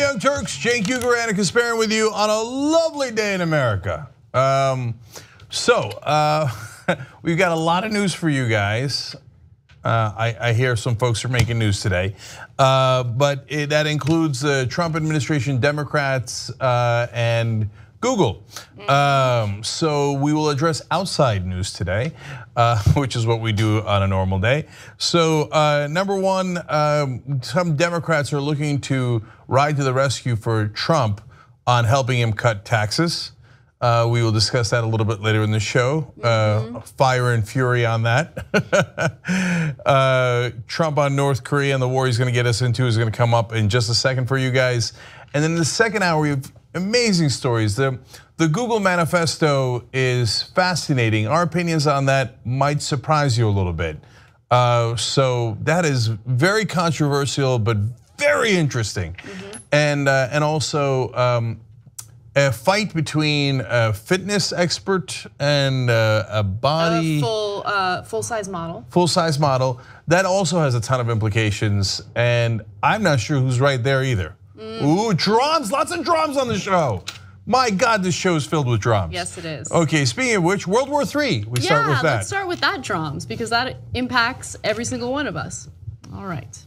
Young Turks, Cenk Uygur and Kasparin with you on a lovely day in America. We've got a lot of news for you guys. I hear some folks are making news today, but that includes the Trump administration, Democrats, and Google. So we will address outside news today, which is what we do on a normal day. So number one, some Democrats are looking to ride to the rescue for Trump on helping him cut taxes. We will discuss that a little bit later in the show. Fire and fury on that. Trump on North Korea and the war he's going to get us into is going to come up in just a second for you guys. And then in the second hour, we have amazing stories. The Google manifesto is fascinating. Our opinions on that might surprise you a little bit. So that is very controversial, but very interesting. And also a fight between a fitness expert and a body full-size model. Full-size model that also has a ton of implications, and I'm not sure who's right there either. Ooh, drums! Lots of drums on the show. My God, this show is filled with drums. Yes, it is. Okay, speaking of which, World War III. We start with that. Yeah, let's start with that drums because that impacts every single one of us. All right.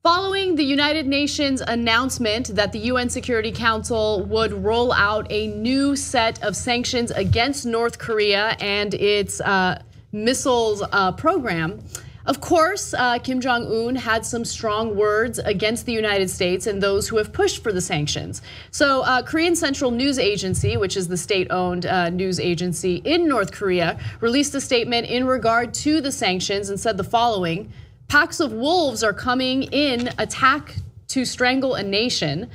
Following the United Nations announcement that the UN Security Council would roll out a new set of sanctions against North Korea and its missiles program, of course, Kim Jong-un had some strong words against the United States and those who have pushed for the sanctions. So Korean Central News Agency, which is the state-owned news agency in North Korea, released a statement in regard to the sanctions and said the following: packs of wolves are coming in attack to strangle a nation.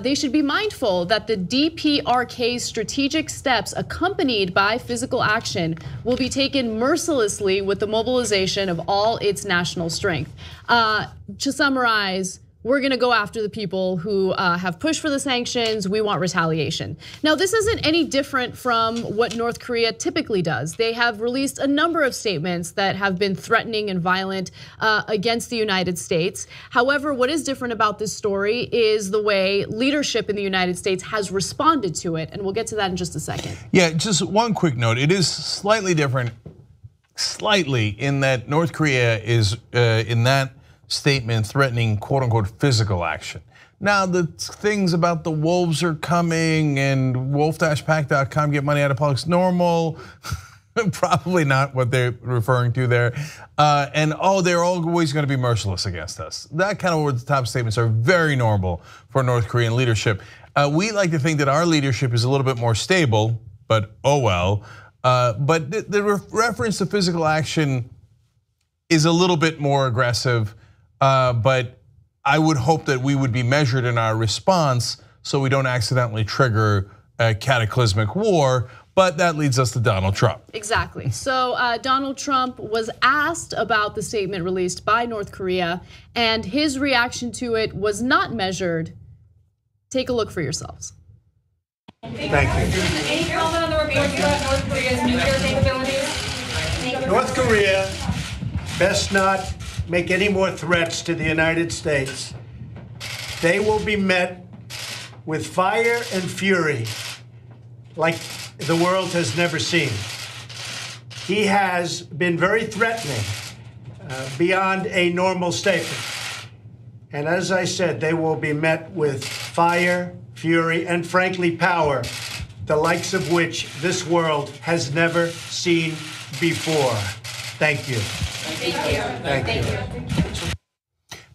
They should be mindful that the DPRK's strategic steps accompanied by physical action will be taken mercilessly with the mobilization of all its national strength. To summarize, we're gonna go after the people who have pushed for the sanctions. We want retaliation. Now, this isn't any different from what North Korea typically does. They have released a number of statements that have been threatening and violent against the United States. However, what is different about this story is the way leadership in the United States has responded to it, and we'll get to that in just a second. Yeah, just one quick note. It is slightly different, slightly, in that North Korea is in that statement threatening quote unquote physical action. Now the things about the wolves are coming and wolf-pack.com get money out of politics, normal, probably not what they're referring to there. And they're always gonna be merciless against us. That kind of over the top statements are very normal for North Korean leadership. We like to think that our leadership is a little bit more stable, but oh well. But the reference to physical action is a little bit more aggressive. But I would hope that we would be measured in our response so we don't accidentally trigger a cataclysmic war, but that leads us to Donald Trump. Exactly. So Donald Trump was asked about the statement released by North Korea, and his reaction to it was not measured. Take a look for yourselves. Thank you. Any comment on the reports about North Korea's nuclear capabilities? North Korea best not make any more threats to the United States. They will be met with fire and fury like the world has never seen. He has been very threatening beyond a normal statement. And as I said, they will be met with fire, fury, and frankly, power, the likes of which this world has never seen before. Thank you. Thank you.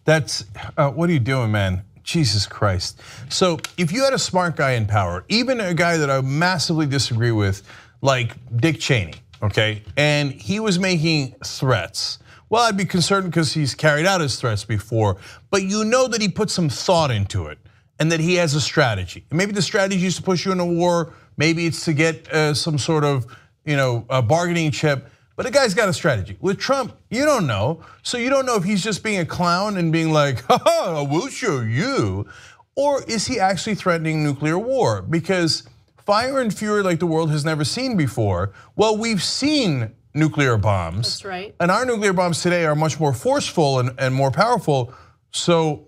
That's, what are you doing, man? Jesus Christ. So if you had a smart guy in power, even a guy that I massively disagree with, like Dick Cheney, okay? And he was making threats. Well, I'd be concerned because he's carried out his threats before, but you know that he put some thought into it and that he has a strategy. And maybe the strategy is to push you into war, maybe it's to get some sort of a bargaining chip. But the guy's got a strategy. With Trump, you don't know. So you don't know if he's just being a clown and being like, ha, we'll show you. Or is he actually threatening nuclear war? Because fire and fury like the world has never seen before. Well, we've seen nuclear bombs. That's right. And our nuclear bombs today are much more forceful and more powerful. So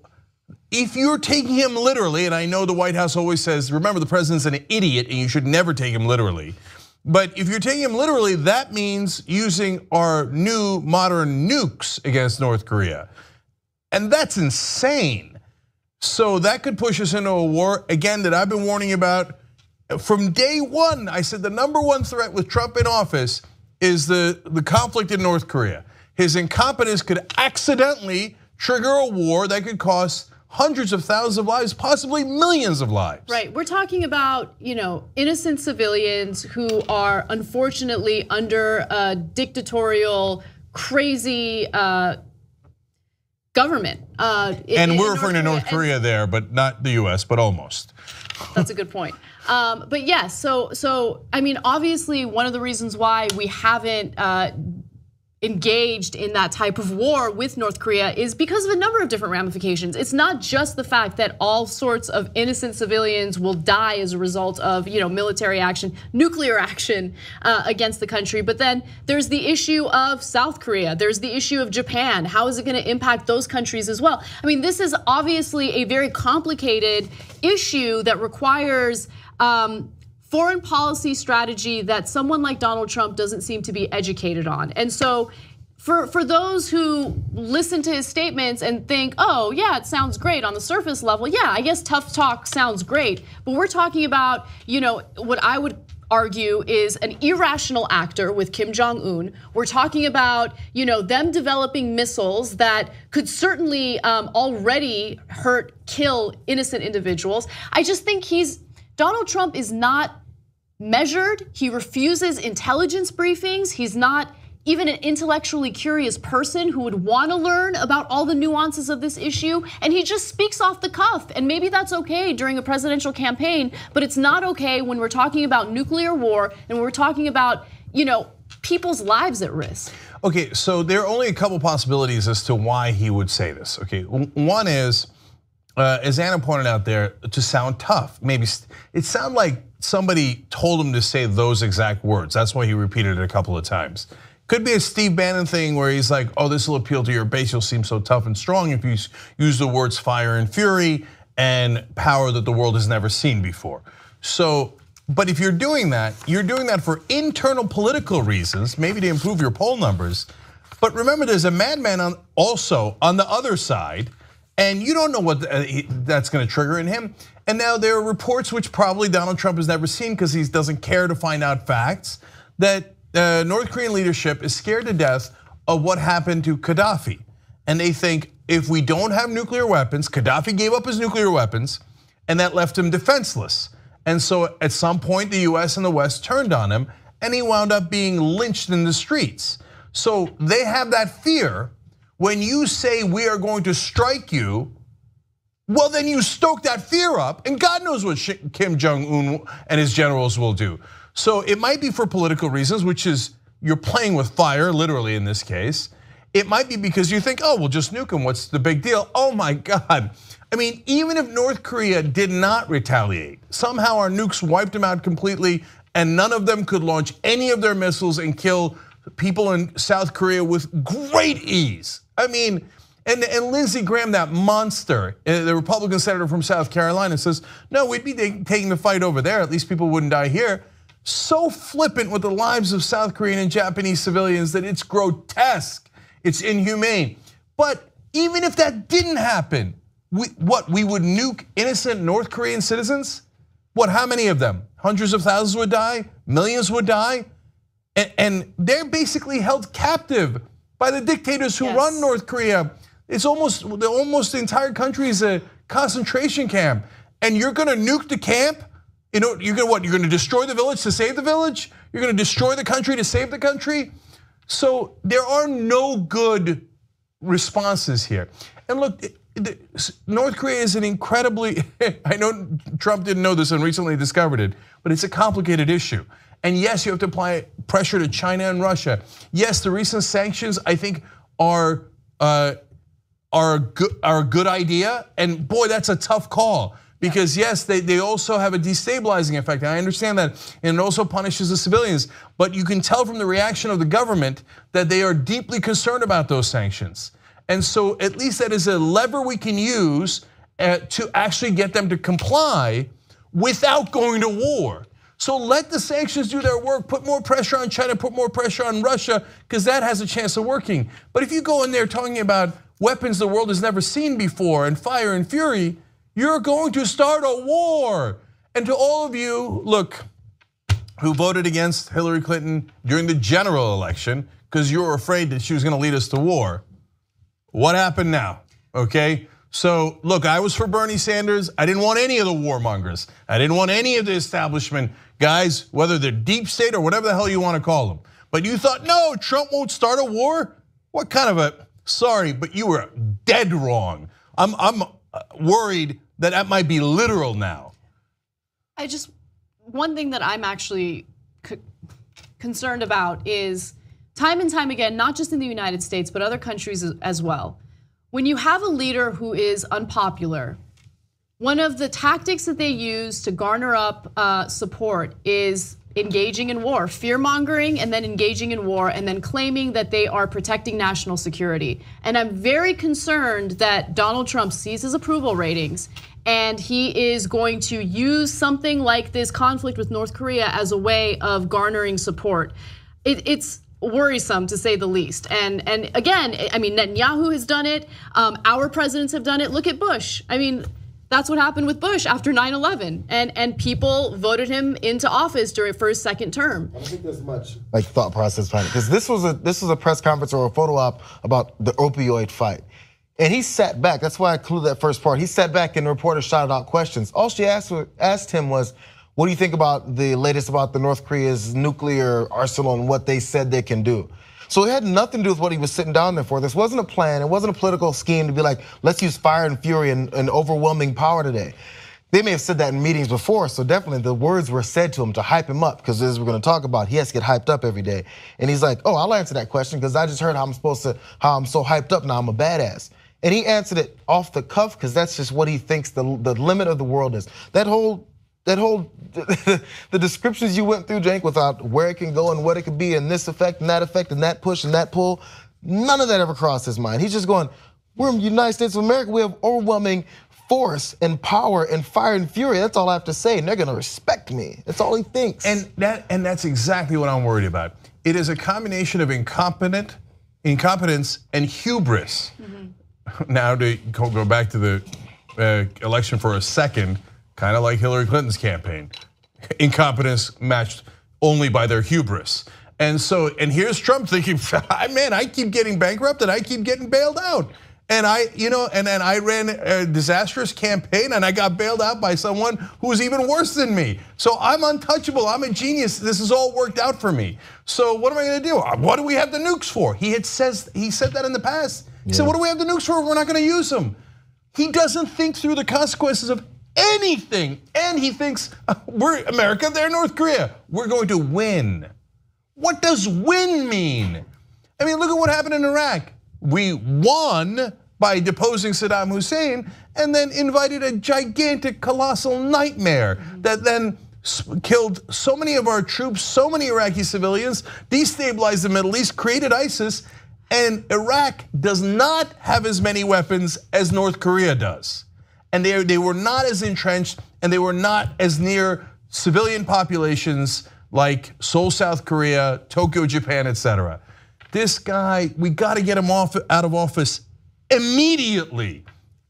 if you're taking him literally, and I know the White House always says, remember the president's an idiot and you should never take him literally. But if you're taking him literally, that means using our new modern nukes against North Korea. And that's insane. So that could push us into a war, again, that I've been warning about from day one. I said the #1 threat with Trump in office is the conflict in North Korea. His incompetence could accidentally trigger a war that could cost hundreds of thousands of lives, possibly millions of lives. Right, we're talking about innocent civilians who are unfortunately under a dictatorial, crazy government. And we're referring to North Korea there, but not the US, but almost. That's a good point. But yes, so I mean, obviously one of the reasons why we haven't engaged in that type of war with North Korea is because of a number of different ramifications. It's not just the fact that all sorts of innocent civilians will die as a result of military action, nuclear action against the country, but then there's the issue of South Korea, there's the issue of Japan. How is it going to impact those countries as well? I mean, this is obviously a very complicated issue that requires foreign policy strategy that someone like Donald Trump doesn't seem to be educated on. And so for those who listen to his statements and think, oh yeah, it sounds great on the surface level. Yeah, I guess tough talk sounds great. But we're talking about, what I would argue is an irrational actor with Kim Jong-un. We're talking about, them developing missiles that could certainly already kill innocent individuals. I just think Donald Trump is not measured. He refuses intelligence briefings. He's not even an intellectually curious person who would want to learn about all the nuances of this issue. And he just speaks off the cuff. And maybe that's okay during a presidential campaign, but it's not okay when we're talking about nuclear war and we're talking about, people's lives at risk. Okay, so there are only a couple possibilities as to why he would say this. Okay, one is, as Anna pointed out there, to sound tough. Maybe it sounded like somebody told him to say those exact words. That's why he repeated it a couple of times. Could be a Steve Bannon thing where he's like, oh, this will appeal to your base. You'll seem so tough and strong if you use the words fire and fury and power that the world has never seen before. So, but if you're doing that for internal political reasons, maybe to improve your poll numbers. But remember, there's a madman also on the other side, and you don't know what that's going to trigger in him. And now there are reports, which probably Donald Trump has never seen because he doesn't care to find out facts, that North Korean leadership is scared to death of what happened to Gaddafi. And they think if we don't have nuclear weapons, Gaddafi gave up his nuclear weapons, and that left him defenseless. And so at some point, the US and the West turned on him, and he wound up being lynched in the streets. So they have that fear. When you say we are going to strike you, well, then you stoke that fear up, and God knows what Kim Jong-un and his generals will do. So it might be for political reasons, which is you're playing with fire, literally in this case. It might be because you think, oh, we'll just nuke them, what's the big deal? Oh my God. I mean, even if North Korea did not retaliate, somehow our nukes wiped them out completely, and none of them could launch any of their missiles and kill people in South Korea with great ease. I mean, and Lindsey Graham, that monster, the Republican senator from South Carolina, says, no, we'd be taking the fight over there. At least people wouldn't die here. So flippant with the lives of South Korean and Japanese civilians that it's grotesque, it's inhumane. But even if that didn't happen, we would nuke innocent North Korean citizens? What, how many of them? Hundreds of thousands would die, millions would die? And they're basically held captive by the dictators who run North Korea. It's almost the entire country is a concentration camp. And you're gonna nuke the camp? You're gonna destroy the village to save the village? You're gonna destroy the country to save the country? So there are no good responses here. And look, North Korea is an incredibly, I know Trump didn't know this and recently discovered it, but it's a complicated issue. And yes, you have to apply pressure to China and Russia. Yes, the recent sanctions, I think, are a good idea. And boy, that's a tough call. Because yes, they also have a destabilizing effect, and I understand that, and it also punishes the civilians. But you can tell from the reaction of the government that they are deeply concerned about those sanctions. And so at least that is a lever we can use, to actually get them to comply without going to war. So let the sanctions do their work, put more pressure on China, put more pressure on Russia, because that has a chance of working. But if you go in there talking about weapons the world has never seen before and fire and fury, you're going to start a war. And to all of you, look, who voted against Hillary Clinton during the general election because you were afraid that she was going to lead us to war, what happened now, okay? So look, I was for Bernie Sanders. I didn't want any of the warmongers. I didn't want any of the establishment guys, whether they're deep state or whatever the hell you want to call them. But you thought, no, Trump won't start a war? What kind of a, sorry, but you were dead wrong. I'm worried that might be literal now. One thing that I'm actually concerned about is time and time again, not just in the United States, but other countries as well. When you have a leader who is unpopular, one of the tactics that they use to garner up support is engaging in war, fear-mongering and then engaging in war and then claiming that they are protecting national security. And I'm very concerned that Donald Trump sees his approval ratings and he is going to use something like this conflict with North Korea as a way of garnering support. It's worrisome to say the least. And again, I mean, Netanyahu has done it. Our presidents have done it. Look at Bush. I mean, that's what happened with Bush after 9/11, and people voted him into office for his second term. I don't think there's much like thought process behind it, because this was a press conference or a photo op about the opioid fight, and he sat back. That's why I included that first part. He sat back and reporters shouted out questions. All she asked him was, "What do you think about the latest about the North Korea's nuclear arsenal and what they said they can do?" So it had nothing to do with what he was sitting down there for. This wasn't a plan. It wasn't a political scheme to be like, let's use fire and fury and overwhelming power today. They may have said that in meetings before, so definitely the words were said to him to hype him up, because as we're gonna talk about, he has to get hyped up every day. And he's like, oh, I'll answer that question because I just heard how I'm so hyped up now, I'm a badass. And he answered it off the cuff because that's just what he thinks the limit of the world is. The descriptions you went through, Cenk, without where it can go and what it could be and this effect and that push and that pull, none of that ever crossed his mind. He's just going, we're in the United States of America, we have overwhelming force and power and fire and fury. That's all I have to say, and they're gonna respect me. That's all he thinks. And that's exactly what I'm worried about. It is a combination of incompetence and hubris. Now to go back to the election for a second, kind of like Hillary Clinton's campaign. Incompetence matched only by their hubris. And here's Trump thinking, man, I keep getting bankrupted, I keep getting bailed out. And then I ran a disastrous campaign and I got bailed out by someone who was even worse than me. So I'm untouchable, I'm a genius, this has all worked out for me. So what am I gonna do? What do we have the nukes for? He said that in the past. He said, what do we have the nukes for if we're not gonna use them? He doesn't think through the consequences of anything, and he thinks we're America, they're North Korea. We're going to win. What does win mean? I mean, look at what happened in Iraq. We won by deposing Saddam Hussein and then invited a gigantic, colossal nightmare that then killed so many of our troops, so many Iraqi civilians, destabilized the Middle East, created ISIS, and Iraq does not have as many weapons as North Korea does. And they were not as entrenched and they were not as near civilian populations like Seoul, South Korea, Tokyo, Japan, etc. This guy, we got to get him out of office immediately.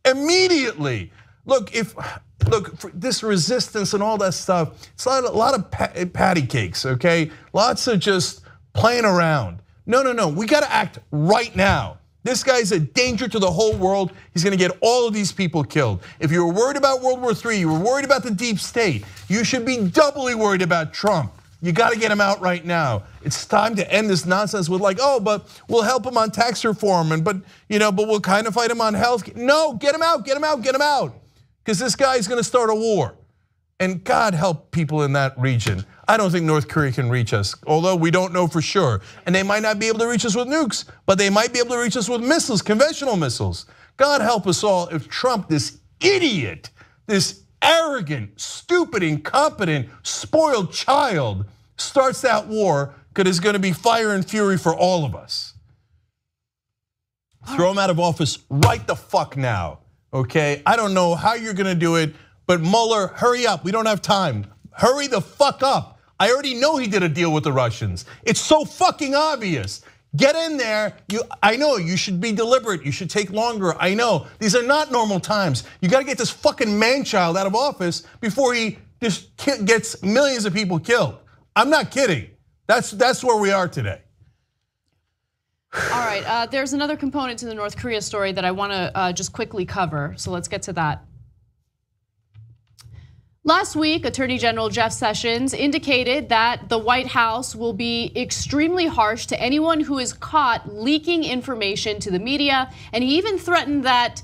Immediately. Look, for this resistance and all that stuff, it's a lot of patty cakes, okay? Lots of just playing around. No, we got to act right now. This guy's a danger to the whole world. He's gonna get all of these people killed. If you were worried about World War III, you were worried about the deep state, you should be doubly worried about Trump. You gotta get him out right now. It's time to end this nonsense with like, oh, but we'll help him on tax reform, but we'll kind of fight him on health. No, get him out, get him out, get him out. Because this guy's gonna start a war. And God help people in that region. I don't think North Korea can reach us, although we don't know for sure. And they might not be able to reach us with nukes, but they might be able to reach us with missiles, conventional missiles. God help us all if Trump, this idiot, this arrogant, stupid, incompetent, spoiled child starts that war, because it's gonna be fire and fury for all of us. Throw him out of office right the fuck now, okay? I don't know how you're gonna do it, but Mueller, hurry up, we don't have time. Hurry the fuck up. I already know he did a deal with the Russians. It's so fucking obvious. Get in there, I know you should be deliberate, you should take longer, I know. These are not normal times. You gotta get this fucking man-child out of office before he just gets millions of people killed. I'm not kidding, that's where we are today. All right, there's another component to the North Korea story that I wanna just quickly cover, so let's get to that. Last week, Attorney General Jeff Sessions indicated that the White House will be extremely harsh to anyone who is caught leaking information to the media, and he even threatened that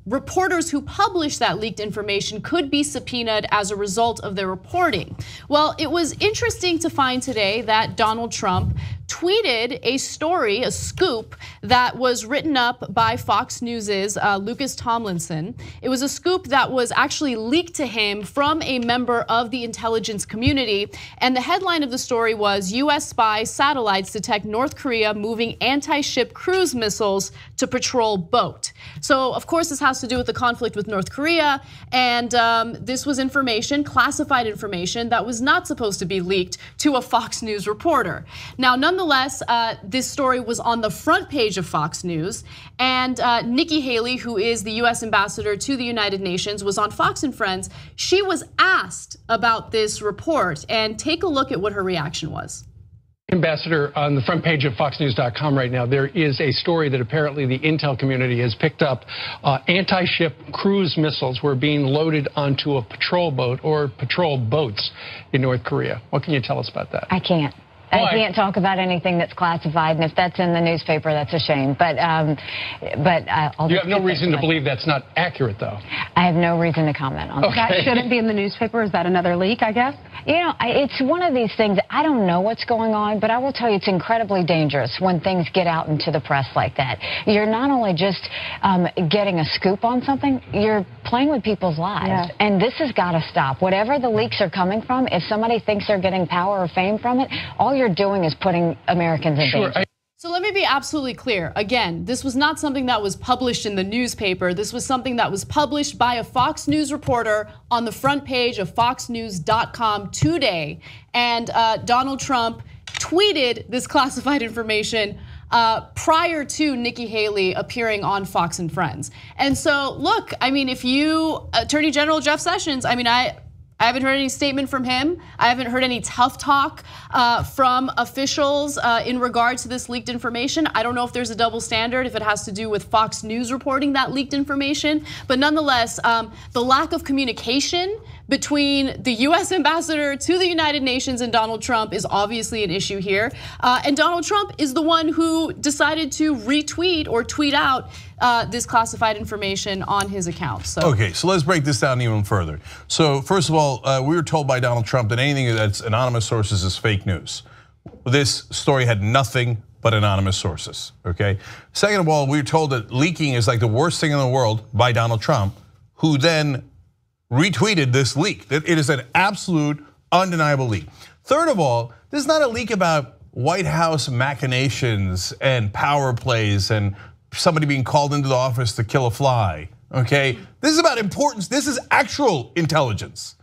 reporters who publish that leaked information could be subpoenaed as a result of their reporting. Well, it was interesting to find today that Donald Trump tweeted a story, a scoop, that was written up by Fox News's Lucas Tomlinson. It was a scoop that was actually leaked to him from a member of the intelligence community. And the headline of the story was, US spy satellites detect North Korea moving anti-ship cruise missiles to patrol boat. So of course this has to do with the conflict with North Korea. And this was information, classified information, that was not supposed to be leaked to a Fox News reporter. Now, nonetheless, this story was on the front page of Fox News, and Nikki Haley, who is the US ambassador to the United Nations, was on Fox and Friends. She was asked about this report, and take a look at what her reaction was. Ambassador, on the front page of FoxNews.com right now, there is a story that apparently the intel community has picked up. Anti-ship cruise missiles were being loaded onto a patrol boat or patrol boats in North Korea. What can you tell us about that? I can't. I can't talk about anything that's classified, and if that's in the newspaper, that's a shame. But I'll you have no reason to believe that's not accurate, though. I have no reason to comment on that. That shouldn't be in the newspaper. Is that another leak, I guess? You know, it's one of these things. I don't know what's going on, but I will tell you it's incredibly dangerous when things get out into the press like that. You're not only just getting a scoop on something, you're playing with people's lives. And this has got to stop. Whatever the leaks are coming from, if somebody thinks they're getting power or fame from it, all you're doing is putting Americans in danger. So let me be absolutely clear. Again, this was not something that was published in the newspaper. This was something that was published by a Fox News reporter on the front page of foxnews.com today. And Donald Trump tweeted this classified information prior to Nikki Haley appearing on Fox and Friends. And so look, I mean, if you, Attorney General Jeff Sessions, I mean, I haven't heard any statement from him. I haven't heard any tough talk from officials in regards to this leaked information. I don't know if there's a double standard, if it has to do with Fox News reporting that leaked information. But nonetheless, the lack of communication between the US ambassador to the United Nations and Donald Trump is obviously an issue here. And Donald Trump is the one who decided to retweet or tweet out this classified information on his account. So. Okay, so let's break this down even further. So first of all, we were told by Donald Trump that anything that's anonymous sources is fake news. This story had nothing but anonymous sources, okay? Second of all, we were told that leaking is like the worst thing in the world by Donald Trump, who then retweeted this leak. It is an absolute undeniable leak. Third of all, this is not a leak about White House machinations and power plays and somebody being called into the office to kill a fly, okay? This is about importance, this is actual intelligence.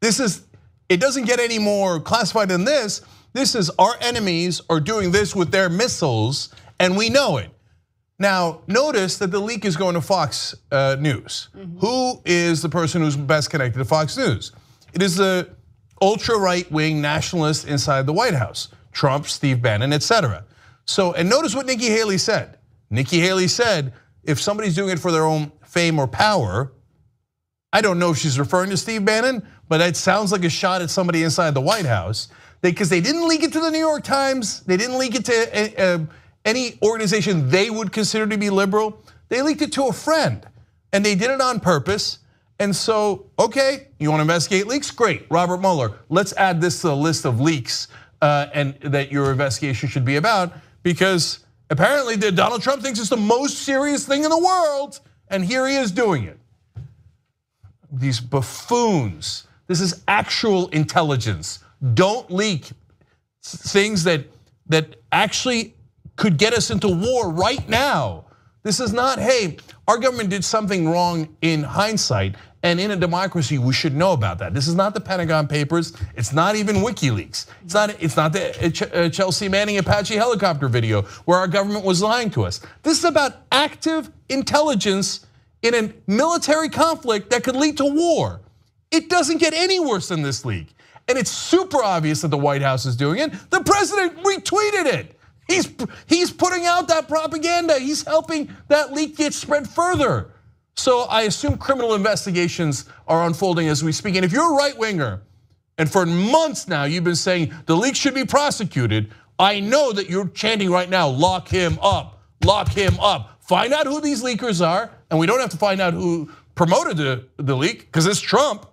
It doesn't get any more classified than this. This is our enemies are doing this with their missiles and we know it. Now, notice that the leak is going to Fox News. Who is the person who's best connected to Fox News? It is the ultra right-wing nationalists inside the White House, Trump, Steve Bannon, etc. So, and notice what Nikki Haley said. Nikki Haley said, if somebody's doing it for their own fame or power, I don't know if she's referring to Steve Bannon, but it sounds like a shot at somebody inside the White House. Because they didn't leak it to the New York Times, they didn't leak it to any organization they would consider to be liberal. They leaked it to a friend, and they did it on purpose. And so, okay, you want to investigate leaks? Great, Robert Mueller, let's add this to the list of leaks and that your investigation should be about, because apparently Donald Trump thinks it's the most serious thing in the world, and here he is doing it. These buffoons, this is actual intelligence. Don't leak things that actually could get us into war right now. This is not, hey, our government did something wrong in hindsight, and in a democracy, we should know about that. This is not the Pentagon Papers. It's not even WikiLeaks. It's not the Chelsea Manning Apache helicopter video where our government was lying to us. This is about active intelligence in a military conflict that could lead to war. It doesn't get any worse than this leak. And it's super obvious that the White House is doing it. The president retweeted it. He's putting out that propaganda. He's helping that leak get spread further. So I assume criminal investigations are unfolding as we speak. And if you're a right winger, and for months now you've been saying the leak should be prosecuted, I know that you're chanting right now, lock him up, lock him up. Find out who these leakers are, and we don't have to find out who promoted the leak, because it's Trump.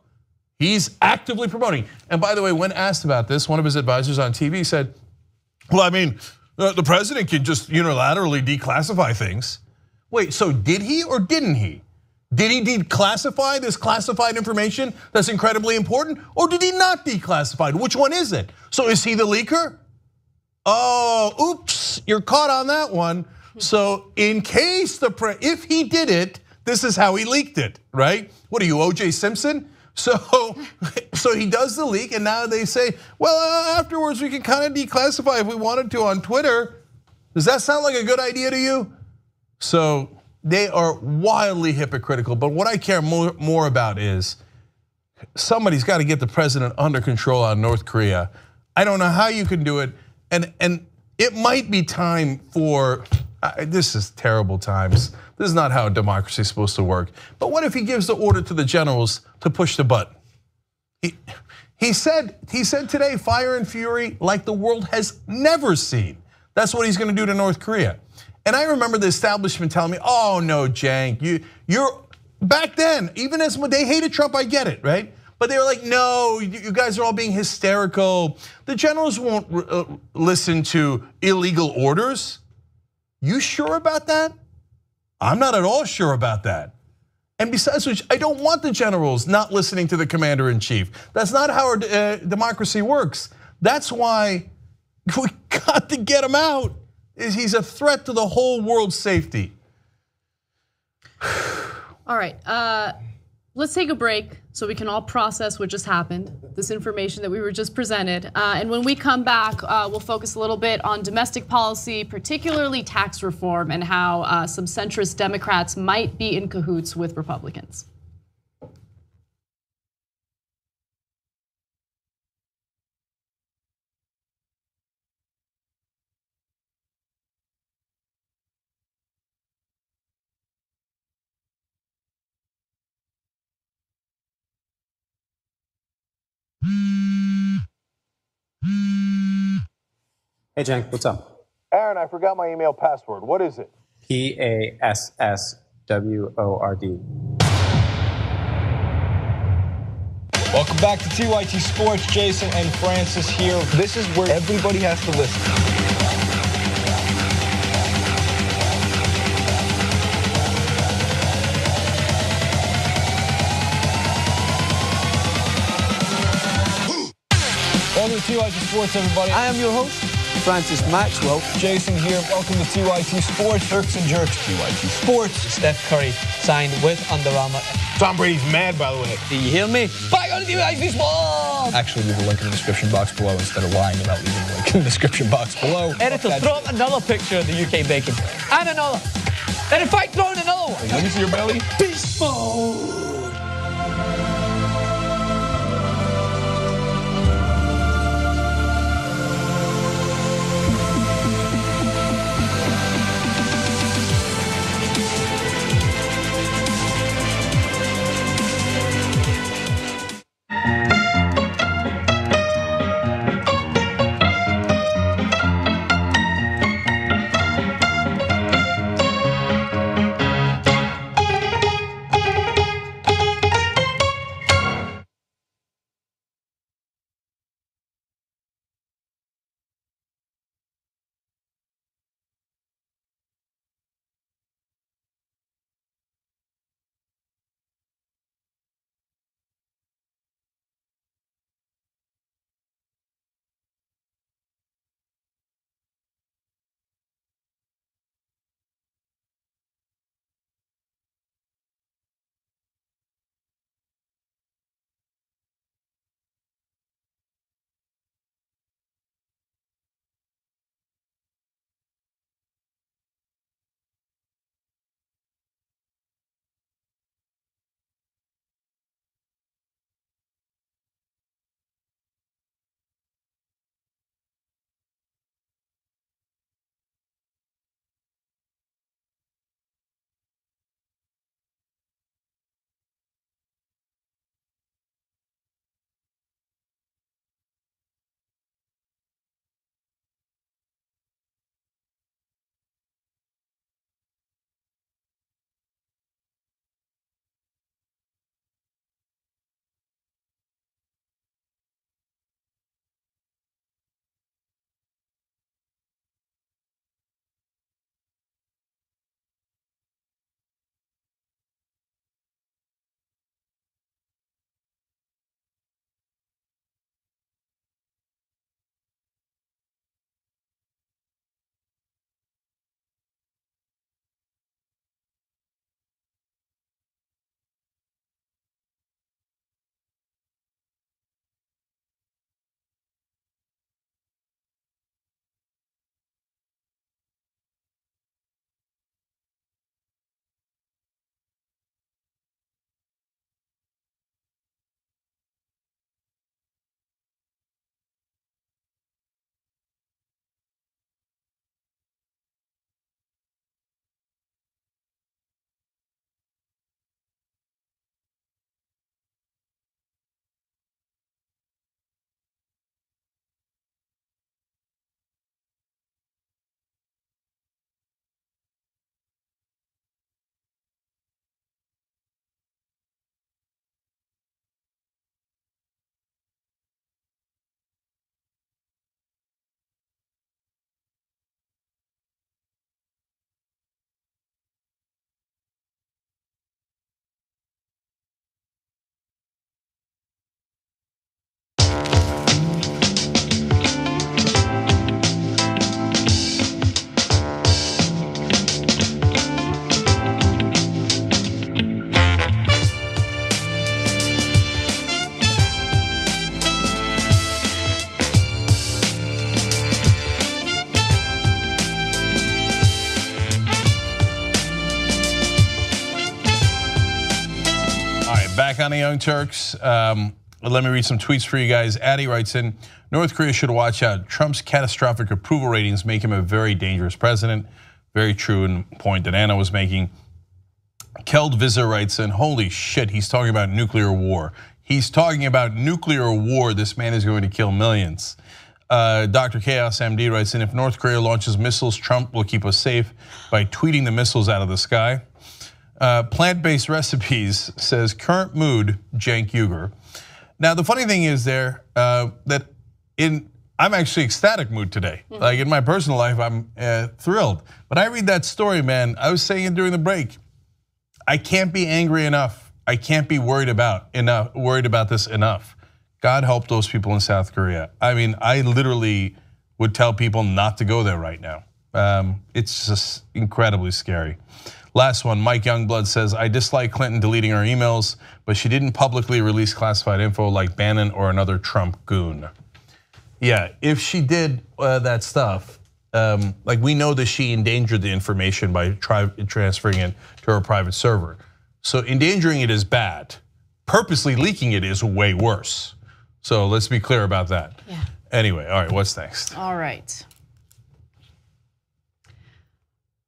He's actively promoting. And by the way, when asked about this, one of his advisors on TV said, well, I mean, the president can just unilaterally declassify things. Wait, so did he or didn't he? Did he declassify this classified information that's incredibly important, or did he not declassify it? Which one is it? So is he the leaker? Oh, oops, you're caught on that one. So in case if he did it, this is how he leaked it, right? What are you, O.J. Simpson? So he does the leak, and now they say, well, afterwards we can kind of declassify if we wanted to on Twitter. Does that sound like a good idea to you? So they are wildly hypocritical, but what I care more about is somebody's got to get the president under control on North Korea. I don't know how you can do it, and it might be time for, this is terrible times. This is not how a democracy is supposed to work. But what if he gives the order to the generals to push the button? He said today, fire and fury like the world has never seen. That's what he's going to do to North Korea. And I remember the establishment telling me, oh no, Cenk, you're back then, even as when they hated Trump, I get it, right? But they were like, no, you guys are all being hysterical. The generals won't listen to illegal orders. You sure about that? I'm not at all sure about that. And besides which, I don't want the generals not listening to the commander in chief. That's not how our democracy works. That's why we got to get him out. He's a threat to the whole world's safety. All right, let's take a break so we can all process what just happened, this information that we were just presented. And when we come back, we'll focus a little bit on domestic policy, particularly tax reform, and how some centrist Democrats might be in cahoots with Republicans. Hey, Cenk, what's up? Aaron, I forgot my email password. What is it? PASSWORD. Welcome back to TYT Sports. Jason and Francis here. This is where everybody has to listen. Welcome to TYT Sports, everybody. I am your host, Francis Maxwell. Jason here. Welcome to TYT Sports. Turks and Jerks. TYT Sports. Steph Curry signed with Under Armour. Tom Brady's mad, by the way. Do you hear me? Back on TYT Sports. Actually, leave a link in the description box below instead of lying about leaving a link in the description box below. Editor, throw up another picture of the UK bacon. And another. And in fact, throw in another one. Let me see your belly. Beast mode. on a Young Turks. Let me read some tweets for you guys. Addie writes in, North Korea should watch out. Trump's catastrophic approval ratings make him a very dangerous president. Very true in the point that Anna was making. Keld Vizza writes in, holy shit, he's talking about nuclear war. He's talking about nuclear war. This man is going to kill millions. Dr. Chaos MD writes in, if North Korea launches missiles, Trump will keep us safe by tweeting the missiles out of the sky. Plant-based recipes says, current mood, Cenk Uygur. Now, the funny thing is there that I'm actually ecstatic mood today. Like in my personal life, I'm thrilled. But I read that story, man, I was saying it during the break. I can't be angry enough. I can't be worried about this enough. God help those people in South Korea. I mean, I literally would tell people not to go there right now. It's just incredibly scary. Last one, Mike Youngblood says, I dislike Clinton deleting her emails, but she didn't publicly release classified info like Bannon or another Trump goon. Yeah, if she did that stuff, like we know that she endangered the information by transferring it to her private server. So endangering it is bad. Purposely leaking it is way worse. So let's be clear about that. Yeah. Anyway, all right, what's next? All right.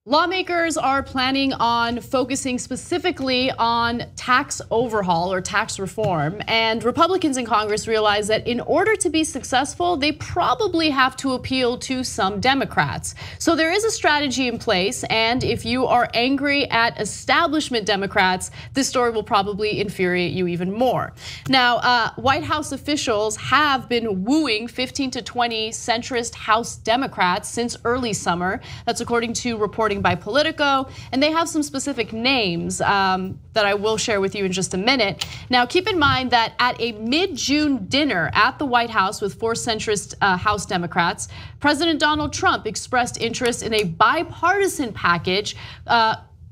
Lawmakers are planning on focusing specifically on tax overhaul or tax reform, and Republicans in Congress realize that in order to be successful, they probably have to appeal to some Democrats. So there is a strategy in place, and if you are angry at establishment Democrats, this story will probably infuriate you even more. Now, White House officials have been wooing 15 to 20 centrist House Democrats since early summer. That's according to reporting by Politico, and they have some specific names that I will share with you in just a minute. Now, keep in mind that at a mid-June dinner at the White House with 4 centrist House Democrats, President Donald Trump expressed interest in a bipartisan package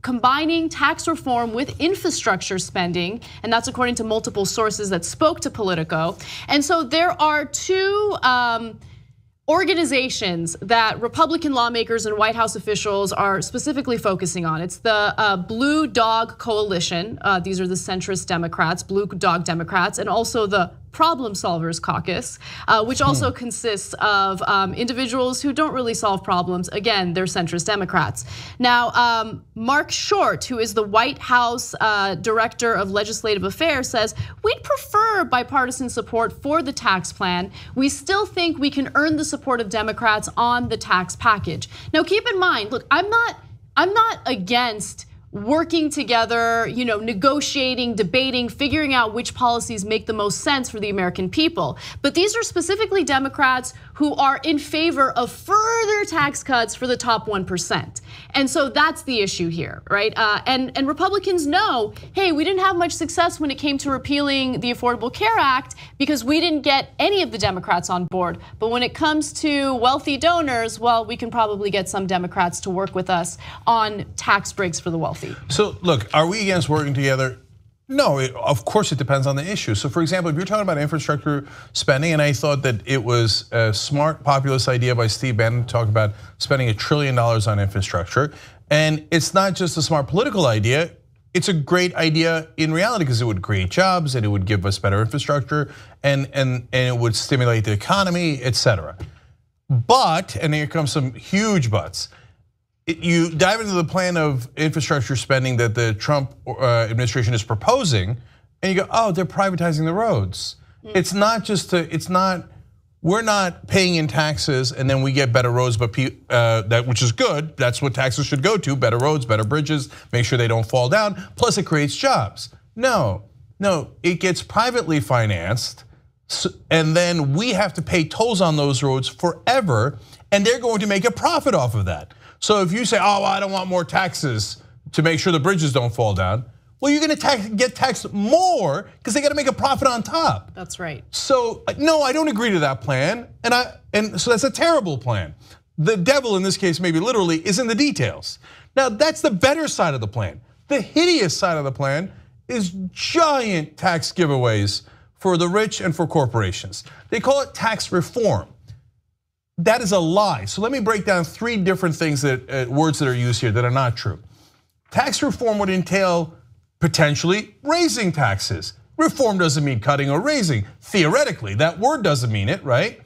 combining tax reform with infrastructure spending, and that's according to multiple sources that spoke to Politico. And so there are two organizations that Republican lawmakers and White House officials are specifically focusing on. It's the Blue Dog Coalition. These are the centrist Democrats, Blue Dog Democrats, and also the Problem Solvers Caucus, which also consists of individuals who don't really solve problems. Again, they're centrist Democrats. Now, Mark Short, who is the White House Director of Legislative Affairs, says, we'd prefer bipartisan support for the tax plan. We still think we can earn the support of Democrats on the tax package. Now, keep in mind, look, I'm not against working together, negotiating, debating, figuring out which policies make the most sense for the American people. But these are specifically Democrats who are in favor of further tax cuts for the top 1%. And so that's the issue here, right? And Republicans know, hey, we didn't have much success when it came to repealing the Affordable Care Act because we didn't get any of the Democrats on board. But when it comes to wealthy donors, well, we can probably get some Democrats to work with us on tax breaks for the wealthy. So look, are we against working together? No, of course it depends on the issue. So for example, if you're talking about infrastructure spending, and I thought that it was a smart populist idea by Steve Bannon to talk about spending $1 trillion on infrastructure. And it's not just a smart political idea, it's a great idea in reality because it would create jobs and it would give us better infrastructure and it would stimulate the economy, etc. But, and here comes some huge buts, you dive into the plan of infrastructure spending that the Trump administration is proposing, and you go, oh, they're privatizing the roads. It's not just we're not paying in taxes and then we get better roads, but which is good. That's what taxes should go to: better roads, better bridges, make sure they don't fall down. Plus, it creates jobs. No, it gets privately financed, and then we have to pay tolls on those roads forever, and they're going to make a profit off of that. So if you say, oh, I don't want more taxes to make sure the bridges don't fall down, well, you're gonna get taxed more because they gotta make a profit on top. That's right. So no, I don't agree to that plan, and so that's a terrible plan. The devil in this case, maybe literally, is in the details. Now that's the better side of the plan. The hideous side of the plan is giant tax giveaways for the rich and for corporations. They call it tax reform. That is a lie. So let me break down 3 different things words that are used here that are not true. Tax reform would entail potentially raising taxes. Reform doesn't mean cutting or raising. Theoretically, that word doesn't mean it, right?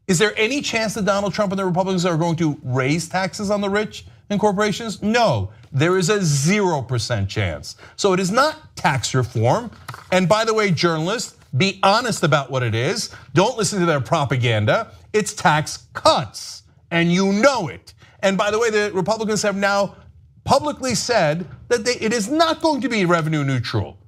Is there any chance that Donald Trump and the Republicans are going to raise taxes on the rich and corporations? No, there is a 0% chance. So it is not tax reform. And by the way, journalists, be honest about what it is. Don't listen to their propaganda. It's tax cuts, and you know it. And by the way, the Republicans have now publicly said that it is not going to be revenue neutral.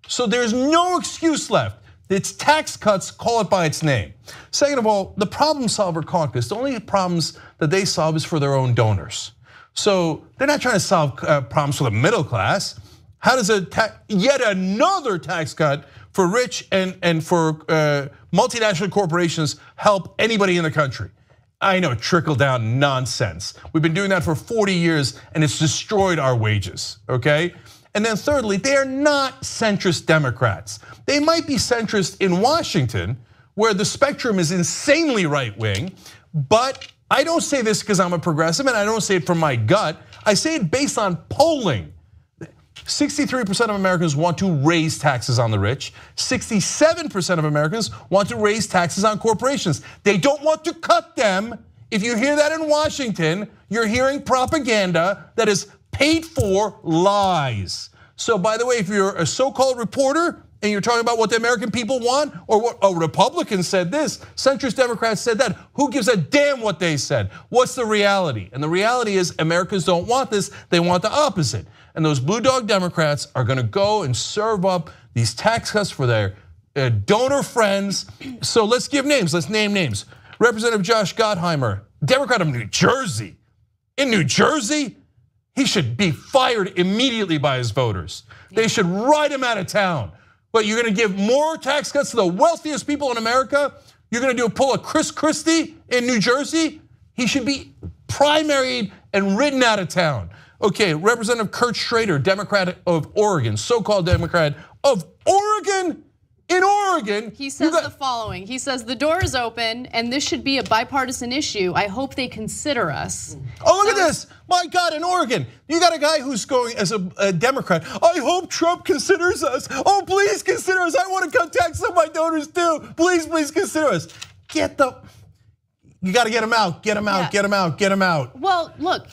So there's no excuse left. It's tax cuts, call it by its name. Second of all, the Problem Solver Caucus, the only problems that they solve is for their own donors. So they're not trying to solve problems for the middle class. How does yet another tax cut for rich and for multinational corporations help anybody in the country? I know, trickle down nonsense. We've been doing that for 40 years and it's destroyed our wages, okay? And then thirdly, they are not centrist Democrats. They might be centrist in Washington, where the spectrum is insanely right wing, but I don't say this because I'm a progressive and I don't say it from my gut. I say it based on polling. 63% of Americans want to raise taxes on the rich. 67% of Americans want to raise taxes on corporations. They don't want to cut them. If you hear that in Washington, you're hearing propaganda that is paid for lies. So by the way, if you're a so-called reporter and you're talking about what the American people want, or what a Republican said this, centrist Democrats said that, who gives a damn what they said? What's the reality? And the reality is Americans don't want this, they want the opposite. And those blue dog Democrats are gonna go and serve up these tax cuts for their donor friends. So let's give names, let's name names. Representative Josh Gottheimer, Democrat of New Jersey. In New Jersey, he should be fired immediately by his voters. They should write him out of town. But you're gonna give more tax cuts to the wealthiest people in America? You're gonna pull a Chris Christie in New Jersey? He should be primaried and ridden out of town. Okay, Representative Kurt Schrader, Democrat of Oregon, so-called Democrat of Oregon. In Oregon, he says the following. He says the door is open and this should be a bipartisan issue. I hope they consider us. Oh, look at this. My God, in Oregon, you got a guy who's going as a Democrat. I hope Trump considers us. Oh, please consider us. I want to cut taxes on my donors too. Please, please consider us. You got to get him out, get him out, get him out, get him out. Well, look,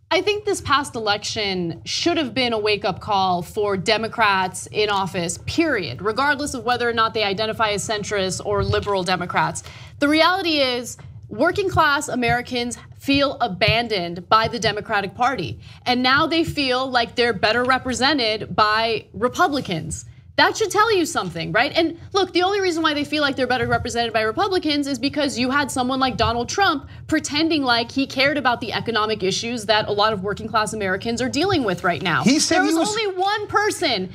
I think this past election should have been a wake-up call for Democrats in office, period, regardless of whether or not they identify as centrist or liberal Democrats. The reality is, working class Americans feel abandoned by the Democratic Party. And now they feel like they're better represented by Republicans. That should tell you something, right? And look, the only reason why they feel like they're better represented by Republicans is because you had someone like Donald Trump pretending like he cared about the economic issues that a lot of working class Americans are dealing with right now. He said there was only one person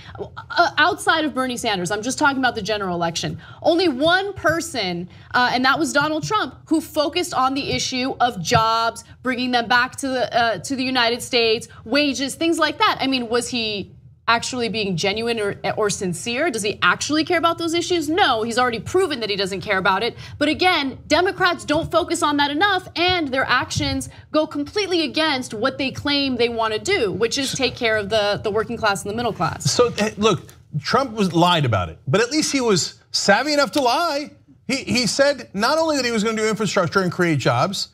outside of Bernie Sanders, I'm just talking about the general election, only one person, and that was Donald Trump, who focused on the issue of jobs, bringing them back to the United States, wages, things like that. I mean, was he actually being genuine or sincere? Does he actually care about those issues? No, he's already proven that he doesn't care about it. But again, Democrats don't focus on that enough, and their actions go completely against what they claim they want to do, which is take care of the working class and the middle class. So look, Trump lied about it, but at least he was savvy enough to lie. He said not only that he was going to do infrastructure and create jobs.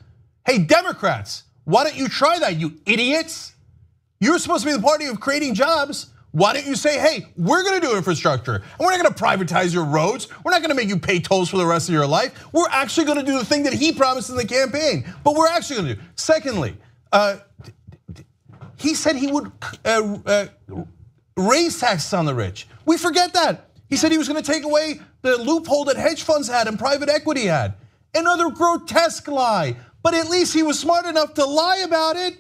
Hey, Democrats, why don't you try that, you idiots? You're supposed to be the party of creating jobs. Why don't you say, hey, we're gonna do infrastructure, and we're not gonna privatize your roads, we're not gonna make you pay tolls for the rest of your life, we're actually gonna do the thing that he promised in the campaign, but we're actually gonna do. Secondly, he said he would raise taxes on the rich. We forget that. He said he was gonna take away the loophole that hedge funds had and private equity had. Another grotesque lie, but at least he was smart enough to lie about it,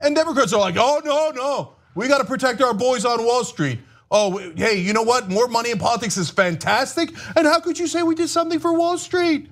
and Democrats are like, oh, no. We got to protect our boys on Wall Street. Oh, hey, you know what? More money in politics is fantastic. And how could you say we did something for Wall Street?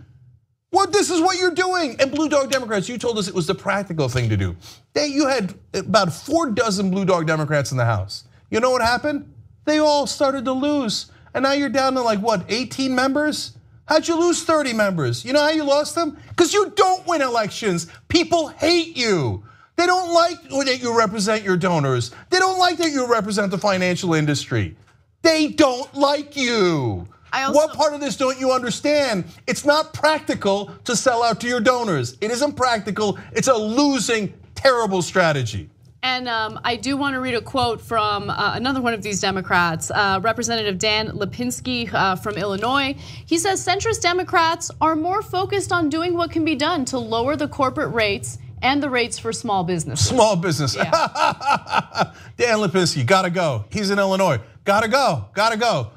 What? This is what you're doing. And blue dog Democrats, you told us it was the practical thing to do. You had about 4 dozen blue dog Democrats in the House. You know what happened? They all started to lose. And now you're down to like what, 18 members? How'd you lose 30 members? You know how you lost them? Because you don't win elections. People hate you. They don't like that you represent your donors. They don't like that you represent the financial industry. They don't like you. What part of this don't you understand? It's not practical to sell out to your donors. It isn't practical. It's a losing, terrible strategy. And I do want to read a quote from another one of these Democrats, Representative Dan Lipinski from Illinois. He says centrist Democrats are more focused on doing what can be done to lower the corporate rates and the rates for small businesses. Small business. Yeah. Dan Lipinski, gotta go. He's in Illinois. Gotta go, gotta go.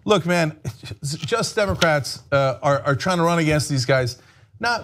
Look, man, just Democrats are trying to run against these guys.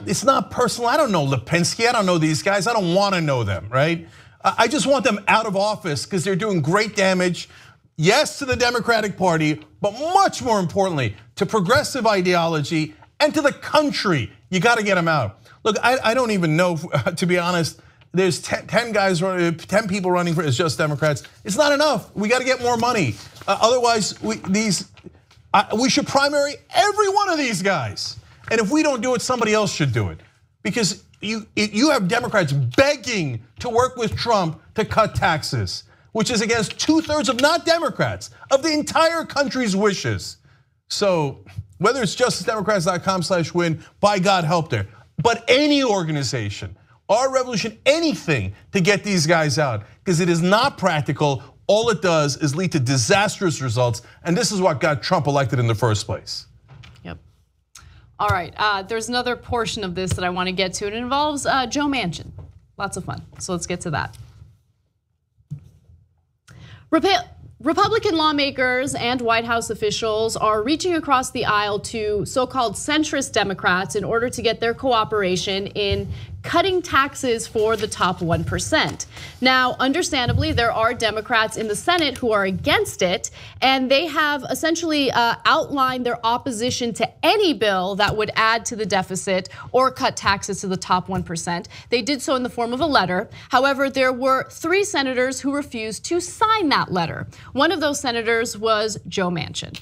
It's not personal. I don't know Lipinski. I don't know these guys. I don't want to know them, right? I just want them out of office because they're doing great damage. Yes, to the Democratic Party, but much more importantly, to progressive ideology and to the country. You got to get them out. Look, I don't even know, to be honest. There's 10 guys running, 10 people running for as just Democrats. It's not enough. We got to get more money. Otherwise, we should primary every one of these guys. And if we don't do it, somebody else should do it. Because you have Democrats begging to work with Trump to cut taxes, which is against 2/3 of not Democrats, of the entire country's wishes. So whether it's justicedemocrats.com/win, by God help there. But any organization, our revolution, anything to get these guys out, because it is not practical. All it does is lead to disastrous results. And this is what got Trump elected in the first place. Yep. All right, there's another portion of this that I want to get to. It involves Joe Manchin. Lots of fun, so let's get to that. Republican lawmakers and White House officials are reaching across the aisle to so-called centrist Democrats in order to get their cooperation in cutting taxes for the top 1%. Now, understandably, there are Democrats in the Senate who are against it, and they have essentially outlined their opposition to any bill that would add to the deficit or cut taxes to the top 1%. They did so in the form of a letter. However, there were 3 senators who refused to sign that letter. One of those senators was Joe Manchin.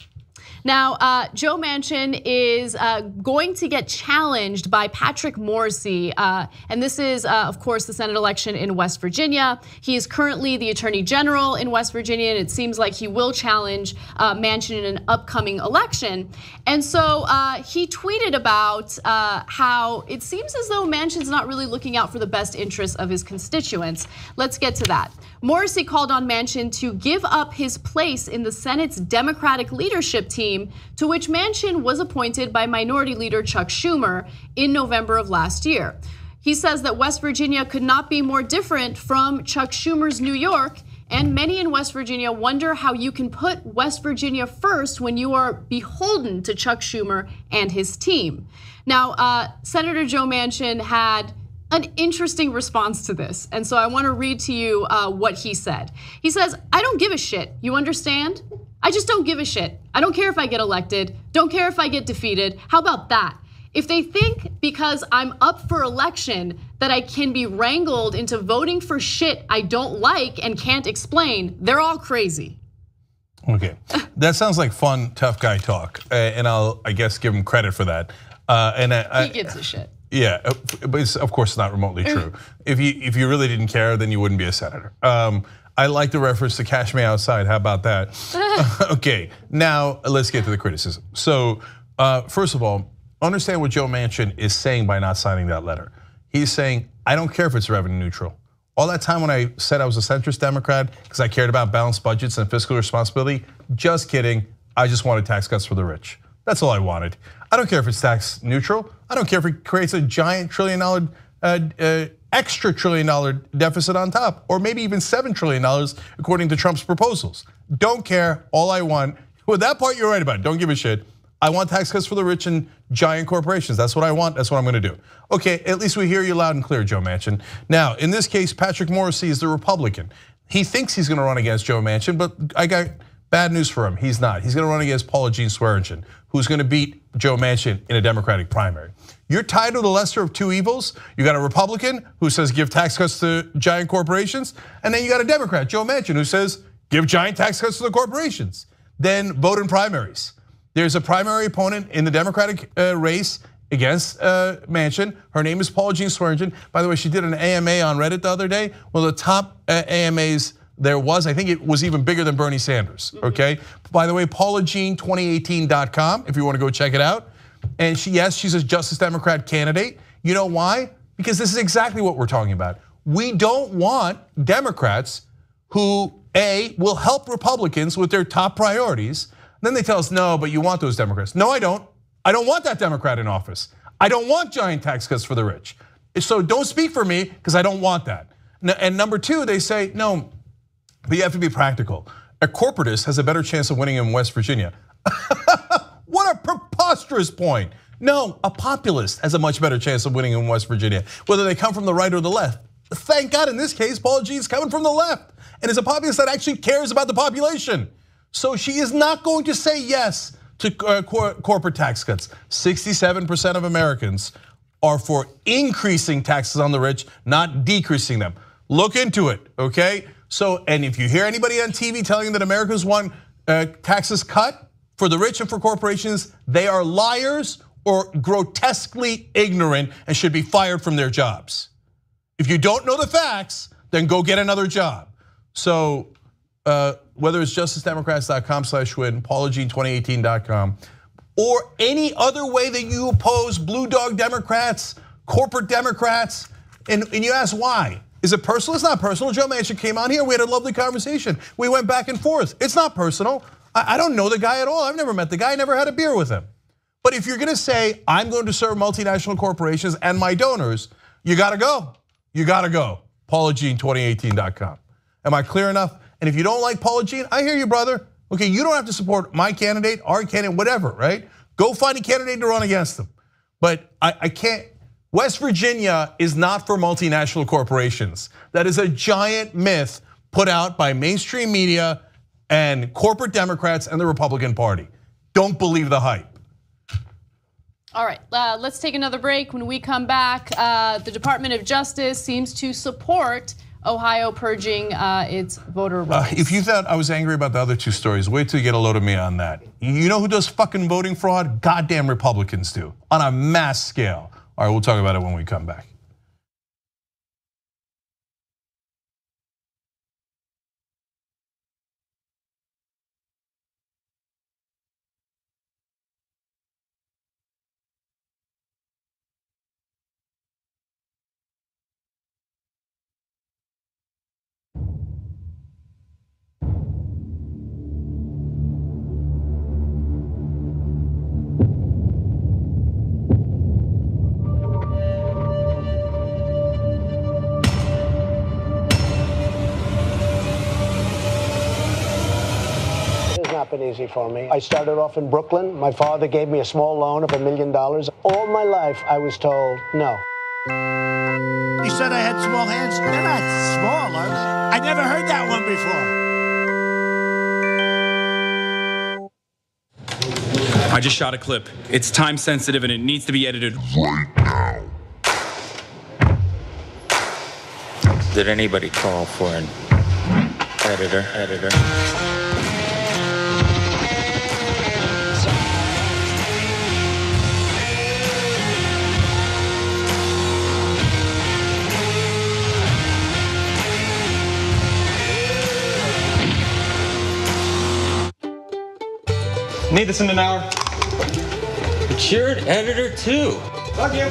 Now, Joe Manchin is going to get challenged by Patrick Morrisey, and this is, of course, the Senate election in West Virginia. He is currently the Attorney General in West Virginia, and it seems like he will challenge Manchin in an upcoming election. And so he tweeted about how it seems as though Manchin's not really looking out for the best interests of his constituents. Let's get to that. Morrisey called on Manchin to give up his place in the Senate's Democratic leadership team, to which Manchin was appointed by Minority Leader Chuck Schumer in November of last year. He says that West Virginia could not be more different from Chuck Schumer's New York, and many in West Virginia wonder how you can put West Virginia first when you are beholden to Chuck Schumer and his team. Now, Senator Joe Manchin had an interesting response to this. And so I want to read to you what he said. He says, "I don't give a shit, you understand? I just don't give a shit. I don't care if I get elected, don't care if I get defeated. How about that? If they think because I'm up for election that I can be wrangled into voting for shit I don't like and can't explain, they're all crazy." Okay, that sounds like fun, tough guy talk. And I guess give him credit for that. He gives a shit. Yeah, but it's of course not remotely true. If you really didn't care, then you wouldn't be a senator. I like the reference to "Cash Me Outside." How about that? Okay, now let's get to the criticism. So first of all, understand what Joe Manchin is saying by not signing that letter. He's saying, I don't care if it's revenue neutral. All that time when I said I was a centrist Democrat because I cared about balanced budgets and fiscal responsibility, just kidding. I just wanted tax cuts for the rich. That's all I wanted. I don't care if it's tax neutral. I don't care if it creates a giant extra $1 trillion deficit on top, or maybe even $7 trillion according to Trump's proposals. Don't care, all I want. Well, that part you're right about, don't give a shit. I want tax cuts for the rich and giant corporations. That's what I want, that's what I'm gonna do. Okay, at least we hear you loud and clear, Joe Manchin. Now, in this case, Patrick Morrisey is the Republican. He thinks he's gonna run against Joe Manchin, but I got bad news for him, he's not. He's gonna run against Paula Jean Swearengin, who's gonna beat Joe Manchin in a Democratic primary. You're tied to the lesser of 2 evils. You got a Republican who says give tax cuts to giant corporations, and then you got a Democrat, Joe Manchin, who says give giant tax cuts to the corporations. Then vote in primaries. There's a primary opponent in the Democratic race against Manchin. Her name is Paula Jean Swearengin. By the way, she did an AMA on Reddit the other day. One of the top AMAs there was. I think it was even bigger than Bernie Sanders, okay? By the way, PaulaJean2018.com, if you want to go check it out. And she's a Justice Democrat candidate. You know why? Because this is exactly what we're talking about. We don't want Democrats who, A, will help Republicans with their top priorities. Then they tell us, no, but you want those Democrats. No, I don't. I don't want that Democrat in office. I don't want giant tax cuts for the rich. So don't speak for me, because I don't want that. And number two, they say, no, but you have to be practical. A corporatist has a better chance of winning in West Virginia. What a preposterous point. No, a populist has a much better chance of winning in West Virginia, whether they come from the right or the left. Thank God in this case, Paula Jean's coming from the left and is a populist that actually cares about the population. So she is not going to say yes to corporate tax cuts. 67% of Americans are for increasing taxes on the rich, not decreasing them. Look into it, okay? So, and if you hear anybody on TV telling you that Americans want taxes cut for the rich and for corporations, they are liars or grotesquely ignorant and should be fired from their jobs. If you don't know the facts, then go get another job. So whether it's justicedemocrats.com/win, PaulaJean2018.com, or any other way that you oppose blue dog Democrats, corporate Democrats, and you ask why. Is it personal? It's not personal. Joe Manchin came on here, we had a lovely conversation. We went back and forth. It's not personal. I don't know the guy at all. I've never met the guy, I never had a beer with him. But if you're gonna say, I'm going to serve multinational corporations and my donors, you gotta go. You gotta go. PaulaJean2018.com. Am I clear enough? And if you don't like Paula Jean, I hear you, brother. Okay, you don't have to support my candidate, our candidate, whatever, right? Go find a candidate to run against them. But I can't, West Virginia is not for multinational corporations. That is a giant myth put out by mainstream media and corporate Democrats and the Republican Party. Don't believe the hype. All right, let's take another break. When we come back, the Department of Justice seems to support Ohio purging its voter rolls. If you thought I was angry about the other two stories, wait till you get a load of me on that. You know who does fucking voting fraud? Goddamn Republicans do, on a mass scale. All right, we'll talk about it when we come back. Been easy for me. I started off in Brooklyn. My father gave me a small loan of $1 million. All my life, I was told no. He said I had small hands. They're not small, are they? I never heard that one before. I just shot a clip. It's time sensitive and it needs to be edited right now. Did anybody call for an editor? Need this in an hour. But you're an editor too. Fuck you.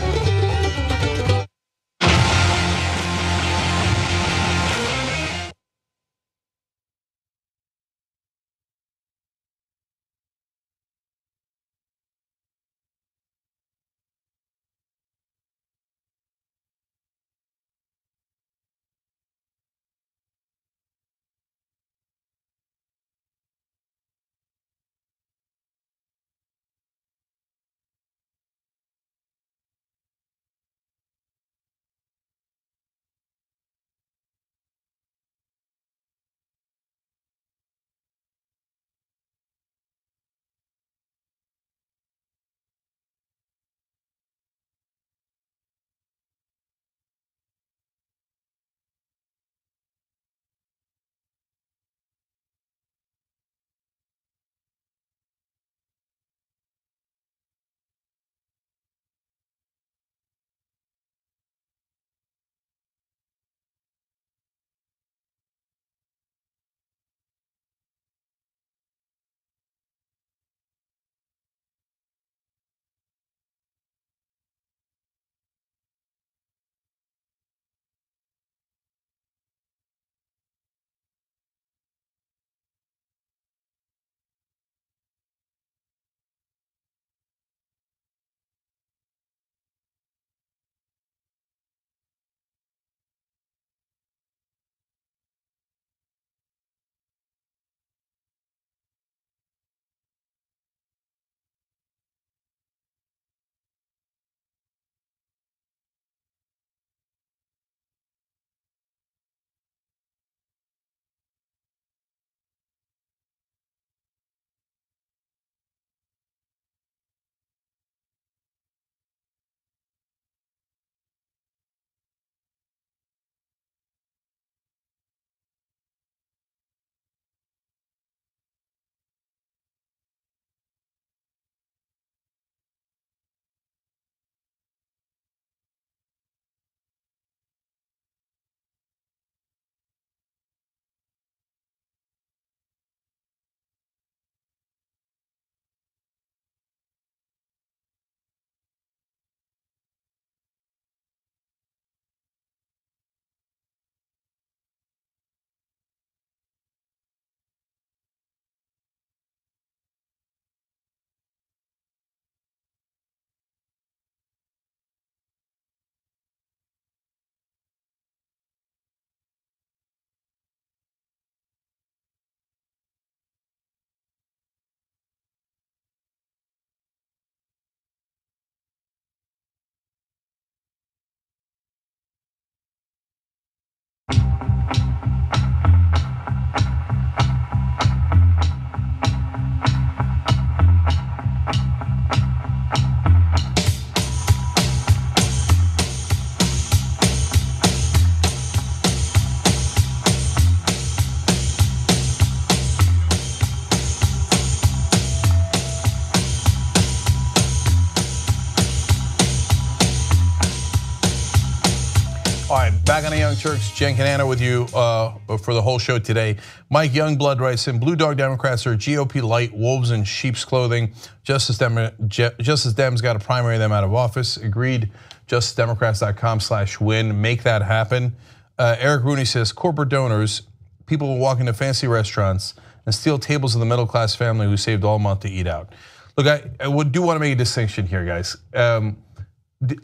All right, back on the Young Turks. Cenk and Anna with you for the whole show today. Mike Youngblood writes in, Blue Dog Democrats are GOP light wolves in sheep's clothing. Justice Dems got to primary them out of office. Agreed. JusticeDemocrats.com/win. Make that happen. Eric Rooney says, corporate donors, people who walk into fancy restaurants and steal tables of the middle class family who saved all month to eat out. Look, I do want to make a distinction here, guys.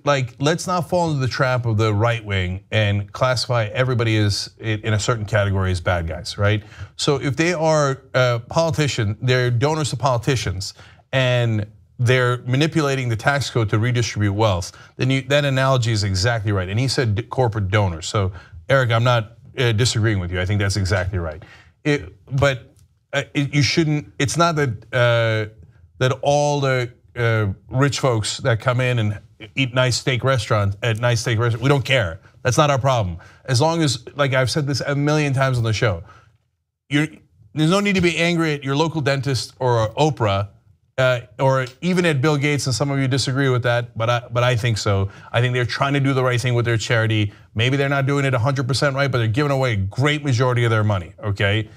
Like, let's not fall into the trap of the right wing and classify everybody as in a certain category as bad guys, right? So if they are politicians, they're donors to politicians, and they're manipulating the tax code to redistribute wealth, then that analogy is exactly right. And he said corporate donors. So Eric, I'm not disagreeing with you. I think that's exactly right. You shouldn't. It's not that that all the rich folks that come in and eat nice steak restaurants we don't care. That's not our problem. As long as, like I've said this a million times on the show, there's no need to be angry at your local dentist or Oprah, or even at Bill Gates, and some of you disagree with that, but I think so. I think they're trying to do the right thing with their charity. Maybe they're not doing it 100% right, but they're giving away a great majority of their money, okay?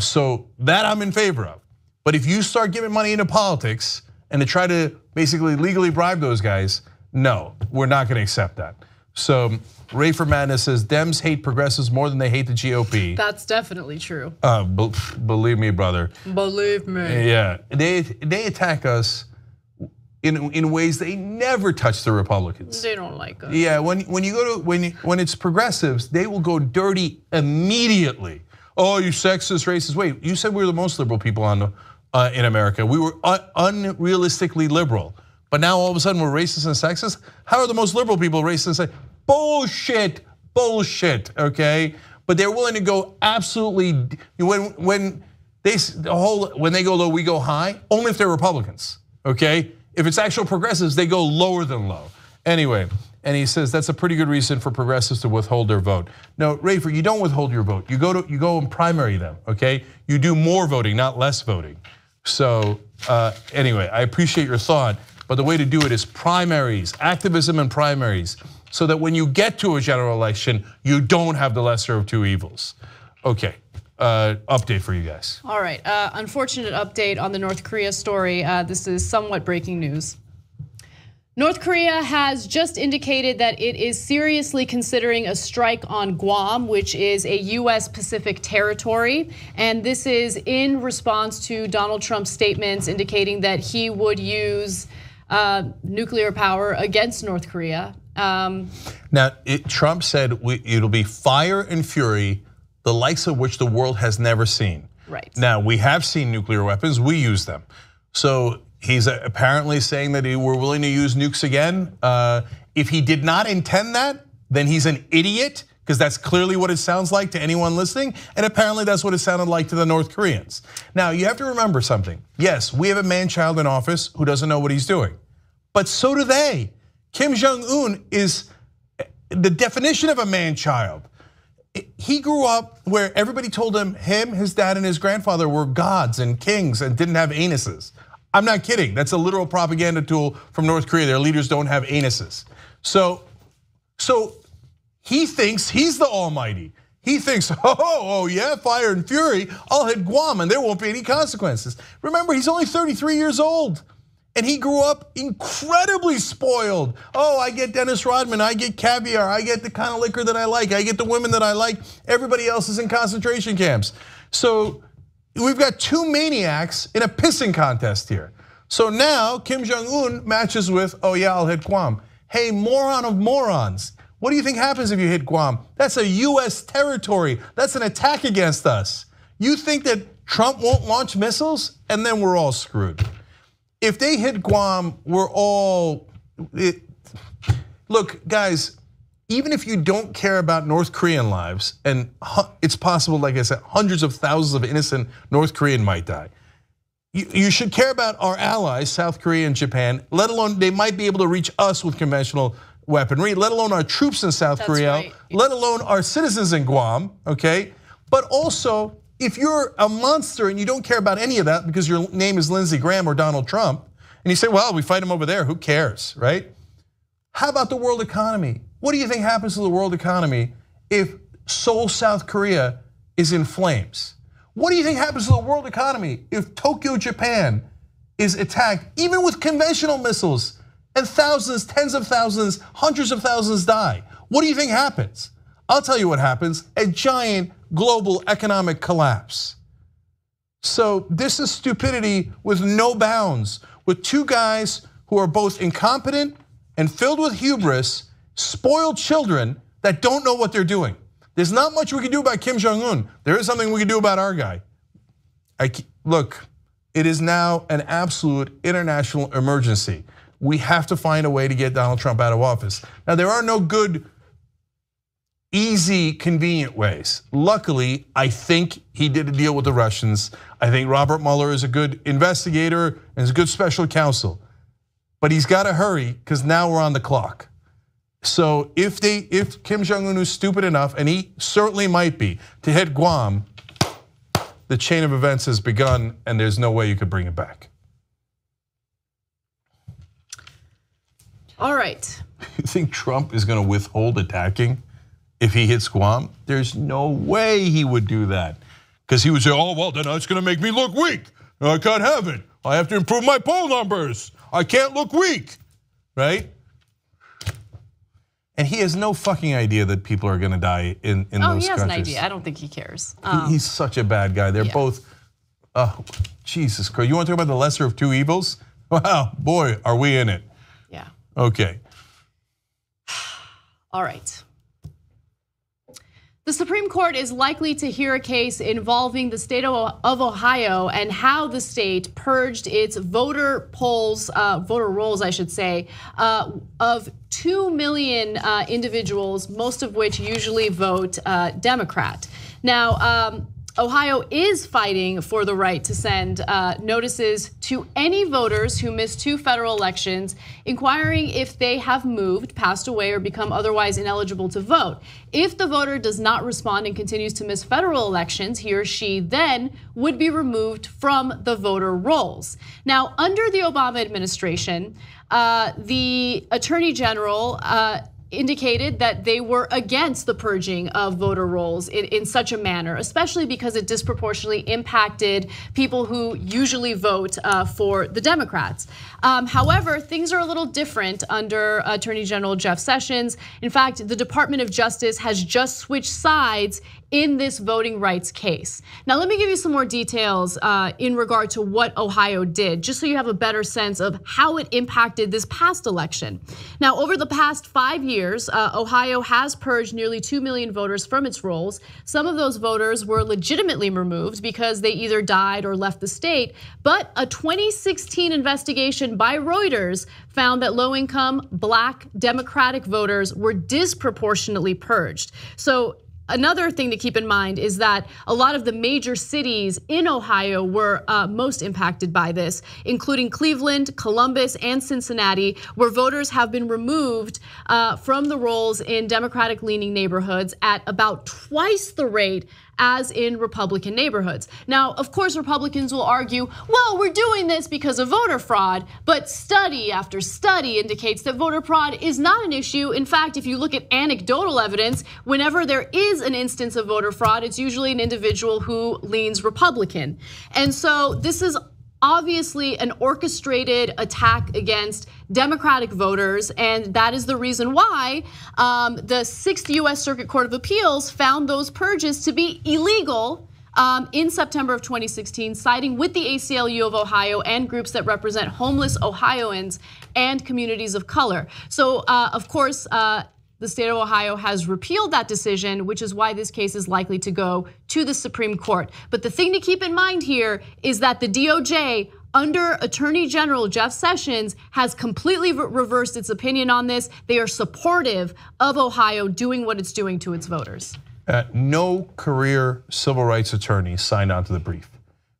So that I'm in favor of. But if you start giving money into politics and to try to basically legally bribe those guys, no, we're not gonna accept that. So Ray for Madness says, Dems hate progressives more than they hate the GOP. That's definitely true. Believe me, brother. Believe me. Yeah, they attack us in ways they never touch the Republicans. They don't like us. Yeah, when it's progressives, they will go dirty immediately. Oh, you sexist, racist. Wait, you said we were the most liberal people in America. We were unrealistically liberal. But now all of a sudden we're racist and sexist? How are the most liberal people racist and sexist? Bullshit, okay? But they're willing to go absolutely, when they go low, we go high, only if they're Republicans, okay? If it's actual progressives, they go lower than low. Anyway, and he says that's a pretty good reason for progressives to withhold their vote. No, Rafer, you don't withhold your vote. You go and primary them, okay? You do more voting, not less voting. So anyway, I appreciate your thought, but the way to do it is primaries, activism and primaries, so that when you get to a general election, you don't have the lesser of two evils. Okay, update for you guys. All right, unfortunate update on the North Korea story. This is somewhat breaking news. North Korea has just indicated that it is seriously considering a strike on Guam, which is a US Pacific territory. And this is in response to Donald Trump's statements indicating that he would use nuclear power against North Korea. Now, Trump said it'll be fire and fury, the likes of which the world has never seen. Right. Now, we have seen nuclear weapons, we use them. So he's apparently saying that we're willing to use nukes again. If he did not intend that, then he's an idiot, because that's clearly what it sounds like to anyone listening, and apparently that's what it sounded like to the North Koreans. Now, you have to remember something. Yes, we have a man-child in office who doesn't know what he's doing, but so do they. Kim Jong-un is the definition of a man-child. He grew up where everybody told him, his dad, and his grandfather were gods and kings and didn't have anuses. I'm not kidding. That's a literal propaganda tool from North Korea. Their leaders don't have anuses. So he thinks he's the almighty. He thinks, oh yeah, fire and fury, I'll hit Guam and there won't be any consequences. Remember, he's only 33 years old. And he grew up incredibly spoiled. Oh, I get Dennis Rodman, I get caviar, I get the kind of liquor that I like, I get the women that I like. Everybody else is in concentration camps. So we've got two maniacs in a pissing contest here. So now Kim Jong-un matches with, oh yeah, I'll hit Guam. Hey, moron of morons. What do you think happens if you hit Guam? That's a US territory. That's an attack against us. You think that Trump won't launch missiles? And then we're all screwed. If they hit Guam, we're all, look, guys, even if you don't care about North Korean lives, and it's possible, like I said, hundreds of thousands of innocent North Korean might die. You should care about our allies, South Korea and Japan, let alone they might be able to reach us with conventional weaponry, let alone our troops in South Korea, right. Let alone our citizens in Guam, okay? But also, if you're a monster and you don't care about any of that because your name is Lindsey Graham or Donald Trump, and you say, well, we fight him over there, who cares, right? How about the world economy? What do you think happens to the world economy if Seoul, South Korea is in flames? What do you think happens to the world economy if Tokyo, Japan is attacked, even with conventional missiles, and thousands, tens of thousands, hundreds of thousands die? What do you think happens? I'll tell you what happens: a giant global economic collapse. So this is stupidity with no bounds, with two guys who are both incompetent and filled with hubris, spoiled children that don't know what they're doing. There's not much we can do about Kim Jong-un. There is something we can do about our guy. Look, it is now an absolute international emergency. We have to find a way to get Donald Trump out of office. Now, there are no good, easy, convenient ways. Luckily, I think he did a deal with the Russians. I think Robert Mueller is a good investigator and is a good special counsel. But he's got to hurry because now we're on the clock. So if Kim Jong-un is stupid enough, and he certainly might be, to hit Guam, the chain of events has begun and there's no way you could bring it back. All right. You think Trump is going to withhold attacking if he hits Guam? There's no way he would do that. Because he would say, oh, well, then it's going to make me look weak. I can't have it. I have to improve my poll numbers. I can't look weak, right? And he has no fucking idea that people are going to die in those countries. Oh, he has an idea. I don't think he cares. He's such a bad guy. They're both, Jesus Christ. You want to talk about the lesser of two evils? Wow, boy, are we in it. Yeah. Okay. All right. The Supreme Court is likely to hear a case involving the state of Ohio and how the state purged its voter rolls, I should say, of 2 million individuals, most of which usually vote Democrat. Now, Ohio is fighting for the right to send notices to any voters who missed 2 federal elections, inquiring if they have moved, passed away, or become otherwise ineligible to vote. If the voter does not respond and continues to miss federal elections, he or she then would be removed from the voter rolls. Now, under the Obama administration, the Attorney General indicated that they were against the purging of voter rolls in such a manner, especially because it disproportionately impacted people who usually vote for the Democrats. However, things are a little different under Attorney General Jeff Sessions. In fact, the Department of Justice has just switched sides in this voting rights case. Now, let me give you some more details in regard to what Ohio did, just so you have a better sense of how it impacted this past election. Now, over the past 5 years, Ohio has purged nearly 2 million voters from its rolls. Some of those voters were legitimately removed because they either died or left the state. But a 2016 investigation by Reuters found that low-income Black Democratic voters were disproportionately purged. So another thing to keep in mind is that a lot of the major cities in Ohio were most impacted by this, including Cleveland, Columbus, and Cincinnati, where voters have been removed from the rolls in Democratic-leaning neighborhoods at about twice the rate as in Republican neighborhoods. Now, of course, Republicans will argue, well, we're doing this because of voter fraud, but study after study indicates that voter fraud is not an issue. In fact, if you look at anecdotal evidence, whenever there is an instance of voter fraud, it's usually an individual who leans Republican. And so this is obviously an orchestrated attack against Democratic voters, and that is the reason why the 6th US Circuit Court of Appeals found those purges to be illegal in September of 2016, siding with the ACLU of Ohio and groups that represent homeless Ohioans and communities of color. So, of course, the state of Ohio has repealed that decision, which is why this case is likely to go to the Supreme Court. But the thing to keep in mind here is that the DOJ, under Attorney General Jeff Sessions, has completely reversed its opinion on this. They are supportive of Ohio doing what it's doing to its voters. No career civil rights attorney signed on to the brief,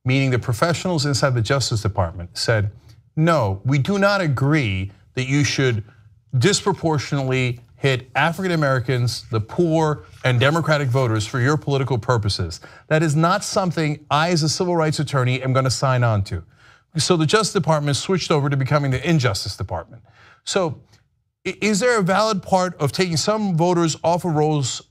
meaning the professionals inside the Justice Department said, no, we do not agree that you should disproportionately hit African Americans, the poor, and Democratic voters for your political purposes. That is not something I, as a civil rights attorney, am going to sign on to. So the Justice Department switched over to becoming the Injustice Department. So Is there a valid part of taking some voters off of rolls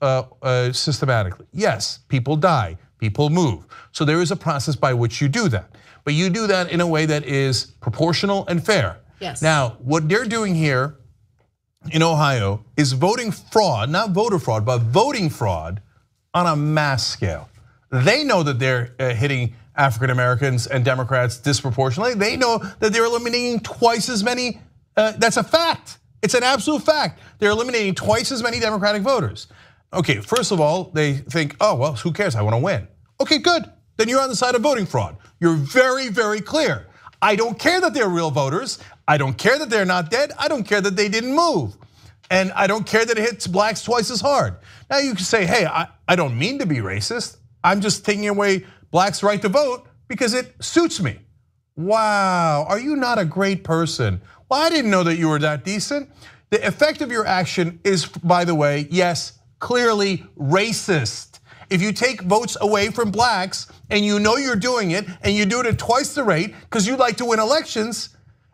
systematically? Yes, people die, people move. So there is a process by which you do that. But you do that in a way that is proportional and fair. Yes. Now, what they're doing here in Ohio is voting fraud, not voter fraud, but voting fraud on a mass scale. They know that they're hitting African Americans and Democrats disproportionately. They know that they're eliminating twice as many, that's a fact. It's an absolute fact. They're eliminating twice as many Democratic voters. Okay, first of all, they think, oh, well, who cares? I want to win. Okay, good. Then you're on the side of voting fraud. You're very, very clear. I don't care that they're real voters. I don't care that they're not dead. I don't care that they didn't move. And I don't care that it hits blacks twice as hard. Now you can say, hey, I don't mean to be racist. I'm just taking away blacks' right to vote because it suits me. Wow, are you not a great person? Well, I didn't know that you were that decent. The effect of your action is, by the way, yes, clearly racist. If you take votes away from blacks and you know you're doing it and you do it at twice the rate because you like to win elections,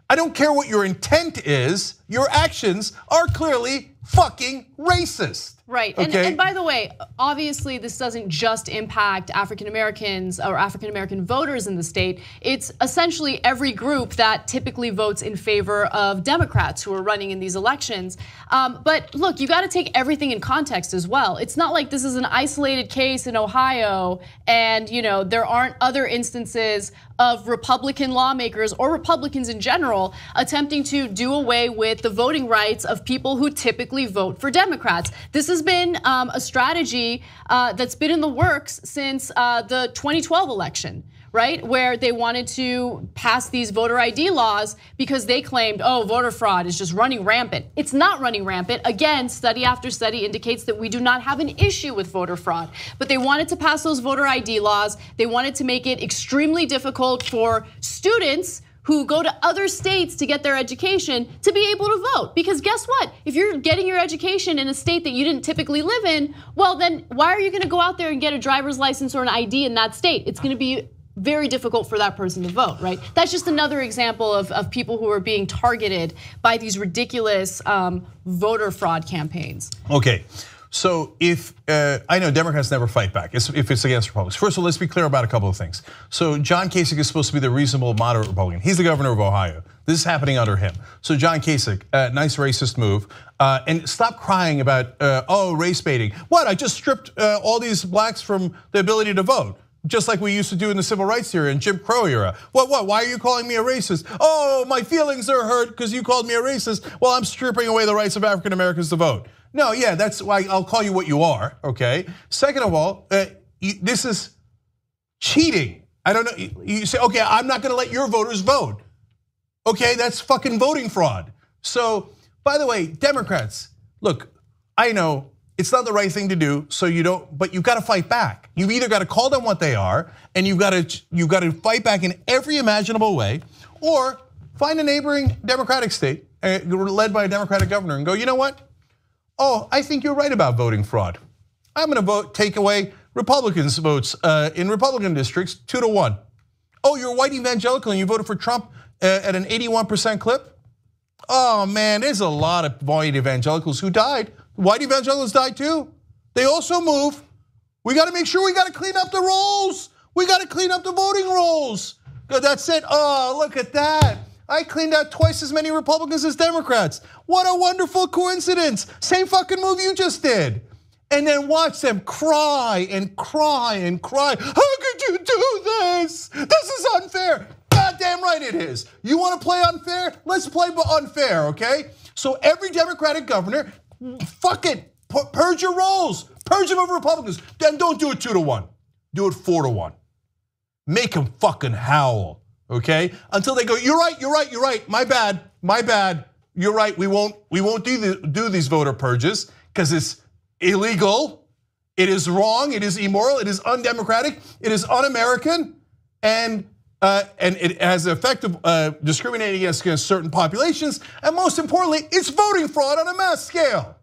I don't care what your intent is, your actions are clearly fucking racist. Right, okay? and by the way, obviously this doesn't just impact African Americans or African American voters in the state. It's essentially every group that typically votes in favor of Democrats who are running in these elections. But look, you gotta take everything in context as well. It's not like this is an isolated case in Ohio and there aren't other instances of Republican lawmakers or Republicans in general attempting to do away with the voting rights of people who typically vote for Democrats. This has been a strategy that's been in the works since the 2012 election, right? Where they wanted to pass these voter ID laws because they claimed, oh, voter fraud is just running rampant. It's not running rampant. Again, study after study indicates that we do not have an issue with voter fraud. But they wanted to pass those voter ID laws. They wanted to make it extremely difficult for students who go to other states to get their education to be able to vote. Because guess what? If you're getting your education in a state that you didn't typically live in, well then why are you gonna go out there and get a driver's license or an ID in that state? It's gonna be very difficult for that person to vote, right? That's just another example of people who are being targeted by these ridiculous voter fraud campaigns. Okay. So if, I know Democrats never fight back if it's against Republicans. First of all, let's be clear about a couple of things. So John Kasich is supposed to be the reasonable, moderate Republican. He's the governor of Ohio. This is happening under him. So John Kasich, nice racist move. And stop crying about, oh, race baiting. What, I just stripped all these blacks from the ability to vote. Just like we used to do in the civil rights era and Jim Crow era. What, why are you calling me a racist? Oh, my feelings are hurt because you called me a racist. Well, I'm stripping away the rights of African Americans to vote. No, yeah, that's why I'll call you what you are, okay? Second of all, this is cheating. I don't know, you say, okay, I'm not gonna let your voters vote. Okay, that's fucking voting fraud. So, by the way, Democrats, look, I know it's not the right thing to do, so you don't, but you've gotta fight back. You've either gotta call them what they are, and you've gotta fight back in every imaginable way, or find a neighboring Democratic state, led by a Democratic governor, and go, you know what? Oh, I think you're right about voting fraud. I'm gonna take away Republicans' votes in Republican districts 2-1. Oh, you're a white evangelical and you voted for Trump at an 81% clip? Oh man, there's a lot of white evangelicals who died. White evangelicals died too. They also move. We gotta make sure we gotta clean up the rolls. We gotta clean up the voting rolls. That's it, oh, look at that. I cleaned out twice as many Republicans as Democrats. What a wonderful coincidence. Same fucking move you just did. And then watch them cry and cry and cry. How could you do this? This is unfair. Goddamn right it is. You wanna play unfair? Let's play unfair, okay? So every Democratic governor, fuck it, purge your rolls. Purge them of Republicans. Then don't do it 2-1. Do it 4-1. Make them fucking howl. Okay, until they go, you're right, my bad, you're right, we won't do these voter purges because it's illegal, it is wrong, it is immoral, it is undemocratic, it is un-American, and it has the effect of discriminating against certain populations, and most importantly, it's voting fraud on a mass scale.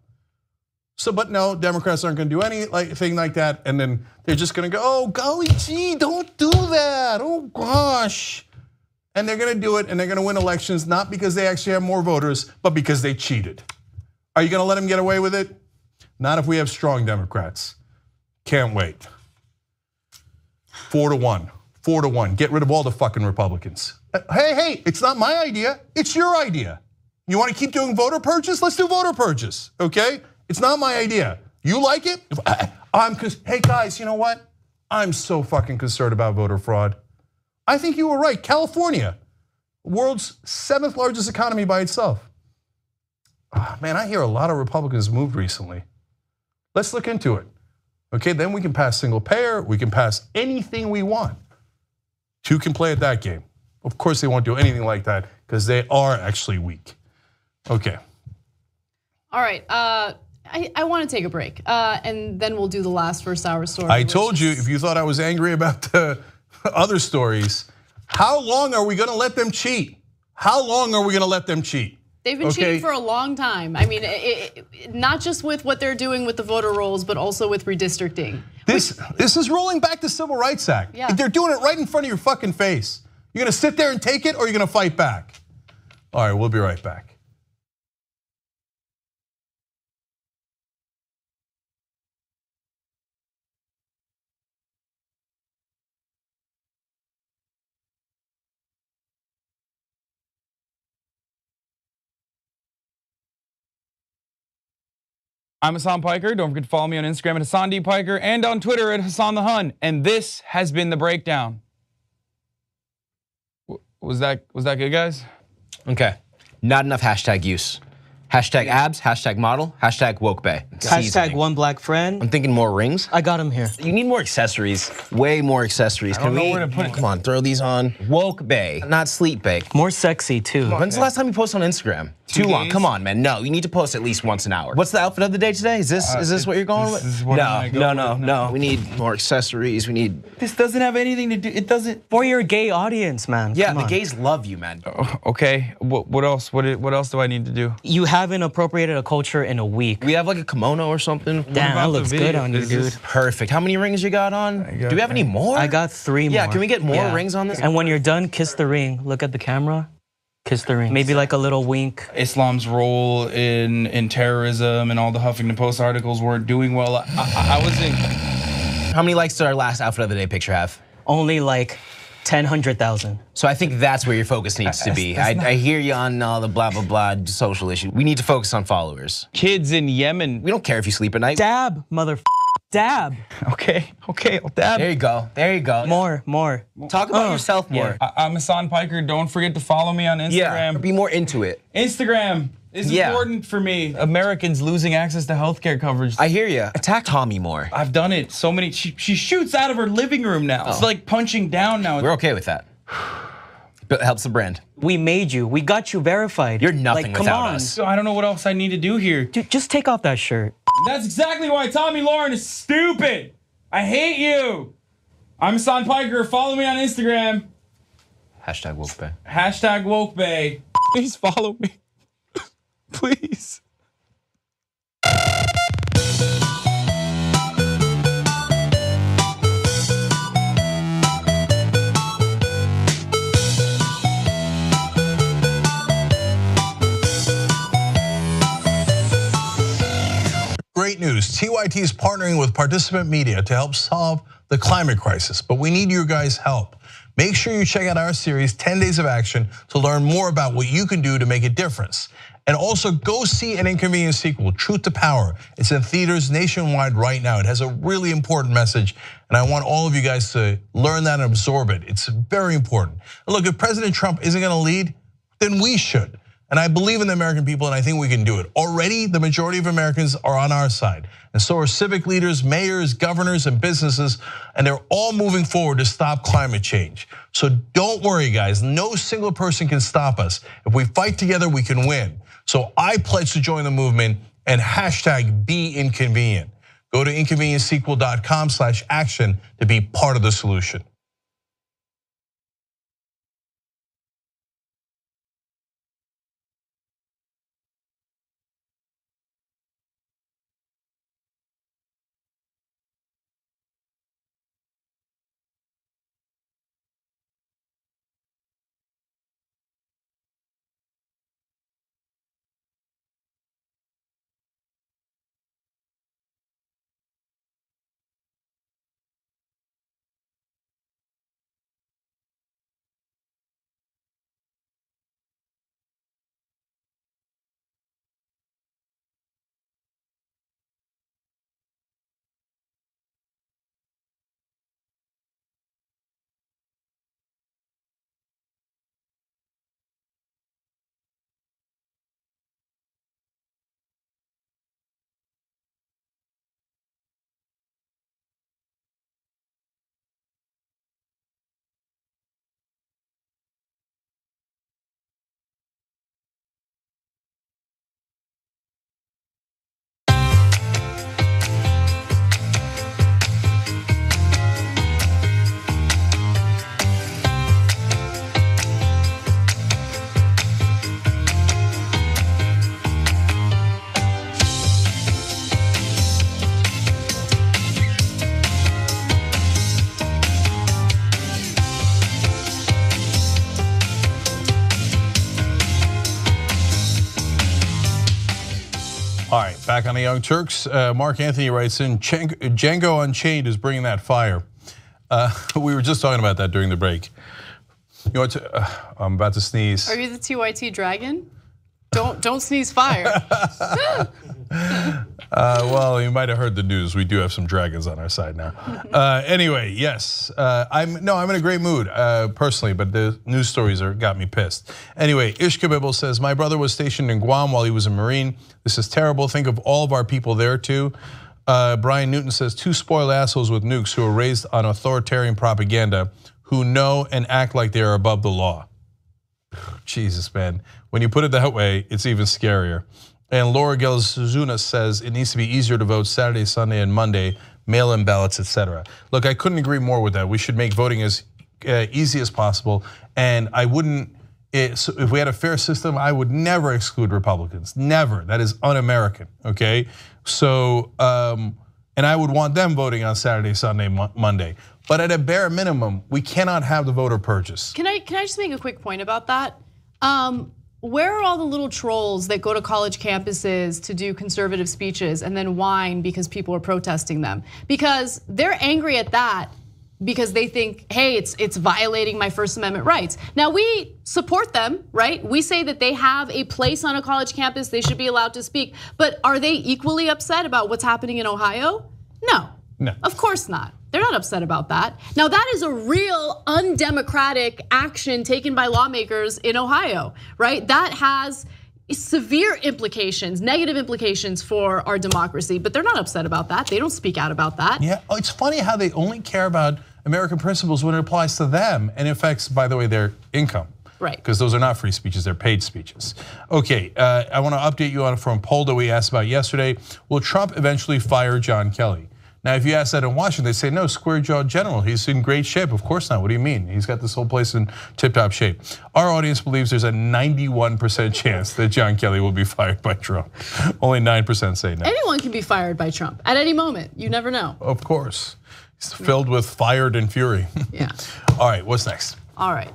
So, but no, Democrats aren't gonna do anything like that, and then they're just gonna go, oh, golly gee, don't do that, oh gosh. And they're gonna do it and they're gonna win elections, not because they actually have more voters, but because they cheated. Are you gonna let him get away with it? Not if we have strong Democrats. Can't wait. 4-1, 4-1. Get rid of all the fucking Republicans. Hey, it's not my idea, it's your idea. You wanna keep doing voter purges? Let's do voter purges, okay? It's not my idea. You like it? Hey guys, you know what? I'm so fucking concerned about voter fraud. I think you were right. California, world's 7th largest economy by itself. Man, I hear a lot of Republicans moved recently. Let's look into it. Okay, then we can pass single payer, we can pass anything we want. Two can play at that game. Of course they won't do anything like that because they are actually weak. Okay. All right, I want to take a break and then we'll do the last first hour story. I told you, if you thought I was angry about the other stories, how long are we gonna let them cheat? How long are we gonna let them cheat? They've been cheating for a long time. I mean, not just with what they're doing with the voter rolls, but also with redistricting. This is rolling back the Civil Rights Act. Yeah. They're doing it right in front of your fucking face. You're gonna sit there and take it, or you're gonna fight back? All right, we'll be right back. I'm Hassan Piker. Don't forget to follow me on Instagram at Hassan D. Piker and on Twitter at Hassan the Hun. And this has been The Breakdown. Was that good, guys? Okay, not enough hashtag use. Hashtag abs, hashtag model, hashtag woke bay. Hashtag one black friend. I'm thinking more rings. I got him here. You need more accessories, way more accessories. I don't know where to put it. Come on, throw these on. Woke bay, not sleep bay. More sexy too. When's the last time you posted on Instagram? Too long. Come on, man. No, you need to post at least once an hour. What's the outfit of the day today? Is this what you're going with? No. We need more accessories. We need. This doesn't have anything to do. It doesn't. For your gay audience, man. Yeah, the gays love you, man. Okay. What else? What else do I need to do? You haven't appropriated a culture in a week. We have like a kimono or something. Damn, that looks good on you, dude. Perfect. How many rings you got on? Do we have any more? I got 3 more. Yeah, can we get more rings on this? And when you're done, kiss the ring. Look at the camera. Kiss the ring. Maybe like a little wink. Islam's role in terrorism and all the Huffington Post articles weren't doing well. I wasn't. How many likes did our last outfit of the day picture have? Only like 100,000. So I think that's where your focus needs to be. I hear you on all the blah, blah, blah social issue. We need to focus on followers. Kids in Yemen. We don't care if you sleep at night. Dab, dab. Okay, I'll dab. There you go. More. Talk about yourself more. I'm Hassan Piker. Don't forget to follow me on Instagram. Yeah, be more into it. Instagram is important for me. Americans losing access to healthcare coverage. I hear you. Attack Tommy more. I've done it so many. She shoots out of her living room now. It's like punching down now. We're okay with that. But it helps the brand. We made you. We got you verified. You're nothing come without on. us. So I don't know what else I need to do here. Dude, just take off that shirt. That's exactly why Tommy Lauren is stupid. I hate you. I'm Hassan Piker. Follow me on Instagram. Hashtag woke bay. Hashtag woke bay. Please follow me. Please. Great news, TYT is partnering with Participant Media to help solve the climate crisis, but we need your guys' help. Make sure you check out our series, 10 Days of Action, to learn more about what you can do to make a difference. And also go see an Inconvenient sequel, Truth to Power. It's in theaters nationwide right now. It has a really important message, and I want all of you guys to learn that and absorb it. It's very important. And look, if President Trump isn't gonna lead, then we should. And I believe in the American people, and I think we can do it. Already, the majority of Americans are on our side. And so are civic leaders, mayors, governors, and businesses, and they're all moving forward to stop climate change. So don't worry, guys, no single person can stop us. If we fight together, we can win. So I pledge to join the movement and hashtag #BeInconvenient. Go to inconvenientsequel.com/action to be part of the solution. All right, back on the Young Turks. Mark Anthony writes in, Django Unchained is bringing that fire. We were just talking about that during the break. You know what? I'm about to sneeze. Are you the TYT dragon? Don't sneeze fire. Well, you might have heard the news. We do have some dragons on our side now. Anyway, yes, I'm in a great mood personally, but the news stories got me pissed. Anyway, Ishkabibble says, my brother was stationed in Guam while he was a Marine. This is terrible. Think of all of our people there too. Brian Newton says, 2 spoiled assholes with nukes who are raised on authoritarian propaganda, who know and act like they are above the law. Jesus, man. When you put it that way, it's even scarier. And Laura Gelzuna says it needs to be easier to vote Saturday, Sunday, and Monday, mail-in ballots, etc. Look, I couldn't agree more with that. We should make voting as easy as possible. And I wouldn't, if we had a fair system, I would never exclude Republicans. Never. That is un-American, okay? So, and I would want them voting on Saturday, Sunday, Monday. But at a bare minimum, we cannot have the voter purchase. Can I just make a quick point about that? Where are all the little trolls that go to college campuses to do conservative speeches and then whine because people are protesting them? Because they're angry at that because they think, hey, it's violating my First Amendment rights. Now we support them, right? We say that they have a place on a college campus, they should be allowed to speak. But are they equally upset about what's happening in Ohio? No, of course not. They're not upset about that. Now that is a real undemocratic action taken by lawmakers in Ohio, right? That has severe implications, negative implications for our democracy, but they're not upset about that. They don't speak out about that. Yeah, it's funny how they only care about American principles when it applies to them and affects, by the way, their income. Right. Because those are not free speeches, they're paid speeches. Okay, I want to update you on from a poll that we asked about yesterday. Will Trump eventually fire John Kelly? Now, if you ask that in Washington, they say, no, square-jawed general, he's in great shape. Of course not, what do you mean? He's got this whole place in tip-top shape. Our audience believes there's a 91% chance that John Kelly will be fired by Trump. Only 9% say no. Anyone can be fired by Trump at any moment, you never know. Of course, he's filled with fire and fury. Yeah. All right, what's next? All right.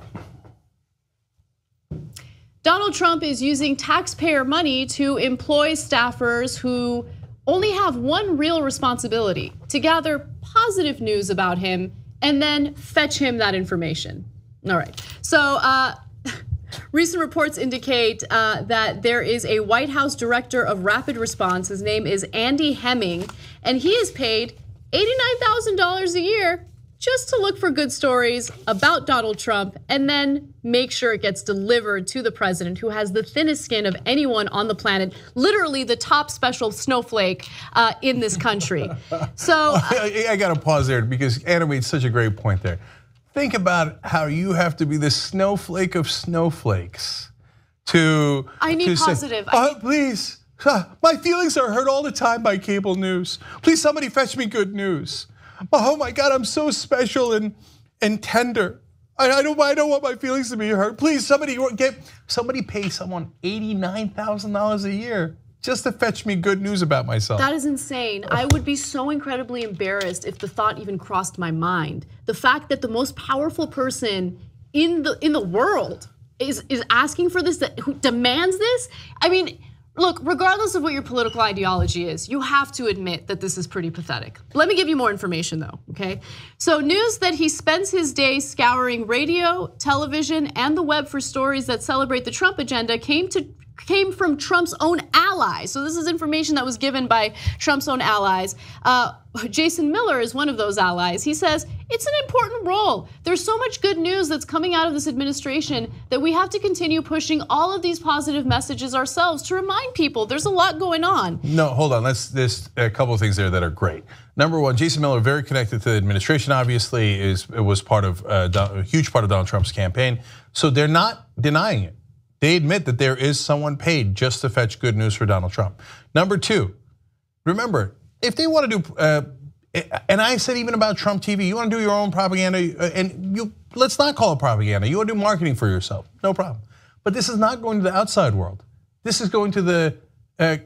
Donald Trump is using taxpayer money to employ staffers who only have one real responsibility: to gather positive news about him and then fetch him that information. All right, so recent reports indicate that there is a White House director of rapid response. His name is Andy Hemming, and he is paid $89,000 a year just to look for good stories about Donald Trump and then make sure it gets delivered to the president, who has the thinnest skin of anyone on the planet, literally the top special snowflake in this country. So I gotta pause there because Anna made such a great point there. Think about how you have to be the snowflake of snowflakes to I need to positive. Say, please, my feelings are hurt all the time by cable news. Please, somebody fetch me good news. Oh my God, I'm so special and tender. I don't want my feelings to be hurt. Please, somebody pay someone $89,000 a year just to fetch me good news about myself. That is insane. I would be so incredibly embarrassed if the thought even crossed my mind. The fact that the most powerful person in the world is asking for this, who demands this. I mean, look, regardless of what your political ideology is, you have to admit that this is pretty pathetic. Let me give you more information though, okay? So news that he spends his day scouring radio, television, and the web for stories that celebrate the Trump agenda came from Trump's own allies. So this is information that was given by Trump's own allies. Jason Miller is one of those allies. He says, it's an important role. There's so much good news that's coming out of this administration that we have to continue pushing all of these positive messages ourselves to remind people there's a lot going on. No, hold on, there's a couple of things there that are great. Number one, Jason Miller, very connected to the administration, obviously, was part of a huge part of Donald Trump's campaign. So they're not denying it. They admit that there is someone paid just to fetch good news for Donald Trump. Number two, remember, if they want to do, and I said even about Trump TV, you want to do your own propaganda, and let's not call it propaganda. You want to do marketing for yourself, no problem. But this is not going to the outside world. This is going to the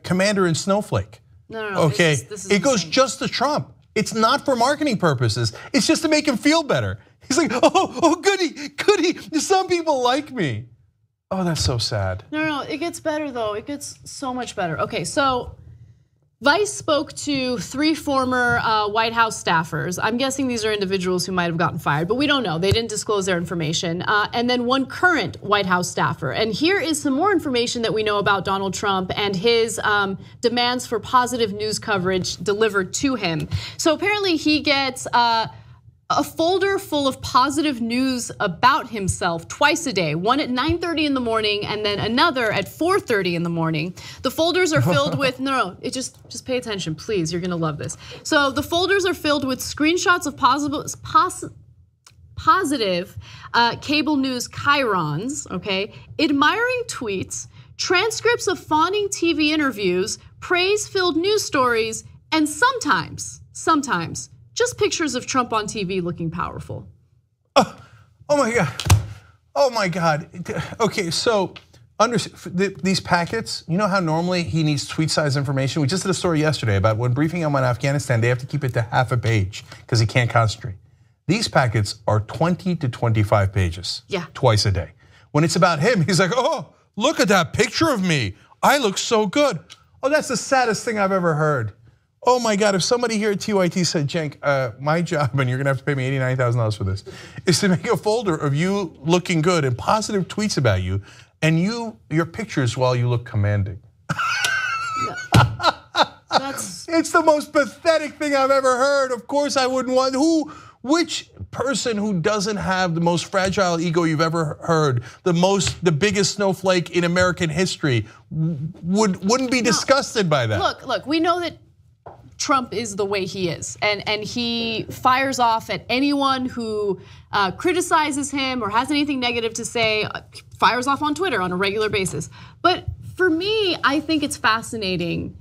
commander in Snowflake. No. Okay, this is it goes insane. just to Trump. It's not for marketing purposes. It's just to make him feel better. He's like, oh, goody. Some people like me. Oh, that's so sad. No, it gets better though. It gets so much better. Okay, so Vice spoke to 3 former White House staffers. I'm guessing these are individuals who might have gotten fired, but we don't know. They didn't disclose their information. And then 1 current White House staffer. And here is some more information that we know about Donald Trump and his demands for positive news coverage delivered to him. So apparently he gets a folder full of positive news about himself twice a day, one at 9:30 in the morning and then another at 4:30 in the morning. The folders are filled with, just pay attention, please, you're gonna love this. So the folders are filled with screenshots of positive cable news chyrons, okay? Admiring tweets, transcripts of fawning TV interviews, praise-filled news stories, and sometimes, just pictures of Trump on TV looking powerful. Oh my God, oh my God. Okay, so these packets, you know how normally he needs tweet-sized information? We just did a story yesterday about when briefing him on Afghanistan, they have to keep it to half a page because he can't concentrate. These packets are 20 to 25 pages, twice a day. When it's about him, he's like, oh, look at that picture of me. I look so good. Oh, that's the saddest thing I've ever heard. Oh my God, if somebody here at TYT said, Cenk, my job, and you're gonna have to pay me $89,000 for this, is to make a folder of you looking good and positive tweets about you, and your pictures while you look commanding. It's the most pathetic thing I've ever heard. Of course I wouldn't want, which person who doesn't have the most fragile ego you've ever heard, the biggest snowflake in American history, wouldn't be disgusted by that? Look, we know that Trump is the way he is, and he fires off at anyone who criticizes him or has anything negative to say, fires off on Twitter on a regular basis. But for me, I think it's fascinating,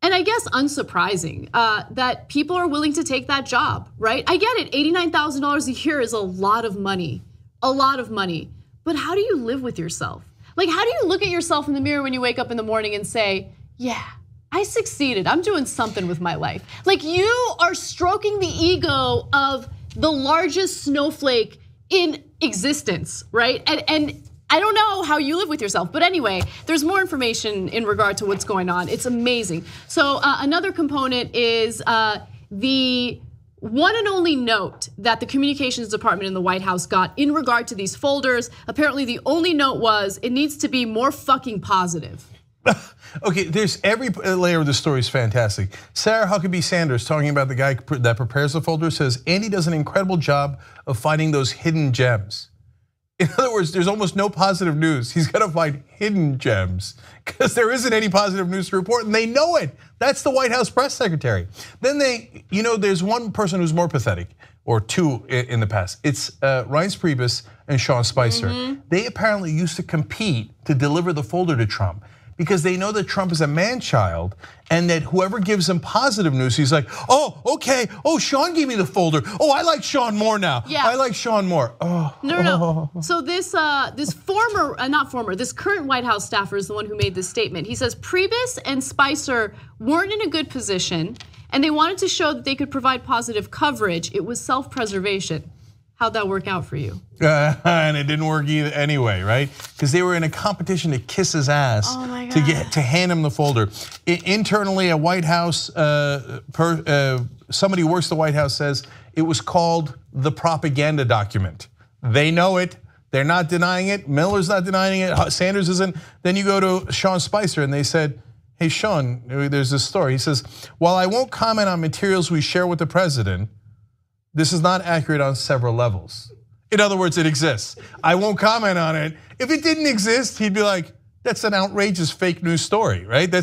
and I guess unsurprising, that people are willing to take that job, right? I get it, $89,000 a year is a lot of money, but how do you live with yourself? Like, how do you look at yourself in the mirror when you wake up in the morning and say, yeah, I succeeded, I'm doing something with my life. Like, you are stroking the ego of the largest snowflake in existence, right? And I don't know how you live with yourself, but anyway, there's more information in regard to what's going on. It's amazing. So another component is the one and only note that the communications department in the White House got in regard to these folders. Apparently the only note was, it needs to be more fucking positive. Okay, there's every layer of the story is fantastic. Sarah Huckabee Sanders, talking about the guy that prepares the folder, says Andy does an incredible job of finding those hidden gems. In other words, there's almost no positive news. He's got to find hidden gems because there isn't any positive news to report, and they know it. That's the White House press secretary. Then there's one person who's more pathetic, or two in the past. It's Reince Priebus and Sean Spicer. They apparently used to compete to deliver the folder to Trump, because they know that Trump is a man-child, and that whoever gives him positive news, he's like, oh, okay, oh, Sean gave me the folder. Oh, I like Sean more now. Yeah. I like Sean more. Oh. No. So this current White House staffer is the one who made this statement. He says Priebus and Spicer weren't in a good position, and they wanted to show that they could provide positive coverage. It was self-preservation. How'd that work out for you? And it didn't work either anyway, right? Because they were in a competition to kiss his ass to hand him the folder. Internally at White House, somebody who works at the White House says it was called the propaganda document. They know it. They're not denying it. Miller's not denying it. Sanders isn't. Then you go to Sean Spicer and they said, hey, Sean, there's this story. He says, while I won't comment on materials we share with the president, this is not accurate on several levels. In other words, it exists. I won't comment on it. If it didn't exist, he'd be like, that's an outrageous fake news story, right?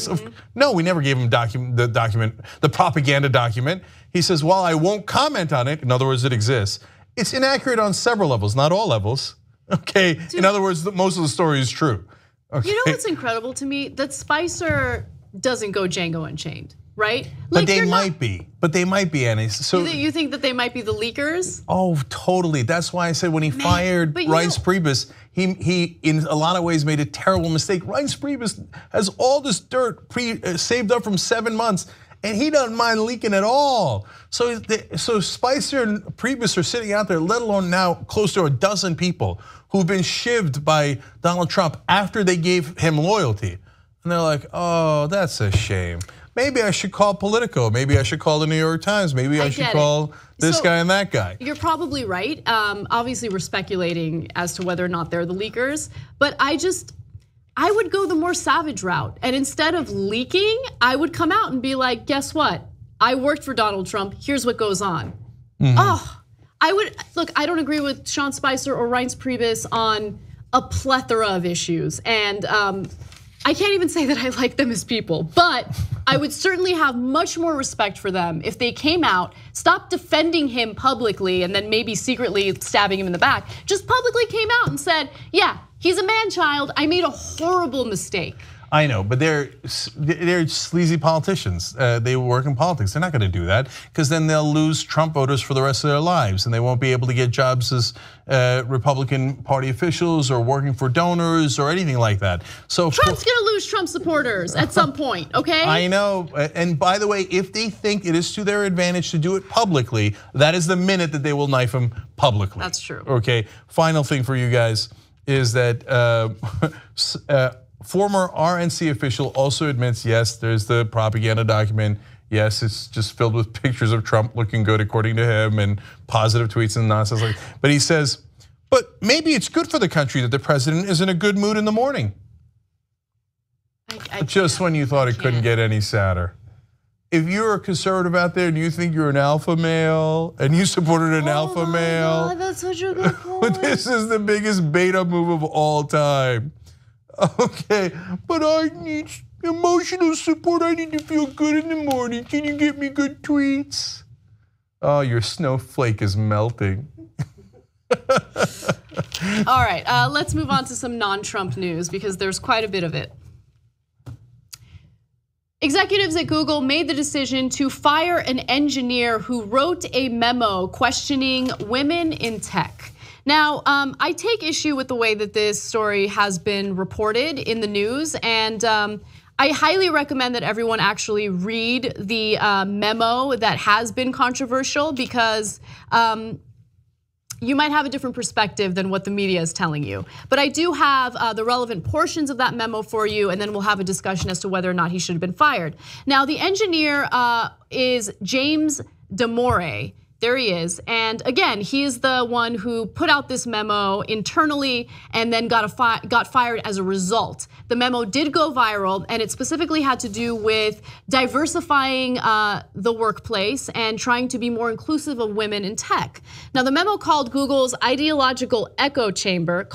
No, we never gave him the propaganda document. He says, while I won't comment on it, in other words, it exists, it's inaccurate on several levels, not all levels. Okay, in other words, most of the story is true. Okay. You know what's incredible to me? That Spicer doesn't go Django Unchained. Right? But they might be. But they might be, Annie. So you think that they might be the leakers? Oh, totally. That's why I said when he fired Reince Priebus, he in a lot of ways made a terrible mistake. Reince Priebus has all this dirt saved up from 7 months, and he doesn't mind leaking at all. So Spicer and Priebus are sitting out there, let alone now close to a dozen people who've been shivved by Donald Trump after they gave him loyalty. And they're like, oh, that's a shame. maybe I should call Politico. Maybe I should call the New York Times. Maybe I should call this guy and that guy. You're probably right. Obviously, we're speculating as to whether or not they're the leakers. But I would go the more savage route. And instead of leaking, I would come out and be like, guess what? I worked for Donald Trump. Here's what goes on. Oh, look, I don't agree with Sean Spicer or Reince Priebus on a plethora of issues. And I can't even say that I like them as people, but I would certainly have much more respect for them if they came out, stopped defending him publicly and then maybe secretly stabbing him in the back, just publicly came out and said, yeah, he's a man-child, I made a horrible mistake. I know, but they're sleazy politicians. They work in politics. They're not going to do that because then they'll lose Trump voters for the rest of their lives, and they won't be able to get jobs as Republican Party officials or working for donors or anything like that. So Trump's going to lose Trump supporters at some point, okay? I know, and by the way, if they think it is to their advantage to do it publicly, that is the minute that they will knife him publicly. That's true. Okay. Final thing for you guys is that. Former RNC official also admits, yes, there's the propaganda document. Yes, it's just filled with pictures of Trump looking good, according to him, and positive tweets and nonsense like. But he says, but maybe it's good for the country that the president is in a good mood in the morning. Just when you thought it couldn't get any sadder. If you're a conservative out there and you think you're an alpha male and you supported an alpha male, God, that's such a good point. This is the biggest beta move of all time. Okay, but I need emotional support. I need to feel good in the morning. Can you get me good tweets? Oh, your snowflake is melting. All right, let's move on to some non-Trump news because there's quite a bit of it. Executives at Google made the decision to fire an engineer who wrote a memo questioning women in tech. Now, I take issue with the way that this story has been reported in the news, and I highly recommend that everyone actually read the memo that has been controversial because you might have a different perspective than what the media is telling you. But I do have the relevant portions of that memo for you, and then we'll have a discussion as to whether or not he should have been fired. Now, the engineer is James Damore. There he is, and again, he is the one who put out this memo internally and then got fired as a result. The memo did go viral, and it specifically had to do with diversifying the workplace and trying to be more inclusive of women in tech. Now, the memo called Google's ideological echo chamber,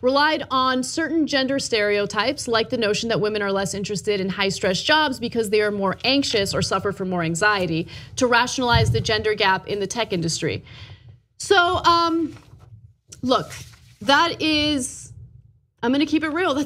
relied on certain gender stereotypes, like the notion that women are less interested in high-stress jobs because they are more anxious or suffer from more anxiety, to rationalize the gender gap in the tech industry. So, look, that is, I'm gonna keep it real.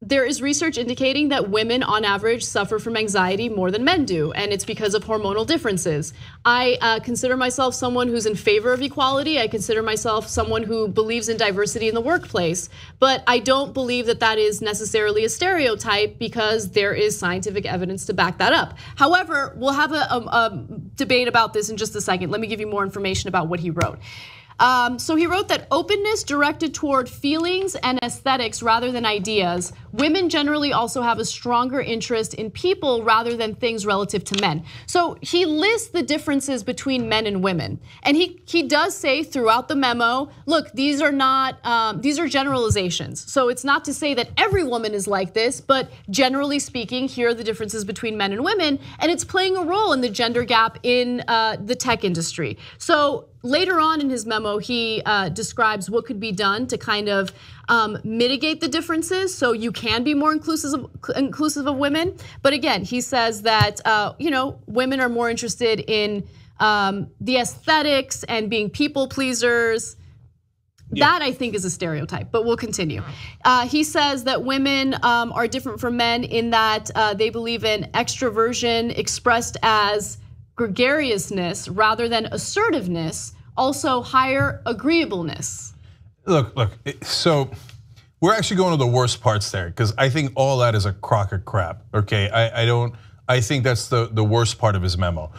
There is research indicating that women on average suffer from anxiety more than men do, and it's because of hormonal differences. I consider myself someone who's in favor of equality. I consider myself someone who believes in diversity in the workplace, but I don't believe that that is necessarily a stereotype because there is scientific evidence to back that up. However, we'll have a debate about this in just a second. Let me give you more information about what he wrote. So he wrote that openness directed toward feelings and aesthetics rather than ideas. Women generally also have a stronger interest in people rather than things relative to men. So he lists the differences between men and women. And he does say throughout the memo, look, these are generalizations. So it's not to say that every woman is like this, but generally speaking, here are the differences between men and women. And it's playing a role in the gender gap in the tech industry. So later on in his memo, he describes what could be done to kind of mitigate the differences so you can be more inclusive of women. But again, he says that women are more interested in the aesthetics and being people pleasers. That I think is a stereotype, but we'll continue. He says that women are different from men in that they believe in extroversion expressed as gregariousness rather than assertiveness, also higher agreeableness. Look, so we're actually going to the worst parts there because I think all that is a crock of crap, okay? I think that's the worst part of his memo.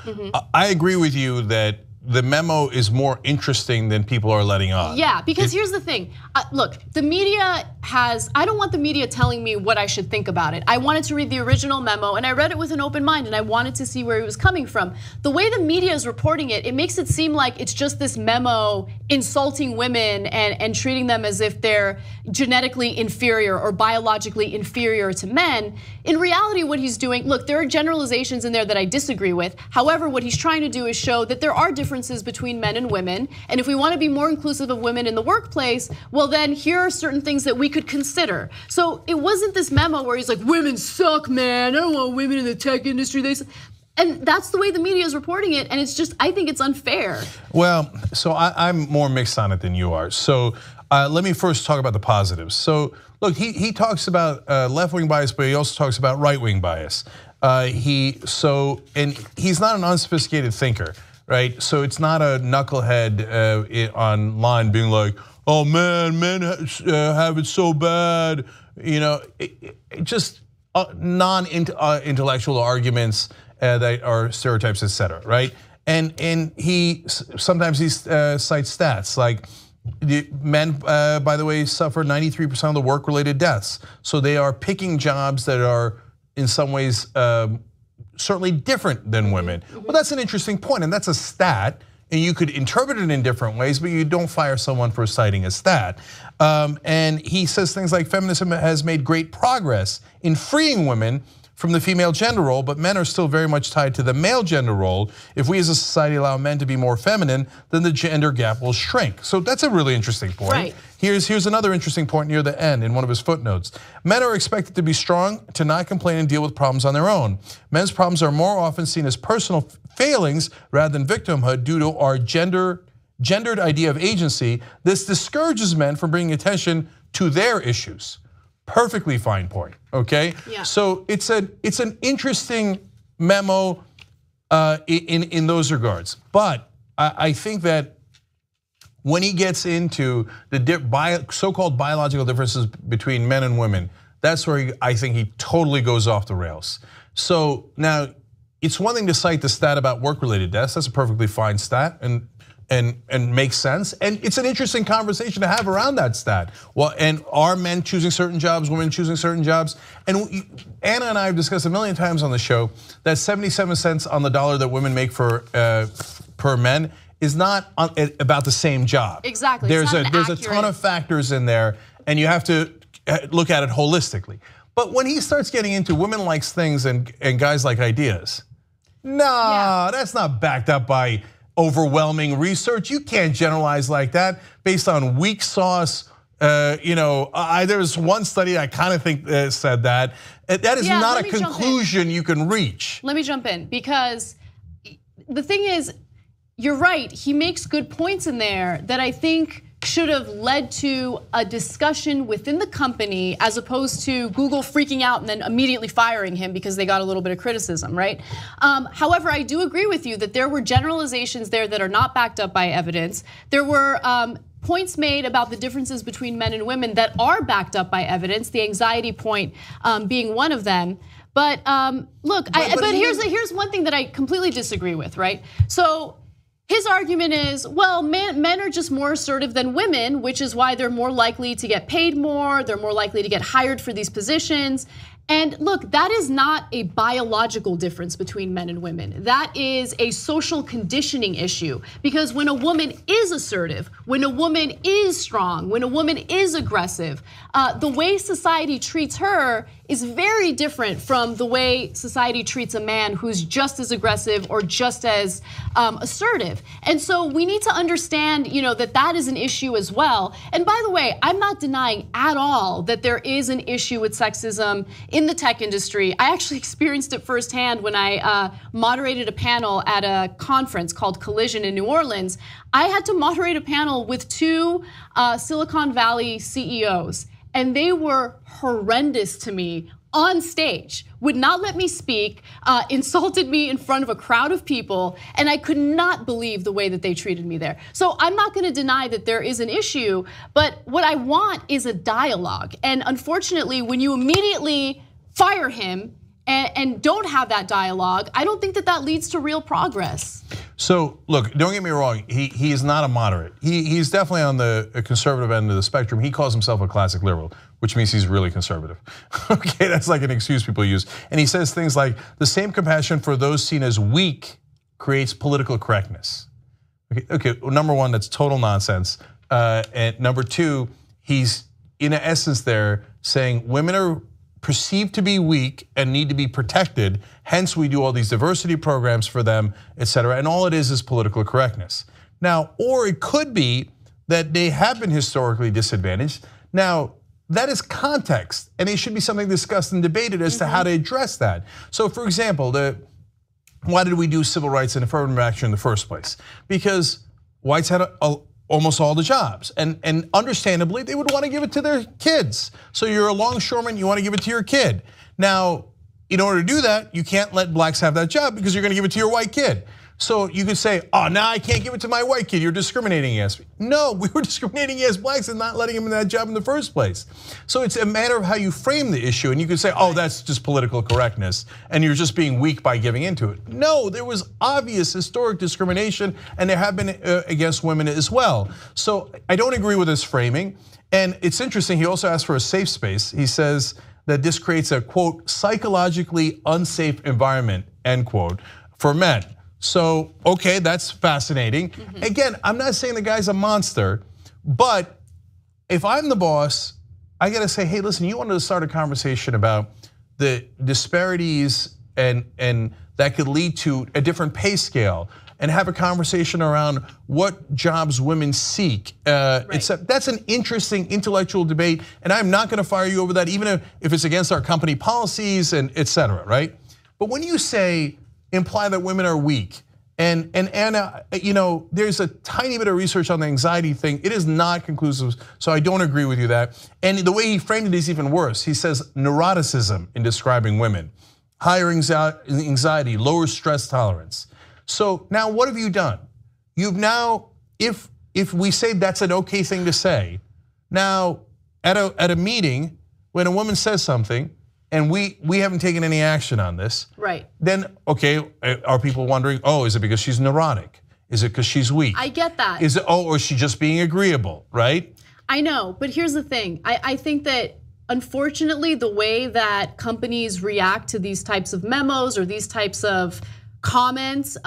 I agree with you that the memo is more interesting than people are letting on. Yeah, because here's the thing. Look, the media I don't want the media telling me what I should think about it. I wanted to read the original memo, and I read it with an open mind, and I wanted to see where he was coming from. The way the media is reporting it, it makes it seem like it's just this memo insulting women and treating them as if they're genetically inferior or biologically inferior to men. In reality, what he's doing, look, there are generalizations in there that I disagree with. However, what he's trying to do is show that there are differences between men and women. And if we want to be more inclusive of women in the workplace, well then here are certain things that we could consider. So it wasn't this memo where he's like, women suck, man. I don't want women in the tech industry. And that's the way the media is reporting it. And it's just, I think it's unfair. Well, so I'm more mixed on it than you are. So let me first talk about the positives. So look, he talks about left-wing bias, but he also talks about right-wing bias. And he's not an unsophisticated thinker, right? So it's not a knucklehead online being like, oh man, men have it so bad. You know, just non-intellectual arguments that are stereotypes, etc. Right? And sometimes he cites stats like men, by the way, suffer 93% of the work-related deaths. So they are picking jobs that are in some ways certainly different than women. Well, that's an interesting point, and that's a stat. And you could interpret it in different ways, but you don't fire someone for citing a stat. And he says things like feminism has made great progress in freeing women from the female gender role, but men are still very much tied to the male gender role. If we as a society allow men to be more feminine, then the gender gap will shrink. So that's a really interesting point. Right. Here's another interesting point near the end in one of his footnotes. Men are expected to be strong, to not complain and deal with problems on their own. Men's problems are more often seen as personal failings rather than victimhood due to our gendered idea of agency. This discourages men from bringing attention to their issues. Perfectly fine point, okay? Yeah. So it's an interesting memo in those regards. But I think that when he gets into the so-called biological differences between men and women, that's where I think he totally goes off the rails. So now, it's one thing to cite the stat about work-related deaths. That's a perfectly fine stat and makes sense. And it's an interesting conversation to have around that stat. Well, and are men choosing certain jobs, women choosing certain jobs? And Anna and I have discussed a million times on the show that 77 cents on the dollar that women make per men is not about the same job. Exactly. There's a ton of factors in there, and you have to look at it holistically. But when he starts getting into women likes things and guys like ideas, no, that's not backed up by overwhelming research. You can't generalize like that based on weak sauce. There's one study I kind of think said that. That is not a conclusion you can reach. Let me jump in, because the thing is, you're right, he makes good points in there that I think should have led to a discussion within the company as opposed to Google freaking out and then immediately firing him because they got a little bit of criticism, right? However, I do agree with you that there were generalizations there that are not backed up by evidence. There were points made about the differences between men and women that are backed up by evidence, the anxiety point being one of them. But look, here's one thing that I completely disagree with, right? So his argument is, well, men are just more assertive than women, which is why they're more likely to get paid more, they're more likely to get hired for these positions. And look, that is not a biological difference between men and women. That is a social conditioning issue, because when a woman is assertive, when a woman is strong, when a woman is aggressive, the way society treats her is very different from the way society treats a man who's just as aggressive or just as assertive. And so we need to understand, that is an issue as well. And by the way, I'm not denying at all that there is an issue with sexism in the tech industry. I actually experienced it firsthand when I moderated a panel at a conference called Collision in New Orleans. I had to moderate a panel with two Silicon Valley CEOs, and they were horrendous to me on stage, would not let me speak, insulted me in front of a crowd of people, and I could not believe the way that they treated me there. So I'm not gonna deny that there is an issue, but what I want is a dialogue. And unfortunately, when you immediately fire him and don't have that dialogue, I don't think that leads to real progress. So look, don't get me wrong. He is not a moderate. He's definitely on the conservative end of the spectrum. He calls himself a classic liberal, which means he's really conservative. Okay, that's like an excuse people use. And he says things like, the same compassion for those seen as weak creates political correctness. Okay, well, number one, that's total nonsense. And number two, he's in essence there saying women are perceived to be weak and need to be protected. Hence, we do all these diversity programs for them, et cetera. And all it is political correctness. Now, or it could be that they have been historically disadvantaged. Now, that is context, and it should be something discussed and debated as to how to address that. So, for example, why did we do civil rights and affirmative action in the first place? Because whites had almost all the jobs, and understandably, they would want to give it to their kids. So you're a longshoreman, you want to give it to your kid. Now, in order to do that, you can't let blacks have that job because you're going to give it to your white kid. So you could say, oh, now I can't give it to my white kid, you're discriminating against me. No, we were discriminating against blacks and not letting him in that job in the first place. So it's a matter of how you frame the issue, and you could say, oh, that's just political correctness, and you're just being weak by giving into it. No, there was obvious historic discrimination, and there have been against women as well. So I don't agree with his framing, and it's interesting, he also asked for a safe space. He says that this creates a, quote, psychologically unsafe environment, end quote, for men. So, okay, that's fascinating. Again, I'm not saying the guy's a monster, but if I'm the boss, I gotta say, hey, listen, you wanted to start a conversation about the disparities and that could lead to a different pay scale, and have a conversation around what jobs women seek. That's an interesting intellectual debate, and I'm not gonna fire you over that, even if it's against our company policies and et cetera, right? But when you say, imply that women are weak. And Anna, there's a tiny bit of research on the anxiety thing. It is not conclusive, so I don't agree with you that. And the way he framed it is even worse. He says neuroticism in describing women, higher anxiety, lower stress tolerance. So now what have you done? You've now, if we say that's an okay thing to say, now at a meeting when a woman says something, and we haven't taken any action on this. Right. Then, okay, are people wondering, oh, is it because she's neurotic? Is it because she's weak? I get that. Is it, or is she just being agreeable, right? I know, but here's the thing. I think that unfortunately, the way that companies react to these types of memos or these types of comments,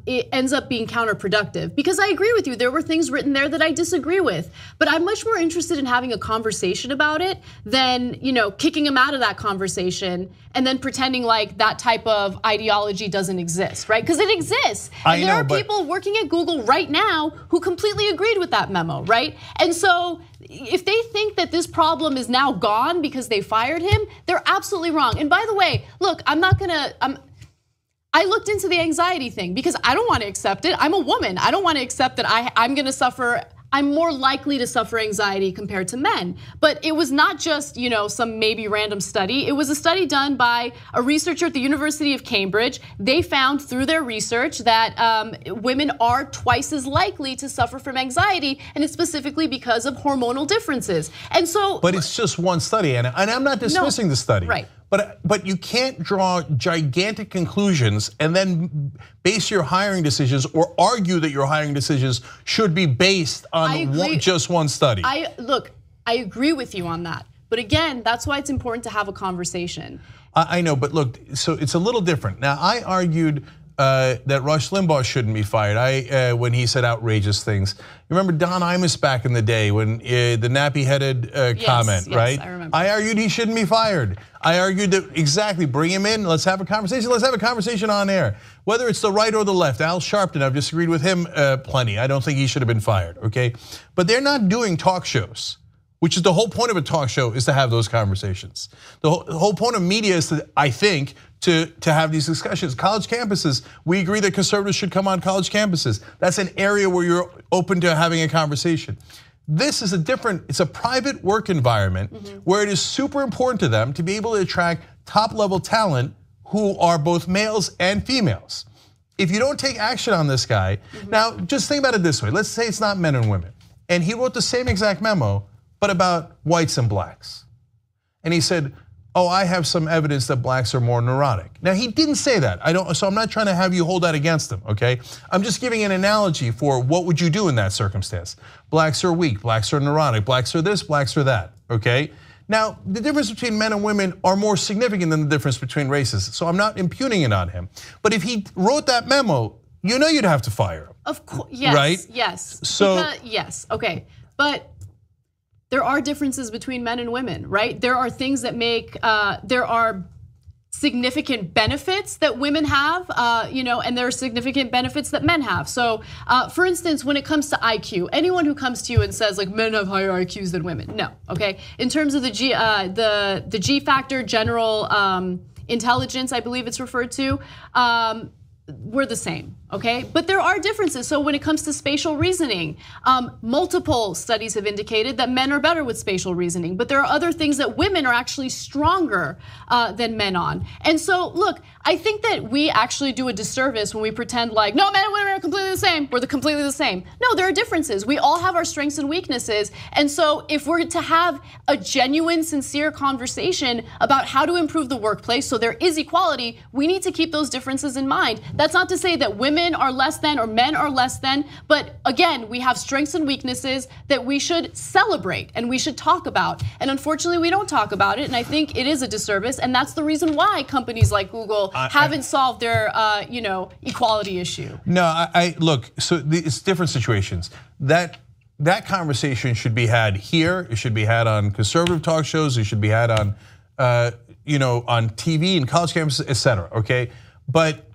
it ends up being counterproductive. Because I agree with you, there were things written there that I disagree with, but I'm much more interested in having a conversation about it than kicking them out of that conversation and then pretending like that type of ideology doesn't exist, right? Because it exists. And there are people working at Google right now who completely agreed with that memo, right? And so if they think that this problem is now gone because they fired him, they're absolutely wrong. And by the way, look, I looked into the anxiety thing because I don't want to accept it. I'm a woman. I don't want to accept that I'm going to suffer. I'm more likely to suffer anxiety compared to men. But it was not just some maybe random study. It was a study done by a researcher at the University of Cambridge. They found through their research that women are twice as likely to suffer from anxiety, and it's specifically because of hormonal differences. And so, but it's just one study, Anna, and I'm not dismissing the study. Right. But you can't draw gigantic conclusions and then base your hiring decisions or argue that your hiring decisions should be based on just one study. Look, I agree with you on that. But again, that's why it's important to have a conversation. I know, but look, so it's a little different. Now, I argued that Rush Limbaugh shouldn't be fired when he said outrageous things. You remember Don Imus back in the day when the nappy-headed comment, right? I remember. I argued he shouldn't be fired. I argued that exactly, bring him in, let's have a conversation. Let's have a conversation on air. Whether it's the right or the left, Al Sharpton, I've disagreed with him plenty. I don't think he should have been fired, okay? But they're not doing talk shows, which is the whole point of a talk show, is to have those conversations. The whole point of media is to, I think, to have these discussions. College campuses, we agree that conservatives should come on college campuses. That's an area where you're open to having a conversation. This is it's a private work environment where it is super important to them to be able to attract top level talent who are both males and females. If you don't take action on this guy, now just think about it this way. Let's say it's not men and women. And he wrote the same exact memo, but about whites and blacks. And he said, oh, I have some evidence that blacks are more neurotic. Now, he didn't say that. So I'm not trying to have you hold that against him, okay? I'm just giving an analogy for what would you do in that circumstance. Blacks are weak, blacks are neurotic, blacks are this, blacks are that, okay? Now, the difference between men and women are more significant than the difference between races, so I'm not impugning it on him. But if he wrote that memo, you know you'd have to fire him. Of course, yes, right? Yes. So yes, okay, but there are differences between men and women, right? There are things that make there are significant benefits that women have, and there are significant benefits that men have. So, for instance, when it comes to IQ, anyone who comes to you and says like men have higher IQs than women, no, okay. In terms of the G factor, general intelligence, I believe it's referred to. We're the same, okay? But there are differences. So when it comes to spatial reasoning, multiple studies have indicated that men are better with spatial reasoning, but there are other things that women are actually stronger than men on. And so look, I think that we actually do a disservice when we pretend like, no, men and women are completely the same, we're completely the same. No, there are differences. We all have our strengths and weaknesses. And so if we're to have a genuine, sincere conversation about how to improve the workplace so there is equality, we need to keep those differences in mind. That's not to say that women are less than or men are less than, but again, we have strengths and weaknesses that we should celebrate and we should talk about. And unfortunately, we don't talk about it, and I think it is a disservice, and that's the reason why companies like Google haven't solved their equality issue. No, I look, so it's different situations. That conversation should be had here, it should be had on conservative talk shows, it should be had on on TV and college campuses, et cetera, okay? But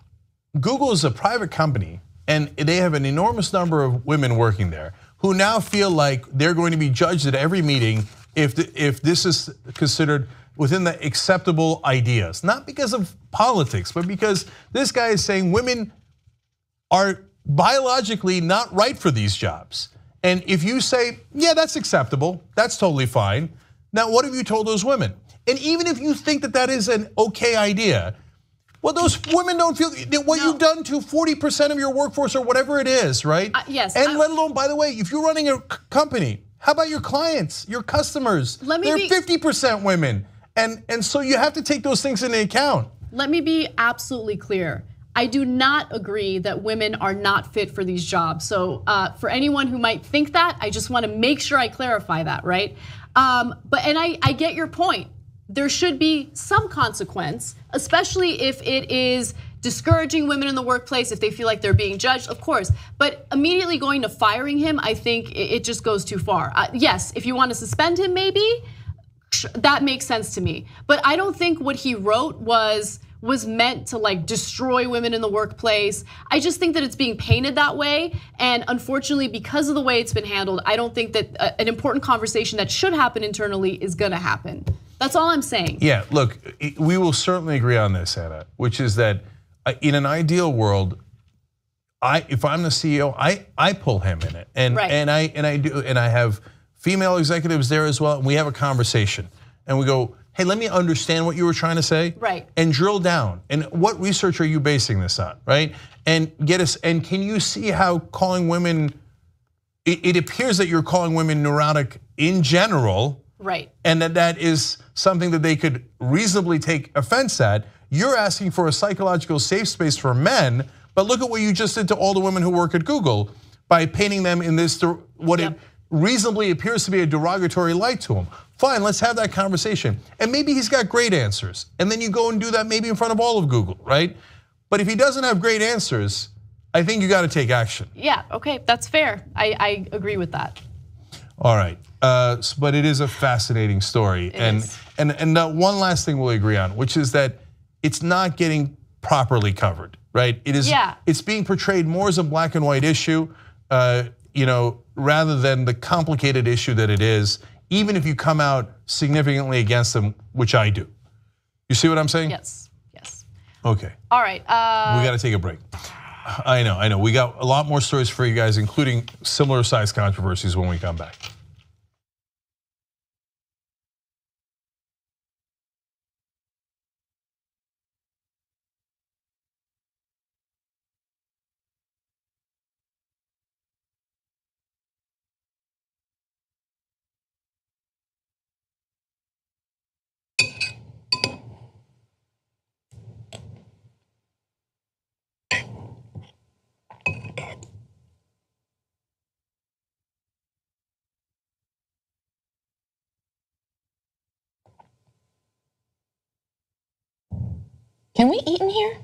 Google is a private company and they have an enormous number of women working there who now feel like they're going to be judged at every meeting if this is considered within the acceptable ideas. Not because of politics, but because this guy is saying women are biologically not right for these jobs. And if you say, yeah, that's acceptable, that's totally fine. Now, what have you told those women? And even if you think that that is an okay idea, well, those women don't feel what you've done to 40% of your workforce or whatever it is, right? Yes. And let alone, by the way, if you're running a company, how about your clients, your customers? They're 50% women. And so you have to take those things into account. Let me be absolutely clear. I do not agree that women are not fit for these jobs. So for anyone who might think that, I just want to make sure I clarify that, right? But I get your point. There should be some consequence, especially if it is discouraging women in the workplace, if they feel like they're being judged, of course. But immediately going to firing him, I think it just goes too far. Yes, if you want to suspend him, maybe, that makes sense to me. But I don't think what he wrote was meant to like destroy women in the workplace. I just think that it's being painted that way. And unfortunately, because of the way it's been handled, I don't think that an important conversation that should happen internally is gonna happen. That's all I'm saying. Yeah, look, we will certainly agree on this, Anna, which is that in an ideal world, if I'm the CEO, I pull him in it. And I have female executives there as well, and we have a conversation. And we go, hey, let me understand what you were trying to say. Right. And drill down. And what research are you basing this on, right? And can you see how calling women, it appears that you're calling women neurotic in general. Right. And that is something that they could reasonably take offense at. You're asking for a psychological safe space for men, but look at what you just did to all the women who work at Google by painting them in this, what it reasonably appears to be a derogatory light to them. Fine, let's have that conversation. And maybe he's got great answers. And then you go and do that maybe in front of all of Google, right? But if he doesn't have great answers, I think you got to take action. Yeah, okay, that's fair. I agree with that. All right, but it is a fascinating story. And one last thing we'll agree on, which is that it's not getting properly covered, right? It is. Yeah. It's being portrayed more as a black and white issue, rather than the complicated issue that it is. Even if you come out significantly against them, which I do. You see what I'm saying? Yes, yes. Okay. All right. We got to take a break. I know. We got a lot more stories for you guys, including similar sized controversies when we come back. Can we eat in here?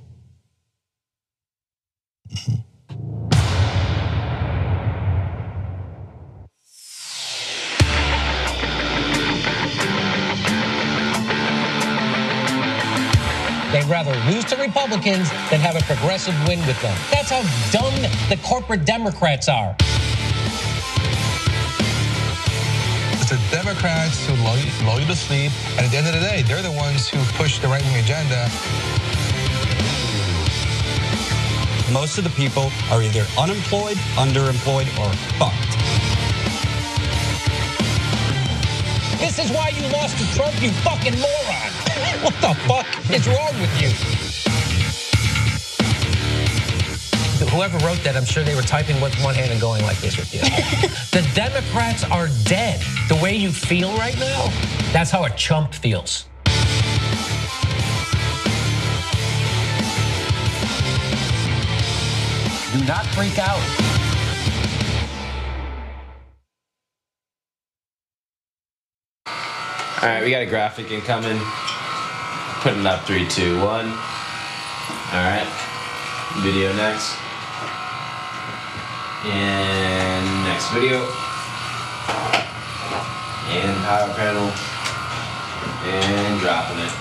They'd rather lose to Republicans than have a progressive win with them. That's how dumb the corporate Democrats are. It's the Democrats who lull you to sleep, and at the end of the day, they're the ones who push the right-wing agenda. Most of the people are either unemployed, underemployed, or fucked. This is why you lost to Trump, you fucking moron. What the fuck is wrong with you? Whoever wrote that, I'm sure they were typing with one hand and going like this with you. The Democrats are dead. The way you feel right now, that's how a chump feels. Do not freak out. All right, we got a graphic incoming. Putting it up, 3, 2, 1. All right, video next. And next video. And power panel. And dropping it.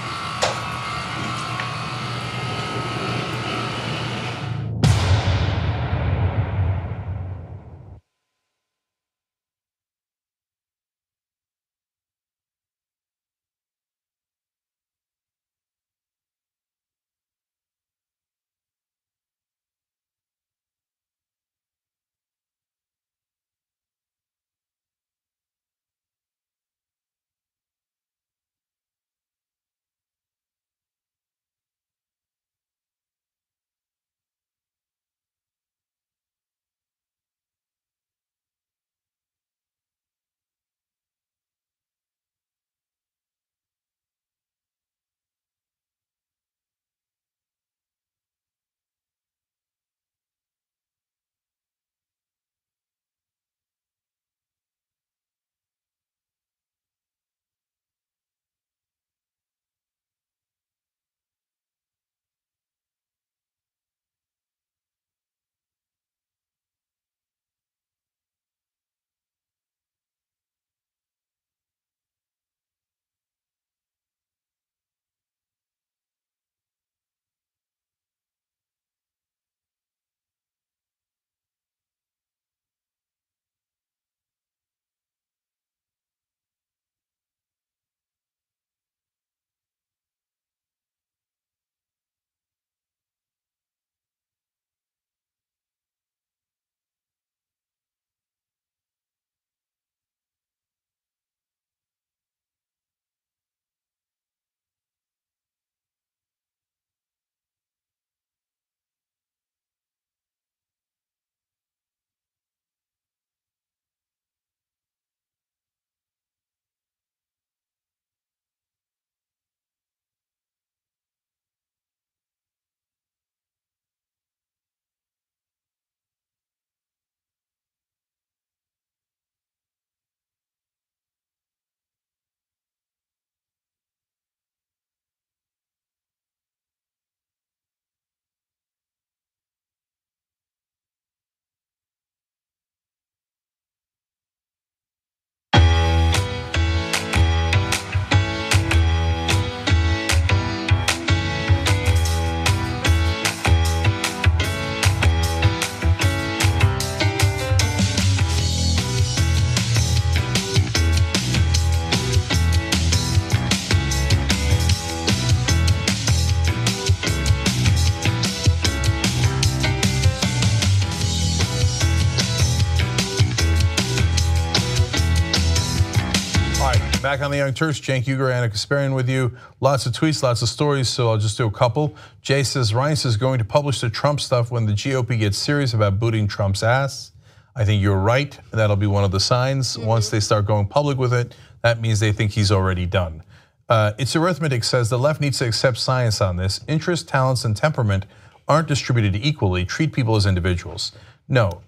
Back on the Young Turks, Cenk Uygur, Anna Kasparian with you. Lots of tweets, lots of stories, so I'll just do a couple. Jay says, Reince is going to publish the Trump stuff when the GOP gets serious about booting Trump's ass. I think you're right. That'll be one of the signs. Once they start going public with it, that means they think he's already done. It's Arithmetic says the left needs to accept science on this. Interest, talents, and temperament aren't distributed equally. Treat people as individuals. No,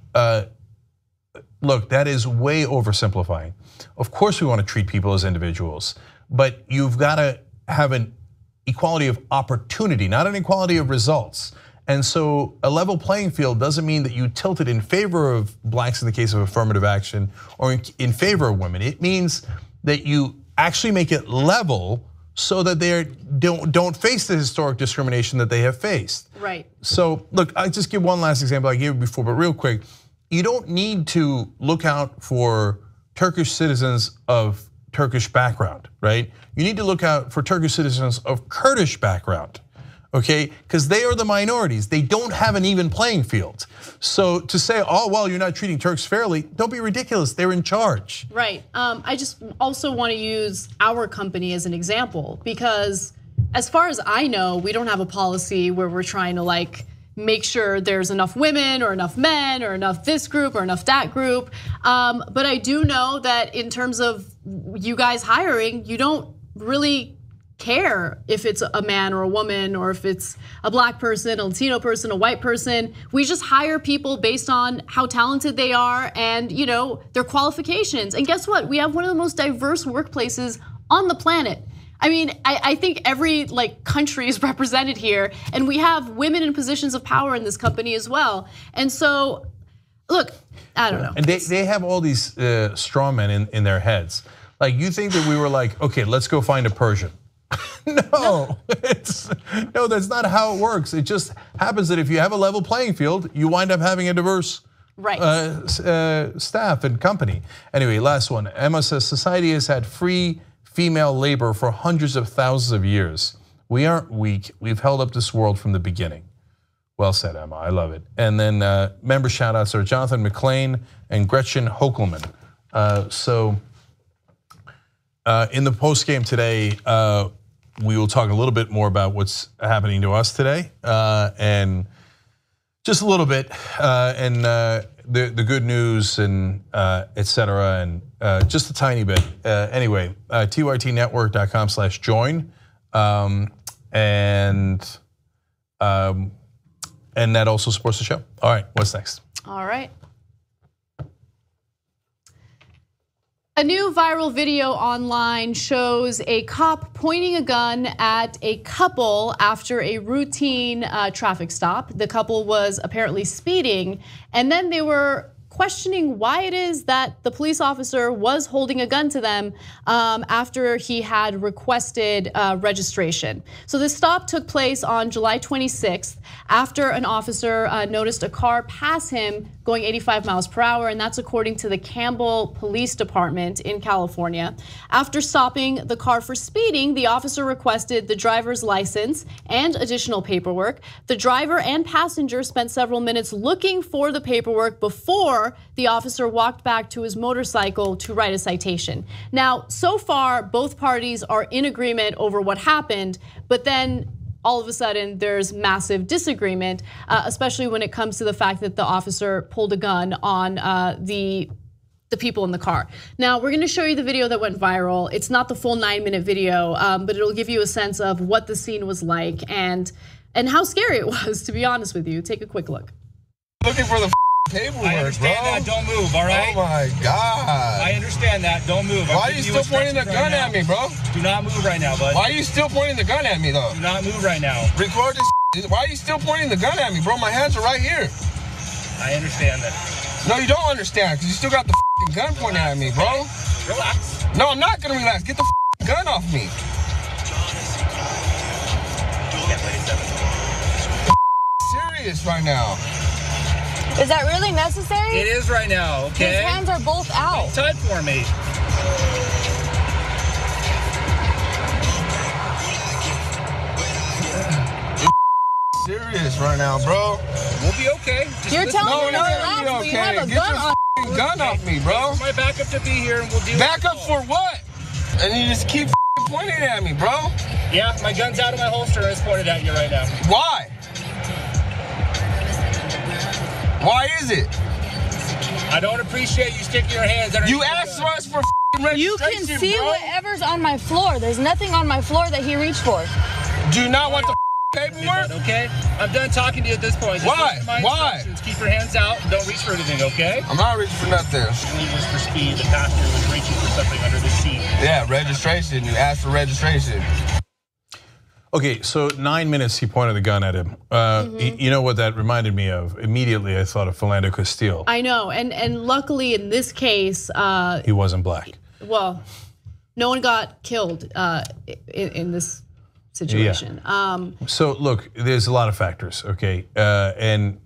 look, that is way oversimplifying. Of course we want to treat people as individuals, but you've got to have equality of opportunity, not an equality of results. And so a level playing field doesn't mean that you tilt it in favor of blacks in the case of affirmative action or in favor of women. It means that you actually make it level so that they don't face the historic discrimination that they have faced. Right. So look, I just give one last example I gave before, but real quick, you don't need to look out for Turkish citizens of Turkish background, right? You need to look out for Turkish citizens of Kurdish background, okay? Because they are the minorities. They don't have an even playing field. So to say, oh, well, you're not treating Turks fairly, don't be ridiculous. They're in charge. Right. I just also want to use our company as an example because as far as I know, we don't have a policy where we're trying to make sure there's enough women or enough men or enough this group or enough that group. But I do know that in terms of you guys hiring, you don't really care if it's a man or a woman or if it's a black person, a Latino person, a white person. We just hire people based on how talented they are and their qualifications. And guess what? We have one of the most diverse workplaces on the planet. I mean, I think every country is represented here, and we have women in positions of power in this company as well. And so, look, I don't know. And they have all these straw men in their heads. Like you think that we were like, okay, let's go find a Persian. No, that's not how it works. It just happens that if you have a level playing field, you wind up having a diverse staff and company. Anyway, last one. Emma says society has had free female labor for hundreds of thousands of years. We aren't weak. We've held up this world from the beginning. Well said, Emma. I love it. And then member shout outs are Jonathan McLean and Gretchen Hokelman. In the post game today, we will talk a little bit more about what's happening to us today, and just a little bit, and the good news and et cetera, and just a tiny bit. Anyway, tytnetwork.com/join, and that also supports the show. All right, what's next? All right. A new viral video online shows a cop pointing a gun at a couple after a routine traffic stop. The couple was apparently speeding, and then they were questioning why it is that the police officer was holding a gun to them after he had requested registration. So this stop took place on July 26th after an officer noticed a car pass him going 85 miles per hour, and that's according to the Campbell Police Department in California. After stopping the car for speeding, the officer requested the driver's license and additional paperwork. The driver and passenger spent several minutes looking for the paperwork before the officer walked back to his motorcycle to write a citation. Now, so far, both parties are in agreement over what happened, but then all of a sudden there's massive disagreement, especially when it comes to the fact that the officer pulled a gun on the people in the car. Now, we're gonna show you the video that went viral. It's not the full 9-minute video, but it'll give you a sense of what the scene was like and how scary it was, to be honest with you. Take a quick look. Looking for the paperwork, I understand that. Don't move, all right? Oh my God. I understand that. Don't move. Why are you still pointing the gun at me, bro? Do not move right now, bud. Why are you still pointing the gun at me, though? Do not move right now. Record this. Why are you still pointing the gun at me, bro? My hands are right here. I understand that. No, you don't understand, because you still got the gun pointing at me, bro. Relax. No, I'm not gonna relax. Get the gun off me. Serious right now. Is that really necessary? It is right now, okay? His hands are both out. Hold tight for me. Serious right now, bro. We'll be okay. You're telling me to relax, but you have a gun on. Get your gun off me, bro. My backup to be here, and we'll deal. Back up for what? And you just keep pointing at me, bro. Yeah, my gun's out of my holster and it's pointed at you right now. Why? Why is it? I don't appreciate you sticking your hands under. You asked us for registration, You can see bro. whatever's on my floor. There's nothing on my floor that he reached for. Do you not want the paperwork? Okay, I'm done talking to you at this point. Why? Why? Keep your hands out. Don't reach for anything, okay? I'm not reaching for nothing. Needless for speed. The passenger was reaching for something under the seat. Yeah, registration. You asked for registration. Okay, so 9 minutes he pointed the gun at him. You know what that reminded me of? Immediately I thought of Philando Castile. I know, and luckily in this case, he wasn't black. Well, no one got killed in this situation. Yeah. So look, there's a lot of factors, okay, and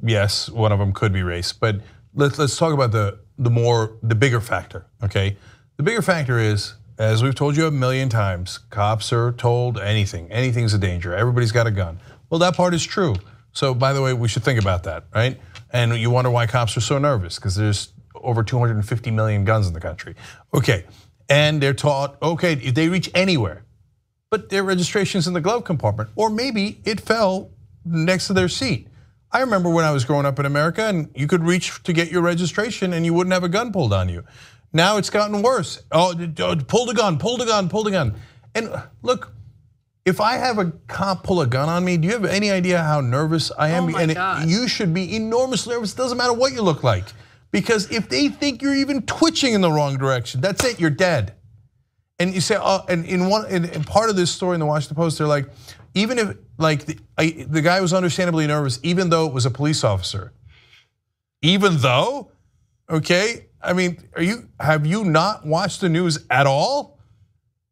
yes, one of them could be race, but let's talk about the bigger factor, okay? The bigger factor is, as we've told you a million times, cops are told anything's a danger. Everybody's got a gun. Well, that part is true. So by the way, we should think about that, right? And you wonder why cops are so nervous, because there's over 250 million guns in the country. Okay, and they're taught, okay, if they reach anywhere, but their registration's in the glove compartment, or maybe it fell next to their seat. I remember when I was growing up in America and you could reach to get your registration and you wouldn't have a gun pulled on you. Now it's gotten worse. Oh, pull the gun, pull the gun, pull the gun. And look, if I have a cop pull a gun on me, do you have any idea how nervous I am? Oh my God. You should be enormously nervous. It doesn't matter what you look like. Because if they think you're even twitching in the wrong direction, that's it, you're dead. And you say, and in part of this story in the Washington Post, they're like, even if the guy was understandably nervous, even though it was a police officer. Even though, okay, I mean, have you not watched the news at all?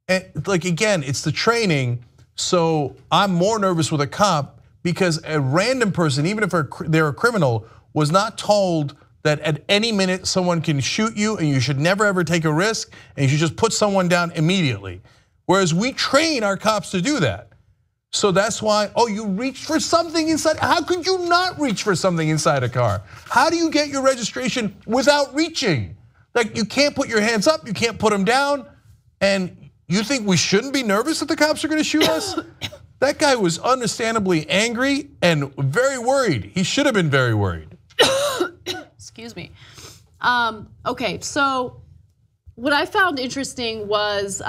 And like again, it's the training. So I'm more nervous with a cop because a random person, even if they're a criminal, was not told that at any minute someone can shoot you and you should never ever take a risk and you should just put someone down immediately. Whereas we train our cops to do that. So that's why, you reached for something inside. How could you not reach for something inside a car? How do you get your registration without reaching? Like you can't put your hands up, you can't put them down, and you think we shouldn't be nervous that the cops are gonna shoot us? That guy was understandably angry and very worried. He should have been very worried. Excuse me. Okay, so what I found interesting was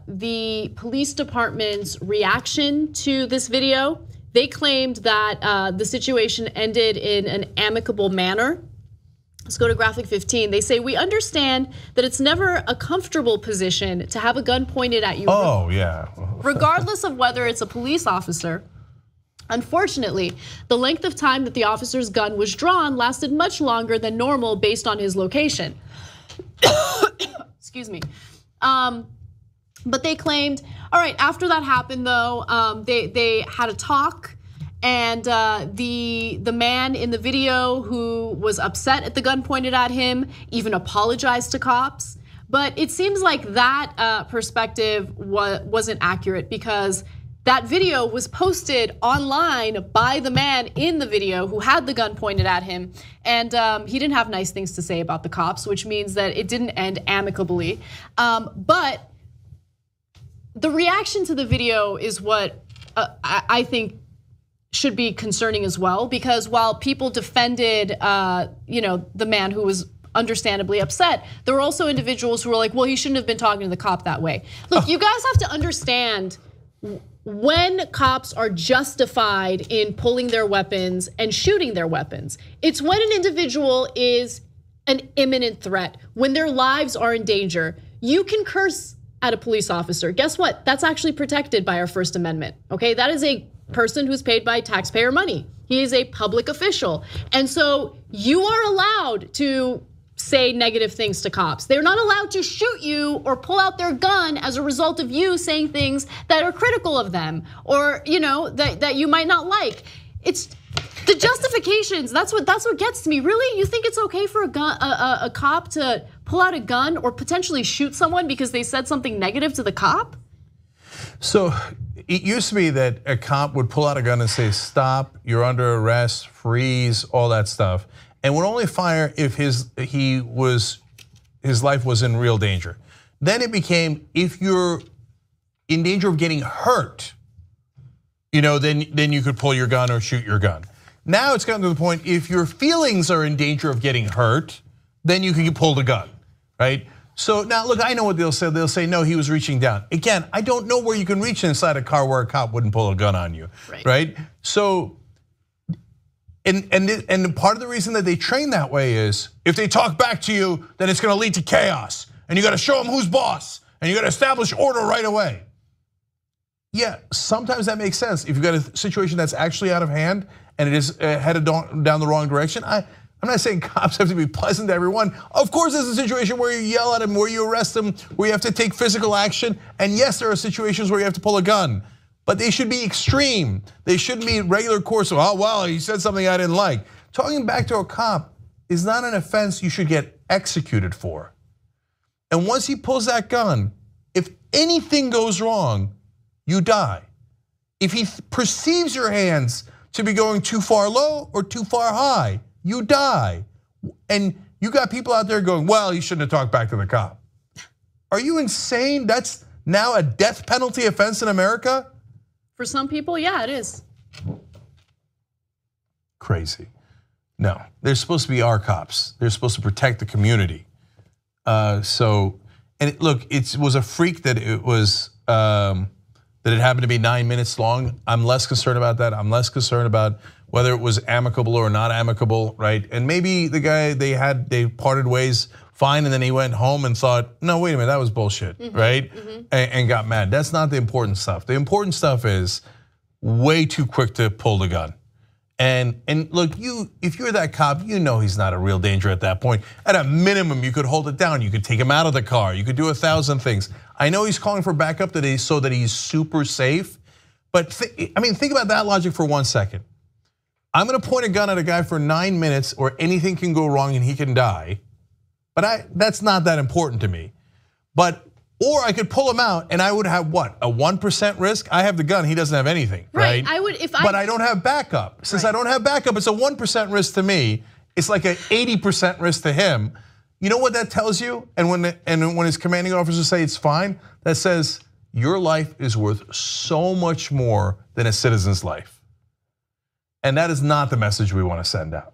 the police department's reaction to this video. They claimed that the situation ended in an amicable manner. Let's go to graphic 15. They say, we understand that it's never a comfortable position to have a gun pointed at you. Oh, yeah. Regardless of whether it's a police officer. Unfortunately, the length of time that the officer's gun was drawn lasted much longer than normal based on his location. Excuse me. But they claimed, all right, after that happened though, they had a talk, and the man in the video who was upset at the gun pointed at him even apologized to cops. But it seems like that perspective wasn't accurate, because that video was posted online by the man in the video who had the gun pointed at him, and he didn't have nice things to say about the cops, which means that it didn't end amicably. But the reaction to the video is what I think should be concerning as well, because while people defended the man who was understandably upset, there were also individuals who were like, well, he shouldn't have been talking to the cop that way. Look, you guys have to understand, when cops are justified in pulling their weapons and shooting their weapons, it's when an individual is an imminent threat, when their lives are in danger. You can curse at a police officer. Guess what? That's actually protected by our First Amendment, okay? That is a person who's paid by taxpayer money. He is a public official. And so you are allowed to say negative things to cops. They're not allowed to shoot you or pull out their gun as a result of you saying things that are critical of them, or that you might not like. It's the justifications. That's what gets to me. Really, you think it's okay for a cop to pull out a gun or potentially shoot someone because they said something negative to the cop? So it used to be that a cop would pull out a gun and say, "Stop! You're under arrest. Freeze!" All that stuff. And would only fire if his life was in real danger. Then it became, if you're in danger of getting hurt, then you could pull your gun or shoot your gun. Now it's gotten to the point, if your feelings are in danger of getting hurt, then you can pull the gun, right? So now look, I know what they'll say. They'll say, no, he was reaching down. Again, I don't know where you can reach inside a car where a cop wouldn't pull a gun on you, right? So. And part of the reason that they train that way is, if they talk back to you, then it's gonna lead to chaos. And you gotta show them who's boss, and you gotta establish order right away. yeah, sometimes that makes sense. If you've got a situation that's actually out of hand and it is headed down the wrong direction, I'm not saying cops have to be pleasant to everyone. Of course, there's a situation where you yell at them, where you arrest them, where you have to take physical action. And yes, there are situations where you have to pull a gun. But they should be extreme. They shouldn't be regular course of, oh, well, he said something I didn't like. Talking back to a cop is not an offense you should get executed for. And once he pulls that gun, if anything goes wrong, you die. If he perceives your hands to be going too far low or too far high, you die. And you got people out there going, well, he shouldn't have talked back to the cop. Are you insane? That's now a death penalty offense in America? For some people, yeah, it is. Crazy. No, they're supposed to be our cops. They're supposed to protect the community. Look, it was a freak that it was, that it happened to be 9 minutes long. I'm less concerned about that. I'm less concerned about whether it was amicable or not amicable, right? And maybe the guy, they parted ways fine, and then he went home and thought, no, wait a minute, that was bullshit, right? And got mad. That's not the important stuff. The important stuff is way too quick to pull the gun. And look, if you're that cop, you know he's not a real danger at that point. At a minimum, you could hold it down. You could take him out of the car. You could do 1,000 things. I know he's calling for backup today so that he's super safe. But think about that logic for 1 second. I'm gonna point a gun at a guy for 9 minutes, or anything can go wrong and he can die. But that's not that important to me. Or I could pull him out and I would have what, a 1% risk? I have the gun, he doesn't have anything, right? But I don't have backup. Since I don't have backup, it's a 1% risk to me. It's like an 80% risk to him. You know what that tells you? And when his commanding officers say it's fine, that says your life is worth so much more than a citizen's life. And that is not the message we want to send out.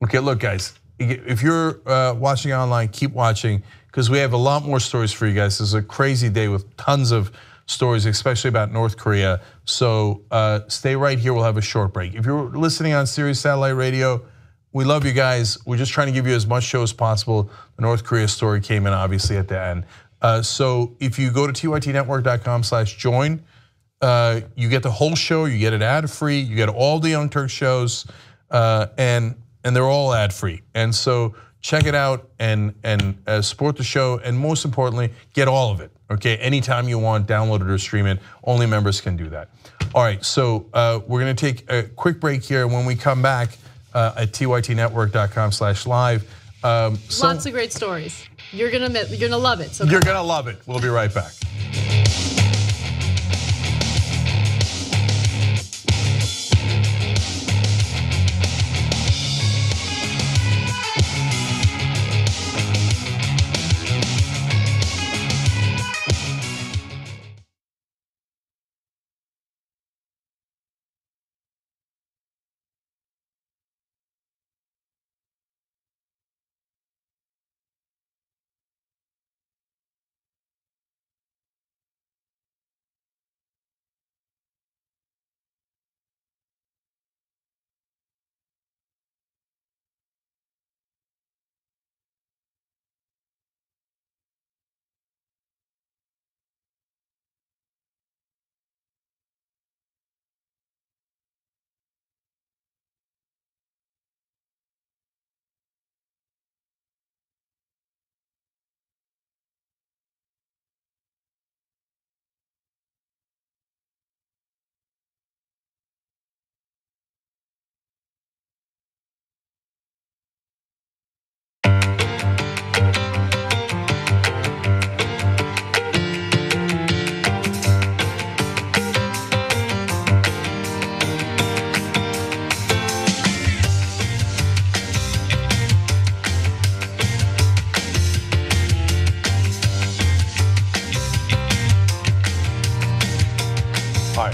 Okay, look guys, if you're watching online, keep watching, because we have a lot more stories for you guys. This is a crazy day with tons of stories, especially about North Korea. So stay right here, we'll have a short break. If you're listening on Sirius Satellite Radio, we love you guys. We're just trying to give you as much show as possible. The North Korea story came in obviously at the end. So if you go to tytnetwork.com/join, you get the whole show, you get it ad-free, you get all the Young Turks shows, and they're all ad-free. And so check it out and support the show, and most importantly, get all of it, okay? Anytime you want, download it or stream it. Only members can do that. All right, so we're gonna take a quick break here. When we come back at tytnetwork.com/live. Lots of great stories. You're gonna love it. So you're gonna love it. We'll be right back.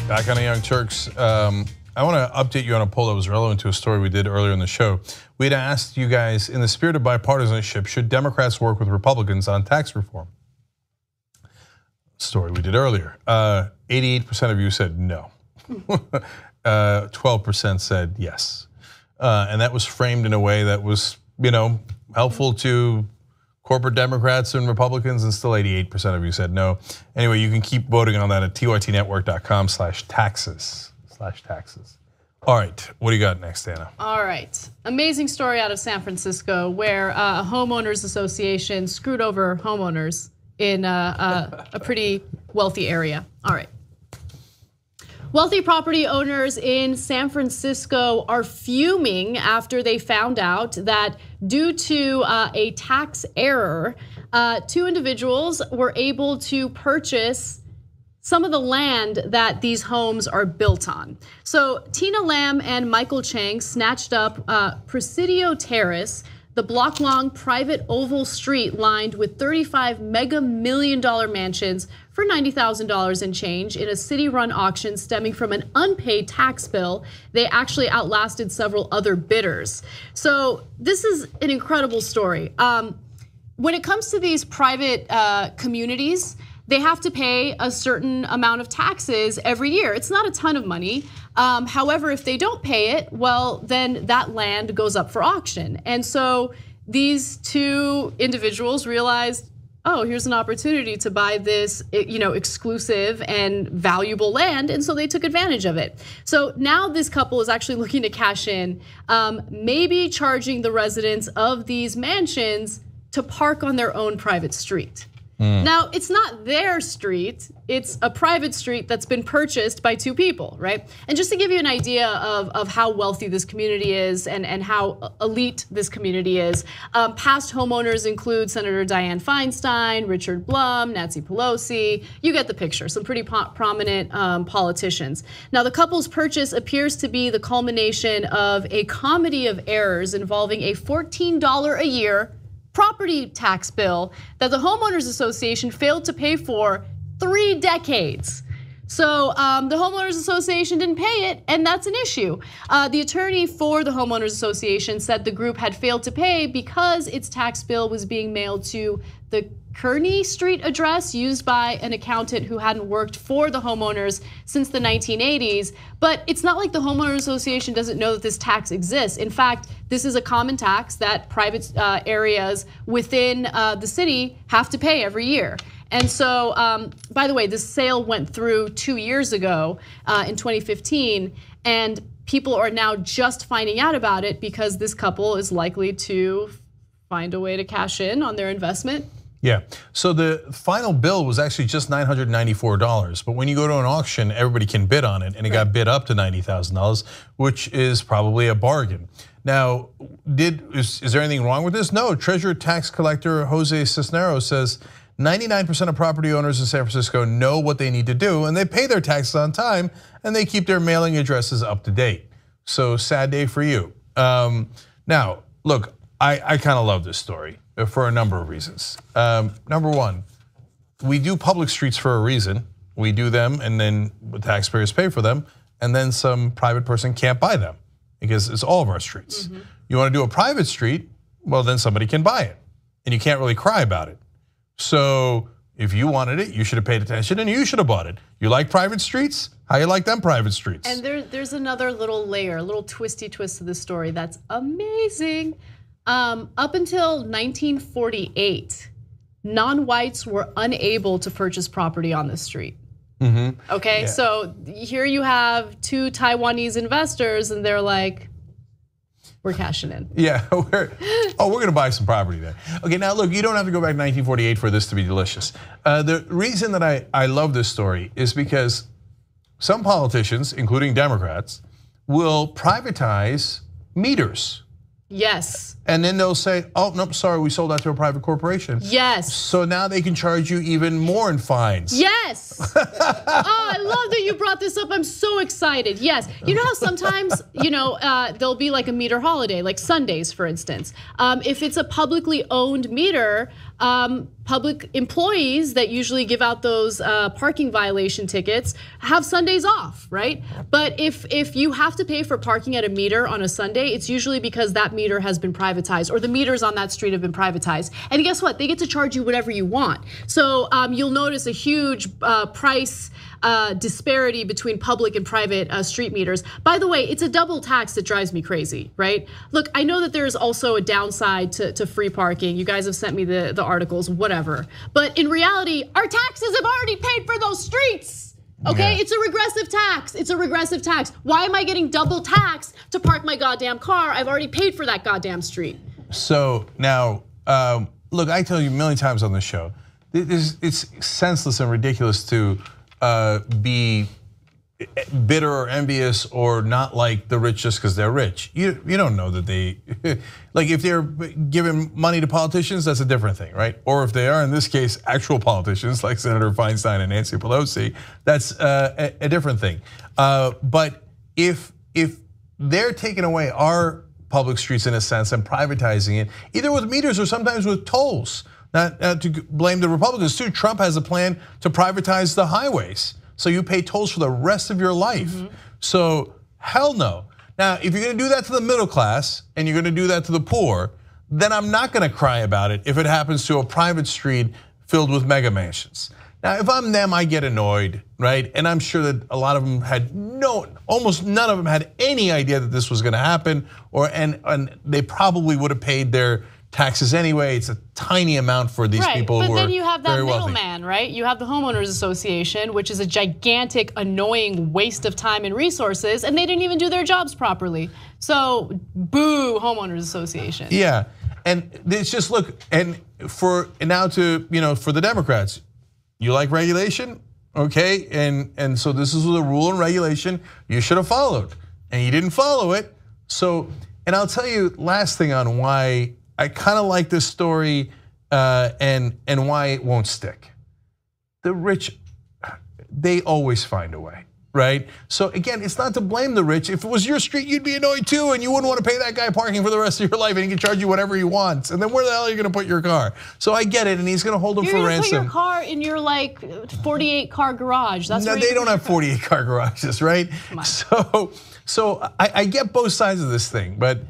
Back on the Young Turks. I want to update you on a poll that was relevant to a story we did earlier in the show. We had asked you guys, in the spirit of bipartisanship, should Democrats work with Republicans on tax reform? Story we did earlier. 88% of you said no. 12% said yes. And that was framed in a way that was, helpful to corporate Democrats and Republicans, and still 88% of you said no. Anyway, you can keep voting on that at tytnetwork.com/taxes. All right, what do you got next, Anna? All right, amazing story out of San Francisco where a homeowners association screwed over homeowners in a pretty wealthy area. All right. Wealthy property owners in San Francisco are fuming after they found out that due to a tax error, 2 individuals were able to purchase some of the land that these homes are built on. So Tina Lamb and Michael Chang snatched up Presidio Terrace, the block-long private oval street lined with 35 mega million-dollar mansions for $90,000 and change in a city-run auction stemming from an unpaid tax bill. They actually outlasted several other bidders. So this is an incredible story. When it comes to these private communities, they have to pay a certain amount of taxes every year. It's not a ton of money. However, if they don't pay it, well, then that land goes up for auction. And so these 2 individuals realized, oh, here's an opportunity to buy this, exclusive and valuable land, and so they took advantage of it. So now this couple is actually looking to cash in, maybe charging the residents of these mansions to park on their own private street. Now, it's not their street, it's a private street that's been purchased by 2 people, right? And just to give you an idea of how wealthy this community is and how elite this community is, past homeowners include Senator Dianne Feinstein, Richard Blum, Nancy Pelosi. You get the picture, some pretty prominent politicians. Now, the couple's purchase appears to be the culmination of a comedy of errors involving a $14 a year property tax bill that the Homeowners Association failed to pay for 3 decades. So the Homeowners Association didn't pay it, and that's an issue. The attorney for the Homeowners Association said the group had failed to pay because its tax bill was being mailed to the Kearny Street address used by an accountant who hadn't worked for the homeowners since the 1980s. But it's not like the Homeowners Association doesn't know that this tax exists. In fact, this is a common tax that private areas within the city have to pay every year. And so, by the way, this sale went through 2 years ago in 2015, and people are now just finding out about it because this couple is likely to find a way to cash in on their investment. Yeah, so the final bill was actually just $994, but when you go to an auction, everybody can bid on it, and it got bid up to $90,000, which is probably a bargain. Now, is there anything wrong with this? No, Treasurer Tax Collector Jose Cisneros says 99% of property owners in San Francisco know what they need to do, and they pay their taxes on time, and they keep their mailing addresses up to date. So sad day for you. Now, look, I kind of love this story for a number of reasons. Number one, we do public streets for a reason. We do them, and then the taxpayers pay for them, and then some private person can't buy them because it's all of our streets. You want to do a private street, well, then somebody can buy it, and you can't really cry about it. So if you wanted it, you should have paid attention and you should have bought it. You like private streets? How you like them private streets? And there's another little layer, a little twisty twist to the story that's amazing. Up until 1948, non-whites were unable to purchase property on the street. Okay, yeah. So here you have 2 Taiwanese investors, and they're like, we're cashing in. Yeah, we're gonna buy some property there. Okay, now look, you don't have to go back to 1948 for this to be delicious. The reason that I love this story is because some politicians, including Democrats, will privatize meters. Yes. And then they'll say, oh, no, sorry, we sold that to a private corporation. Yes. So now they can charge you even more in fines. Yes. Oh, I love that you brought this up. I'm so excited. Yes. You know how sometimes, there'll be like a meter holiday, like Sundays, for instance. If it's a publicly owned meter, public employees that usually give out those parking violation tickets have Sundays off, right? But if you have to pay for parking at a meter on a Sunday, it's usually because that meter has been privatized or the meters on that street have been privatized. And guess what? They get to charge you whatever you want. So you'll notice a huge price disparity between public and private street meters. By the way, it's a double tax that drives me crazy, right? Look, I know that there's also a downside to free parking. You guys have sent me the articles, whatever. But in reality, our taxes have already paid for those streets. Okay, it's a regressive tax. It's a regressive tax. Why am I getting double taxed to park my goddamn car? I've already paid for that goddamn street. So now, look, I tell you a million times on this show, it's senseless and ridiculous to be bitter or envious or not like the rich just because they're rich. You don't know that they, like if they're giving money to politicians, that's a different thing, right? Or if they are, in this case, actual politicians like Senator Feinstein and Nancy Pelosi, that's a different thing. But if they're taking away our public streets in a sense and privatizing it, either with meters or sometimes with tolls, not to blame the Republicans too, Trump has a plan to privatize the highways. So you pay tolls for the rest of your life. So hell no. Now, if you're gonna do that to the middle class and you're gonna do that to the poor, then I'm not gonna cry about it if it happens to a private street filled with mega mansions. Now, if I'm them, I get annoyed, right? And I'm sure that a lot of them had almost none of them had any idea that this was gonna happen, and they probably would have paid their taxes anyway. It's a tiny amount for these people who are very wealthy. But then you have that middleman, right? You have the homeowners association, which is a gigantic, annoying waste of time and resources, and they didn't even do their jobs properly. So, boo, homeowners association. Yeah, and it's just look, and now to for the Democrats, you like regulation, okay? And so this is the rule and regulation you should have followed, and you didn't follow it. So, and I'll tell you last thing on why I kind of like this story and why it won't stick. The rich, they always find a way, right? So again, it's not to blame the rich. If it was your street, you'd be annoyed too, and you wouldn't want to pay that guy parking for the rest of your life, and he can charge you whatever he wants. And then where the hell are you going to put your car? So I get it, and he's going to hold him for ransom. You're going to put your car in your 48-car garage. That's no, they don't have 48-car garages, right? So I get both sides of this thing, but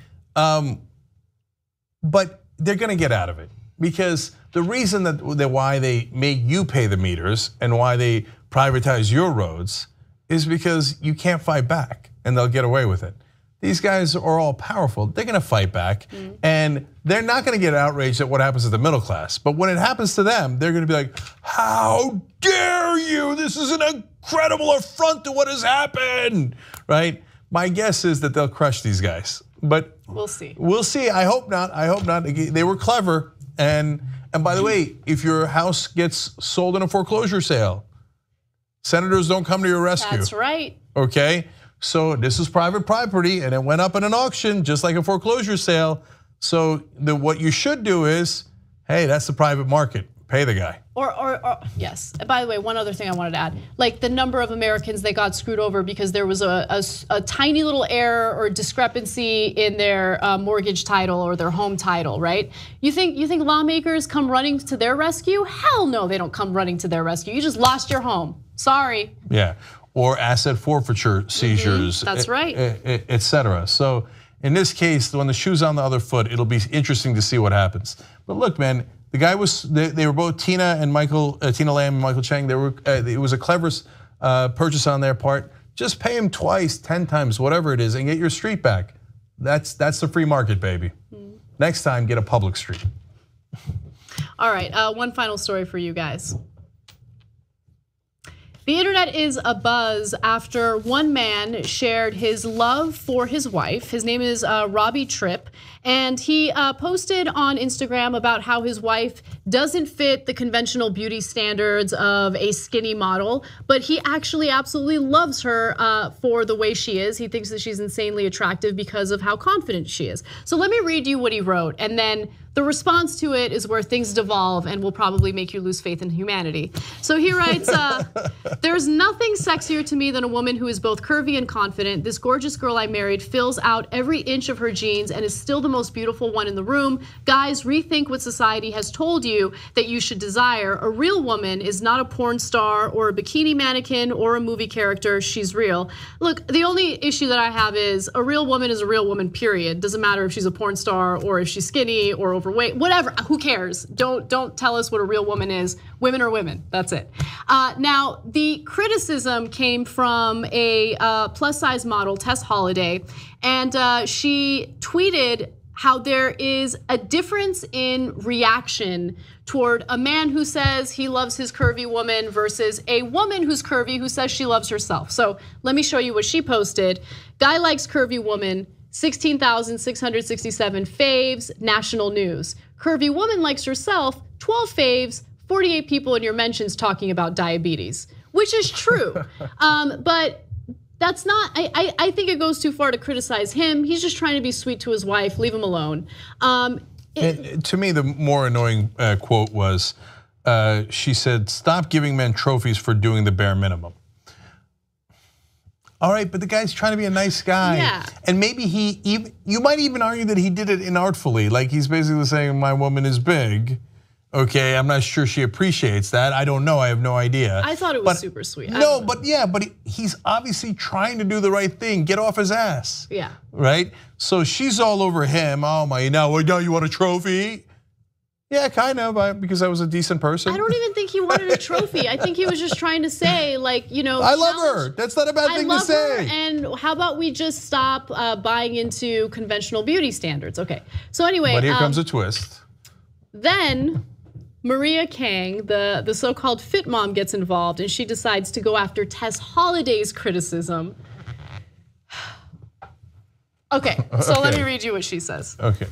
they're gonna get out of it, because the reason that why they make you pay the meters and why they privatize your roads is because you can't fight back and they'll get away with it. These guys are all powerful. They're gonna fight back, and they're not gonna get outraged at what happens to the middle class. But when it happens to them, they're gonna be like, how dare you? This is an incredible affront to what has happened, right? My guess is that they'll crush these guys. But we'll see. We'll see. I hope not. I hope not. They were clever. And by the way, if your house gets sold in a foreclosure sale, senators don't come to your rescue. That's right. Okay? So this is private property, and it went up in an auction just like a foreclosure sale. So what you should do is, hey, that's the private market. Pay the guy. Or yes. By the way, one other thing I wanted to add, like the number of Americans that got screwed over because there was a tiny little error or discrepancy in their mortgage title or their home title, right? You think lawmakers come running to their rescue? Hell no, they don't come running to their rescue. You just lost your home. Sorry. Yeah, or asset forfeiture seizures. That's right. Et cetera. So in this case, when the shoe's on the other foot, it'll be interesting to see what happens. But look, man. The guy they were both Tina Lam and Michael Chang. It was a clever purchase on their part. Just pay him twice, 10 times, whatever it is, and get your street back. That's the free market, baby. Next time, get a public street. All right, one final story for you guys. The internet is abuzz after one man shared his love for his wife. His name is Robbie Tripp, and he posted on Instagram about how his wife doesn't fit the conventional beauty standards of a skinny model, but he actually absolutely loves her for the way she is. He thinks that she's insanely attractive because of how confident she is. So let me read you what he wrote, and then the response to it is where things devolve and will probably make you lose faith in humanity. So he writes, there's nothing sexier to me than a woman who is both curvy and confident. This gorgeous girl I married fills out every inch of her jeans and is still the most beautiful one in the room. Guys, rethink what society has told you that you should desire. A real woman is not a porn star or a bikini mannequin or a movie character. She's real. Look, the only issue that I have is a real woman is a real woman, period. Doesn't matter if she's a porn star or if she's skinny or overweight, whatever, who cares? Don't tell us what a real woman is. Women are women, that's it. Now, the criticism came from a plus size model, Tess Holliday, and she tweeted how there is a difference in reaction toward a man who says he loves his curvy woman versus a woman who's curvy who says she loves herself. So let me show you what she posted. Guy likes curvy woman, 16,667 faves, national news. Curvy woman likes herself, 12 faves, 48 people in your mentions talking about diabetes, which is true. But that's not, I think it goes too far to criticize him. He's just trying to be sweet to his wife, leave him alone. To me, the more annoying quote was, she said, "Stop giving men trophies for doing the bare minimum." All right, but the guy's trying to be a nice guy. Yeah. And maybe you might even argue that he did it inartfully. Like he's basically saying, my woman is big. Okay, I'm not sure she appreciates that. I don't know, I have no idea. I thought it was super sweet. No, but he's obviously trying to do the right thing, get off his ass. Yeah. Right? So she's all over him. Oh my, now you want a trophy? Yeah, kind of, because I was a decent person. I don't even think he wanted a trophy. I think he was just trying to say, like, I love her. That's not a bad thing to say. And how about we just stop buying into conventional beauty standards? Okay, so anyway. But here comes a twist. Then Maria Kang, the so-called fit mom, gets involved, and she decides to go after Tess Holliday's criticism. Okay, so let me read you what she says. Okay.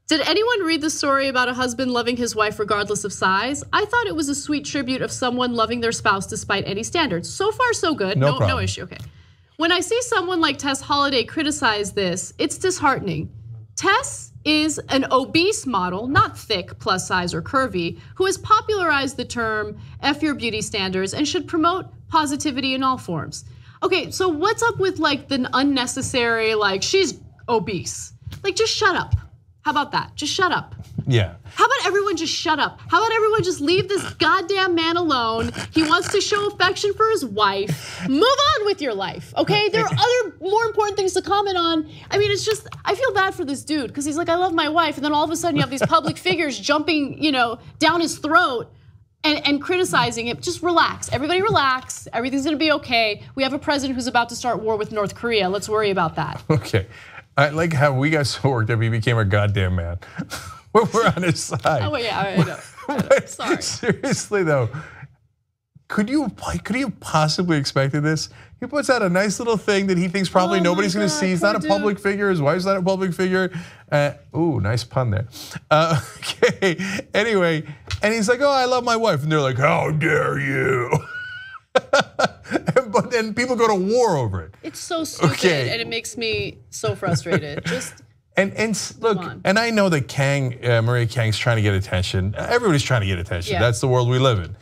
Did anyone read the story about a husband loving his wife regardless of size? I thought it was a sweet tribute of someone loving their spouse despite any standards. So far, so good. No issue. Okay. When I see someone like Tess Holliday criticize this, it's disheartening. Tess is an obese model, not thick, plus size, or curvy, who has popularized the term F your beauty standards and should promote positivity in all forms. Okay, so what's up with like the unnecessary, like she's obese? Like just shut up. How about that? Just shut up. Yeah. How about everyone just shut up? How about everyone just leave this goddamn man alone? He wants to show affection for his wife. Move on with your life, okay? There are other more important things to comment on. I mean, it's just, I feel bad for this dude because he's like, I love my wife. And then all of a sudden you have these public figures jumping, down his throat and criticizing it. Just relax, everybody relax. Everything's gonna be okay. We have a president who's about to start war with North Korea. Let's worry about that. Okay, I like how we got so worked up he became a goddamn man. We're on his side. Oh yeah, I know. Sorry. Seriously though, could you have possibly expected this? He puts out a nice little thing that he thinks probably nobody's gonna see. He's not a public figure, his wife's not a public figure. Ooh, nice pun there. Okay, anyway, and he's like, oh, I love my wife. And they're like, how dare you? But then people go to war over it. It's so stupid, and it makes me so frustrated. Just and look, and I know that Maria Kang's trying to get attention. Everybody's trying to get attention. Yeah. That's the world we live in.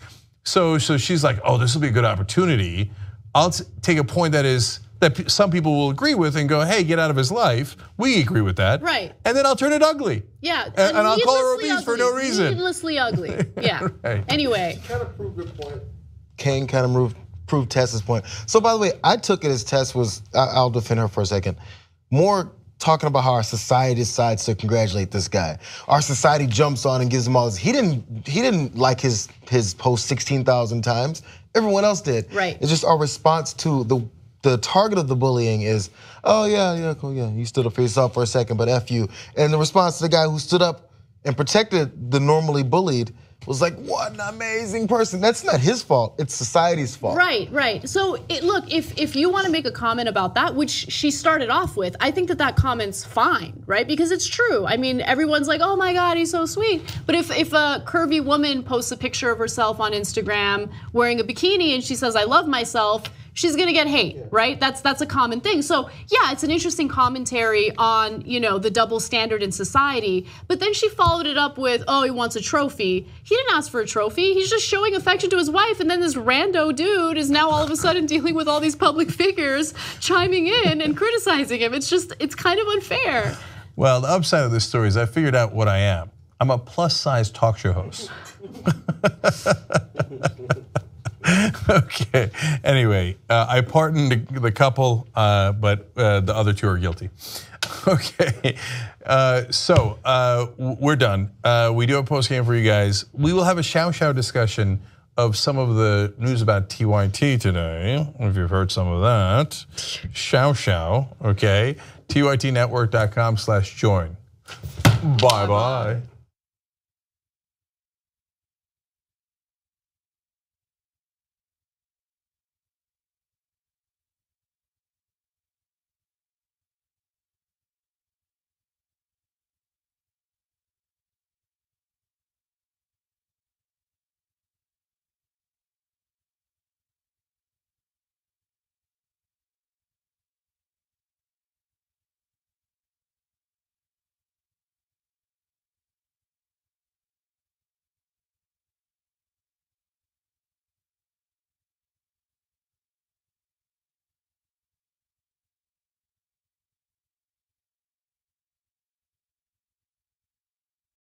So she's like, oh, this will be a good opportunity. I'll take a point that some people will agree with and go, hey, get out of his life. We agree with that. Right. And then I'll turn it ugly. Yeah. And I'll call her obese for no reason. Needlessly ugly. Yeah. Right. Anyway. Kind of proved good point. Kang kind of proved Tess's point. So by the way, I took it as Tess was, I'll defend her for a second, more talking about how our society decides to congratulate this guy. Our society jumps on and gives him all this. He didn't like his post 16,000 times. Everyone else did. Right. It's just our response to the target of the bullying is, oh yeah, cool, yeah, you stood up for yourself for a second, but F you. And the response to the guy who stood up and protected the normally bullied was like, what an amazing person. That's not his fault, it's society's fault. Right. So look, if you want to make a comment about that, which she started off with, I think that comment's fine, right? Because it's true. I mean, everyone's like, oh my God, he's so sweet. But if a curvy woman posts a picture of herself on Instagram wearing a bikini and she says, I love myself, she's gonna get hate, right? That's a common thing. So yeah, it's an interesting commentary on the double standard in society. But then she followed it up with, oh, he wants a trophy. He didn't ask for a trophy. He's just showing affection to his wife, and then this rando dude is now all of a sudden dealing with all these public figures chiming in and criticizing him. It's kind of unfair. Well, the upside of this story is I figured out what I am. I'm a plus-size talk show host. Okay, anyway, I pardoned the couple, but the other two are guilty. Okay, so we're done. We do have a post game for you guys. We will have a Xiao discussion of some of the news about TYT today, if you've heard some of that. Xiao, okay? TYTnetwork.com/join. Bye-bye.